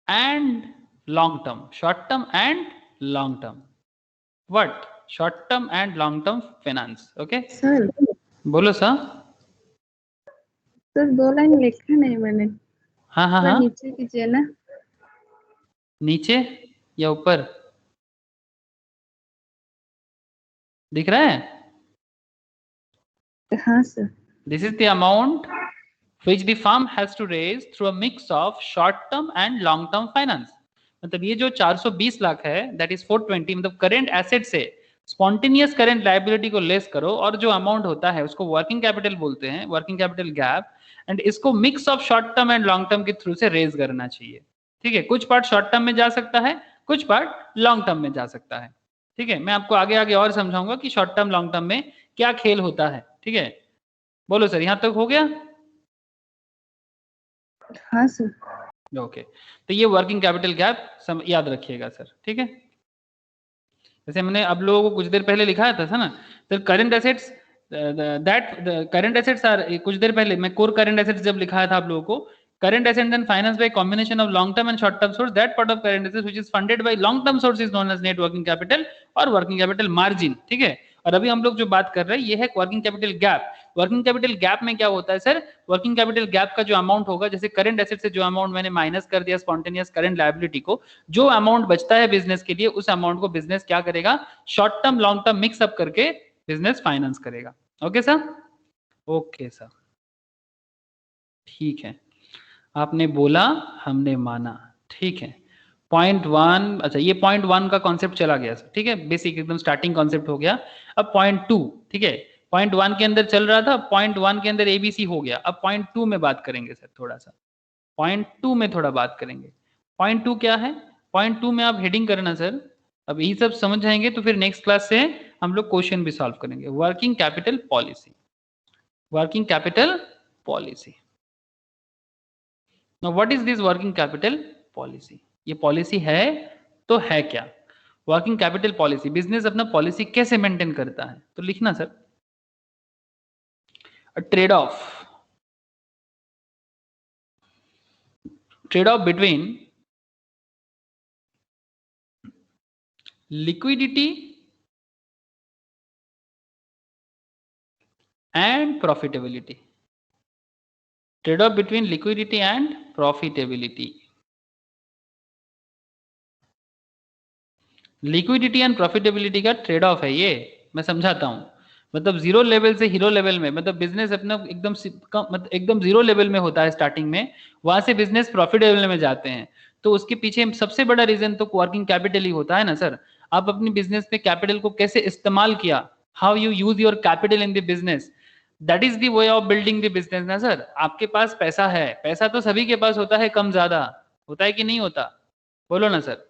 and long term. Short term and long term. What? Short term and long term finance. Okay? Sir बोलो sir. Sir 2 line लिखा नहीं मैंने, हाँ हाँ थोड़ा हाँ. नीचे कीजिए ना। नीचे या ऊपर दिख रहा है? हाँ sir. This is the amount which the firm has to raise through a mix of short term and long term finance. मतलब ये जो 420 लाख है, that is 420, मतलब करंट एसेट से स्पॉन्टेनियस करंट लायबिलिटी को लेस करो और जो अमाउंट होता है उसको वर्किंग कैपिटल बोलते हैं, वर्किंग कैपिटल गैप, एंड इसको mix of short term and long term के थ्रू से रेज करना चाहिए. ठीक है, कुछ पार्ट शॉर्ट टर्म में जा सकता है, कुछ पार्ट लॉन्ग टर्म में जा सकता है. ठीक है, मैं आपको आगे आगे और समझाऊंगा कि शॉर्ट टर्म लॉन्ग टर्म में क्या खेल होता है. ठीक है, बोलो सर, यहां तक हो गया? हाँ सर। ओके, तो ये वर्किंग कैपिटल गैप याद रखिएगा सर. ठीक है, जैसे मैंने अब लोगों को कुछ देर पहले लिखाया था ना sir, current assets that current assets are, कुछ देर पहले मैं कोर करंट एसेट्स जब लिखाया था आप लोगों को, current assets and finance by combination of long term and short term source, that part of current assets which is funded by long term source is known as net working capital और working capital margin. ठीक है, और अभी हम लोग जो बात कर रहे हैं ये है working capital gap. Working capital gap में क्या होता है सर? वर्किंग कैपिटल गैप का जो अमाउंट होगा, जैसे करंट एसेट से जो अमाउंट मैंने माइनस कर दिया स्पॉन्टेनियस करंट लायबिलिटी को, जो अमाउंट बचता है बिजनेस के लिए, उस अमाउंट को बिजनेस क्या करेगा? Short term long term mix up करके बिजनेस फाइनेंस करेगा. Okay sir? ओके सर, ठीक है, आपने बोला, हमने माना. ठीक है, पॉइंट 1, अच्छा ये पॉइंट 1 का कॉन्सेप्ट चला गया सर. ठीक है, बेसिक एकदम स्टार्टिंग कॉन्सेप्ट हो गया. अब पॉइंट 2, ठीक है, पॉइंट 1 के अंदर चल रहा था, पॉइंट 1 के अंदर एबीसी हो गया. अब पॉइंट 2 में बात करेंगे सर, थोड़ा सा पॉइंट 2 में थोड़ा बात करेंगे. पॉइंट 2 क्या है? पॉइंट 2 में आप हेडिंग करना सर. अब यही सब समझ जाएंगे तो फिर नेक्स्ट क्लास से हम लोग क्वेश्चन भी सॉल्व करेंगे. Working capital policy. Working capital policy. Now what is this working capital policy? ये पॉलिसी है तो है क्या? वर्किंग कैपिटल पॉलिसी, बिजनेस अपना पॉलिसी कैसे मेंटेन करता है? तो लिखना sir, trade off between liquidity and profitability. Trade off between liquidity and profitability. Liquidity and profitability का ट्रेड ऑफ है ये. मैं समझाता हूं. मतलब जीरो लेवल से हीरो लेवल में, मतलब बिजनेस अपना एकदम मतलब एकदम जीरो लेवल में होता है स्टार्टिंग में, वहां से बिजनेस प्रॉफिटेबल में जाते हैं. तो उसके पीछे सबसे बड़ा रीजन तो वर्किंग कैपिटल ही होता है ना सर. आप अपनी बिजनेस में कैपिटल को कैसे इस्तेमाल किया, how you use your capital in the business, that is the way of building the business ना सर. आपके पास पैसा है, पैसा तो सभी के पास होता है, कम ज्यादा होता है कि नहीं होता? बोलो ना सर.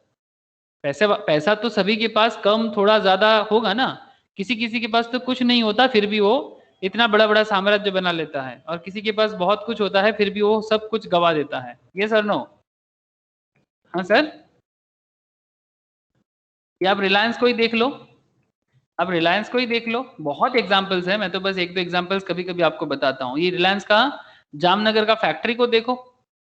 पैसा तो सभी के पास कम थोड़ा ज्यादा होगा ना. किसी किसी के पास तो कुछ नहीं होता फिर भी वो इतना बड़ा बड़ा साम्राज्य बना लेता है, और किसी के पास बहुत कुछ होता है फिर भी वो सब कुछ गवा देता है. ये सर नो? हाँ सर, ये आप रिलायंस को ही देख लो. अब रिलायंस को ही देख लो, बहुत एग्जांपल्स है, मैं तो बस एक दो एग्जांपल्स कभी कभी आपको बताता हूँ. ये रिलायंस का जामनगर का फैक्ट्री को देखो.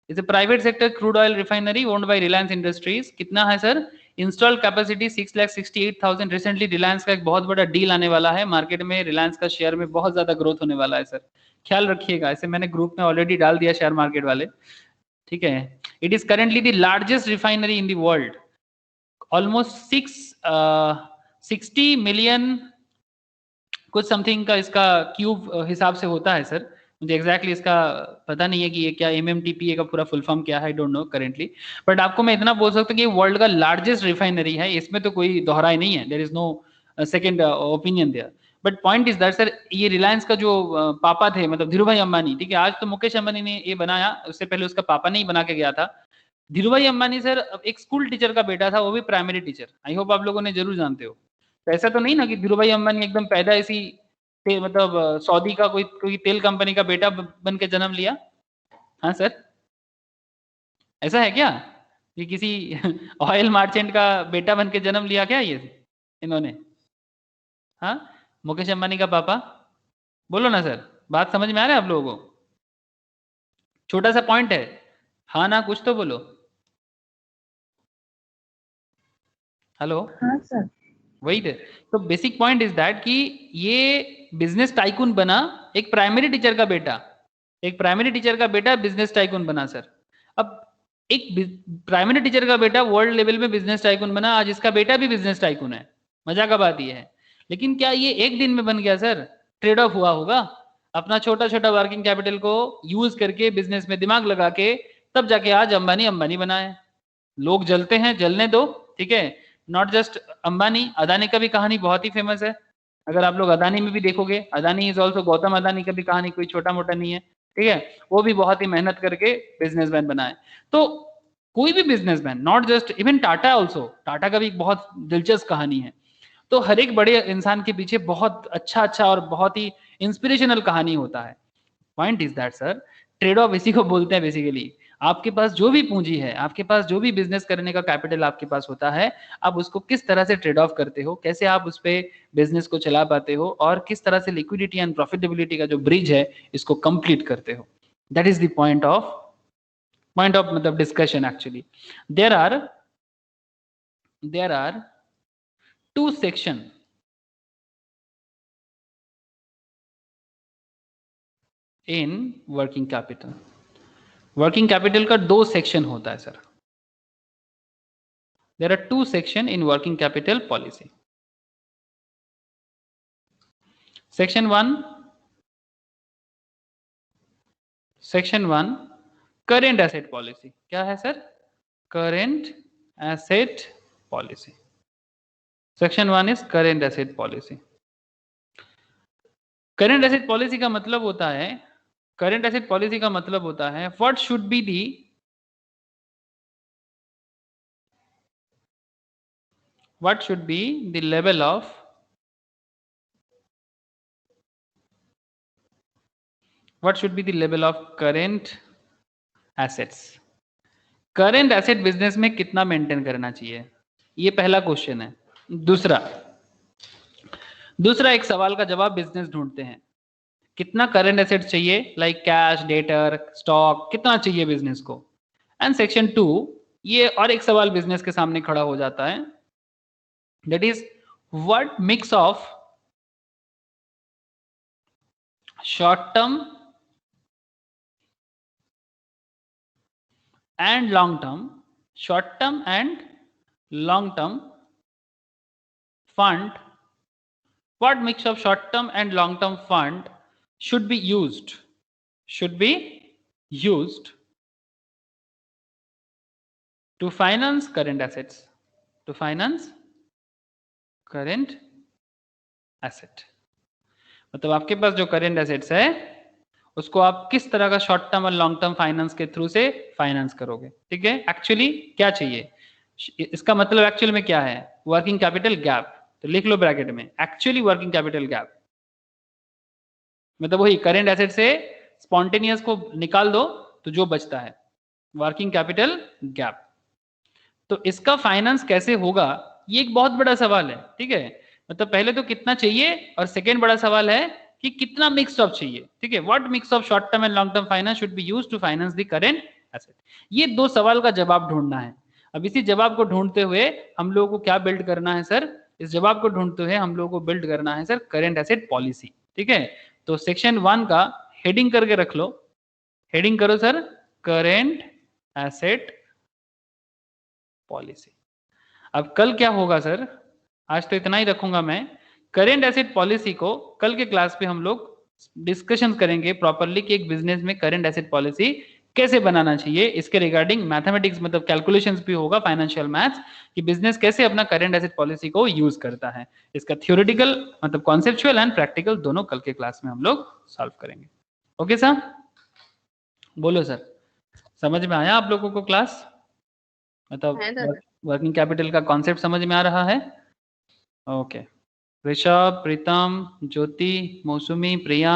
It's a private sector crude oil refinery owned by Reliance industries. कितना है sir? Install capacity 6,68,000. Recently Reliance का एक बहुत बड़ा डील आने वाला है मार्केट में, रिलायंस का शेयर में बहुत ज्यादा ग्रोथ होने वाला है सर, ख्याल रखिएगा. ऐसे मैंने ग्रुप में ऑलरेडी डाल दिया शेयर मार्केट वाले. ठीक है, it is currently the largest refinery in the world. Almost 60 million कुछ समथिंग का इसका क्यूब हिसाब से होता है सर. मुझे एग्जैक्टली इसका पता नहीं है कि ये क्या MMTPA का पूरा फुल फॉर्म क्या है, I don't know currently. But आपको मैं इतना बोल सकता हूँ कि वर्ल्ड का लार्जेस्ट रिफाइनरी है, इसमें तो कोई दोहराई नहीं है. There is no second opinion there. But point is that sir, ये रिलायंस का जो पापा थे, मतलब धीरूभाई अंबानी, ठीक है, आज तो मुकेश अंबानी ने ये बनाया, उससे पहले उसका पापा नहीं बना के गया था. धीरूभाई अंबानी सर एक स्कूल टीचर का बेटा था, वो भी प्राइमरी टीचर. आई होप आप लोगों ने जरूर जानते हो. तो ऐसा तो नहीं ना कि धीरूभाई अंबानी एकदम पैदा ऐसी मतलब सऊदी का कोई तेल कंपनी का बेटा बन के जन्म लिया. हाँ सर, ऐसा है क्या कि किसी ऑयल मर्चेंट का बेटा बन के जन्म लिया क्या ये इन्होंने? हाँ, मुकेश अंबानी का पापा, बोलो ना सर, बात समझ में आ रहा है आप लोगों को? छोटा सा पॉइंट है, हाँ ना, कुछ तो बोलो। हेलो, हाँ सर। वही थे। तो बेसिक पॉइंट इज दैट कि ये बिजनेस टाइकून बना, एक प्राइमरी टीचर का बेटा, एक प्राइमरी टीचर का बेटा बिजनेस टाइकून बना सर। अब एक प्राइमरी टीचर का बेटा वर्ल्ड लेवल में बिजनेस टाइकून बना, आज इसका बेटा भी बिजनेस टाइकून है। मजा का बात ये है। लेकिन क्या ये एक दिन में बन गया सर? ट्रेड ऑफ हुआ होगा। अपना छोटा छोटा वर्किंग कैपिटल को यूज करके बिजनेस में दिमाग लगा के तब जाके आज अंबानी अंबानी बना है। लोग जलते हैं, जलने दो, ठीक है। नॉट जस्ट अंबानी, अदानी का भी कहानी बहुत ही फेमस है। अगर आप लोग अदानी में भी देखोगे, अदानी इज ऑल्सो, गौतम अदानी का भी कहानी कोई छोटा मोटा नहीं है, ठीक है। वो भी बहुत ही मेहनत करके बिजनेसमैन बना है। तो कोई भी businessman, not just even Tata also, Tata का भी एक बहुत दिलचस्प कहानी है। तो हर एक बड़े इंसान के पीछे बहुत अच्छा अच्छा और बहुत ही इंस्पिरेशनल कहानी होता है। Point is that sir, trade off इसी को बोलते हैं बेसिकली। आपके पास जो भी पूंजी है, आपके पास जो भी बिजनेस करने का कैपिटल आपके पास होता है, आप उसको किस तरह से ट्रेड ऑफ करते हो, कैसे आप उस पे बिजनेस को चला पाते हो, और किस तरह से लिक्विडिटी एंड प्रॉफिटेबिलिटी का जो ब्रिज है इसको कंप्लीट करते हो। That is the point of मतलब discussion actually. There are two section in working capital. Working capital का दो सेक्शन होता है sir. There are two section in working capital policy. Section one current asset policy. क्या है sir? Current asset policy. Section 1 is current asset policy. Current asset policy का मतलब होता है, करेंट एसेट पॉलिसी का मतलब होता है what should be the level of current assets। Current asset business में कितना मेंटेन करना चाहिए, ये पहला क्वेश्चन है। दूसरा एक सवाल का जवाब बिजनेस ढूंढते हैं, कितना करेंट एसेट चाहिए, लाइक कैश, डेटर, स्टॉक, कितना चाहिए बिजनेस को। एंड सेक्शन 2, ये और एक सवाल बिजनेस के सामने खड़ा हो जाता है, that is what mix of short term and long term, short term and long term fund, what mix of short term and long term fund should be used to finance current assets, मतलब आपके पास जो current assets है उसको आप किस तरह का short term और लॉन्ग टर्म फाइनेंस के थ्रू से फाइनेंस करोगे, ठीक है। एक्चुअली क्या चाहिए, इसका मतलब एक्चुअल में क्या है, वर्किंग कैपिटल गैप। तो लिख लो ब्रैकेट में, एक्चुअली वर्किंग कैपिटल गैप, मतलब वही करेंट एसेट से स्पॉन्टेनियस को निकाल दो तो जो बचता है वर्किंग कैपिटल गैप। तो इसका फाइनेंस कैसे होगा, ये एक बहुत बड़ा सवाल है, ठीक है। मतलब पहले तो कितना चाहिए, और सेकेंड बड़ा सवाल है कि कितना मिक्स ऑफ चाहिए, ठीक है। What mix of short term and long term finance should be used to finance the current asset. ये दो सवाल का जवाब ढूंढना है। अब इसी जवाब को ढूंढते हुए हम लोगों को क्या बिल्ड करना है सर, इस जवाब को ढूंढते हुए हम लोगों को बिल्ड करना है सर करेंट एसेट पॉलिसी, ठीक है। तो सेक्शन 1 का हेडिंग करके रख लो, हेडिंग करो सर करेंट एसेट पॉलिसी। अब कल क्या होगा सर, आज तो इतना ही रखूंगा मैं। करेंट एसेट पॉलिसी को कल के क्लास पे हम लोग डिस्कशन करेंगे प्रॉपरली कि एक बिजनेस में करेंट एसेट पॉलिसी कैसे बनाना चाहिए। इसके रिगार्डिंग मैथमेटिक्स मतलब कैलकुलेशंस भी होगा, फाइनेंशियल मैथ्स, कि बिजनेस कैसे अपना करेंट एसेट पॉलिसी को यूज करता है। इसका थ्योरेटिकल मतलब कॉन्सेप्चुअल एंड प्रैक्टिकल दोनों कल के क्लास में हम लोग सॉल्व करेंगे। ओके सर, बोलो सर, समझ में आया आप लोगों को क्लास? मतलब वर्किंग कैपिटल का कॉन्सेप्ट समझ में आ रहा है? ओके, ऋषभ, प्रीतम, ज्योति, मौसुमी, प्रिया,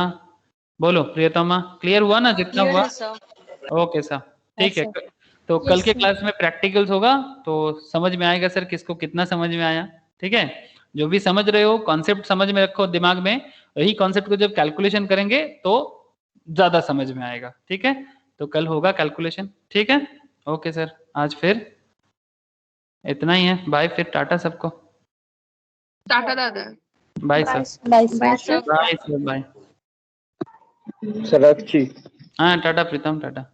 बोलो प्रियतमा, क्लियर हुआ ना जितना हुआ? ओके सर, ठीक है। तो कल के क्लास में प्रैक्टिकल्स होगा तो समझ में आएगा सर किसको कितना समझ में आया, ठीक है। जो भी समझ रहे हो कॉन्सेप्ट समझ में रखो दिमाग में, वही कॉन्सेप्ट को जब कैलकुलेशन करेंगे तो ज्यादा समझ में आएगा। ठीक है, तो कल होगा कैलकुलेशन। ठीक है, ओके सर, आज फिर इतना ही है। बाय, फिर टाटा सबको। टाटा दादा। Bye sir. Bye bye sir. Bye sir, bye. Sir रखছি। हाँ टाटा प्रीतम, टाटा।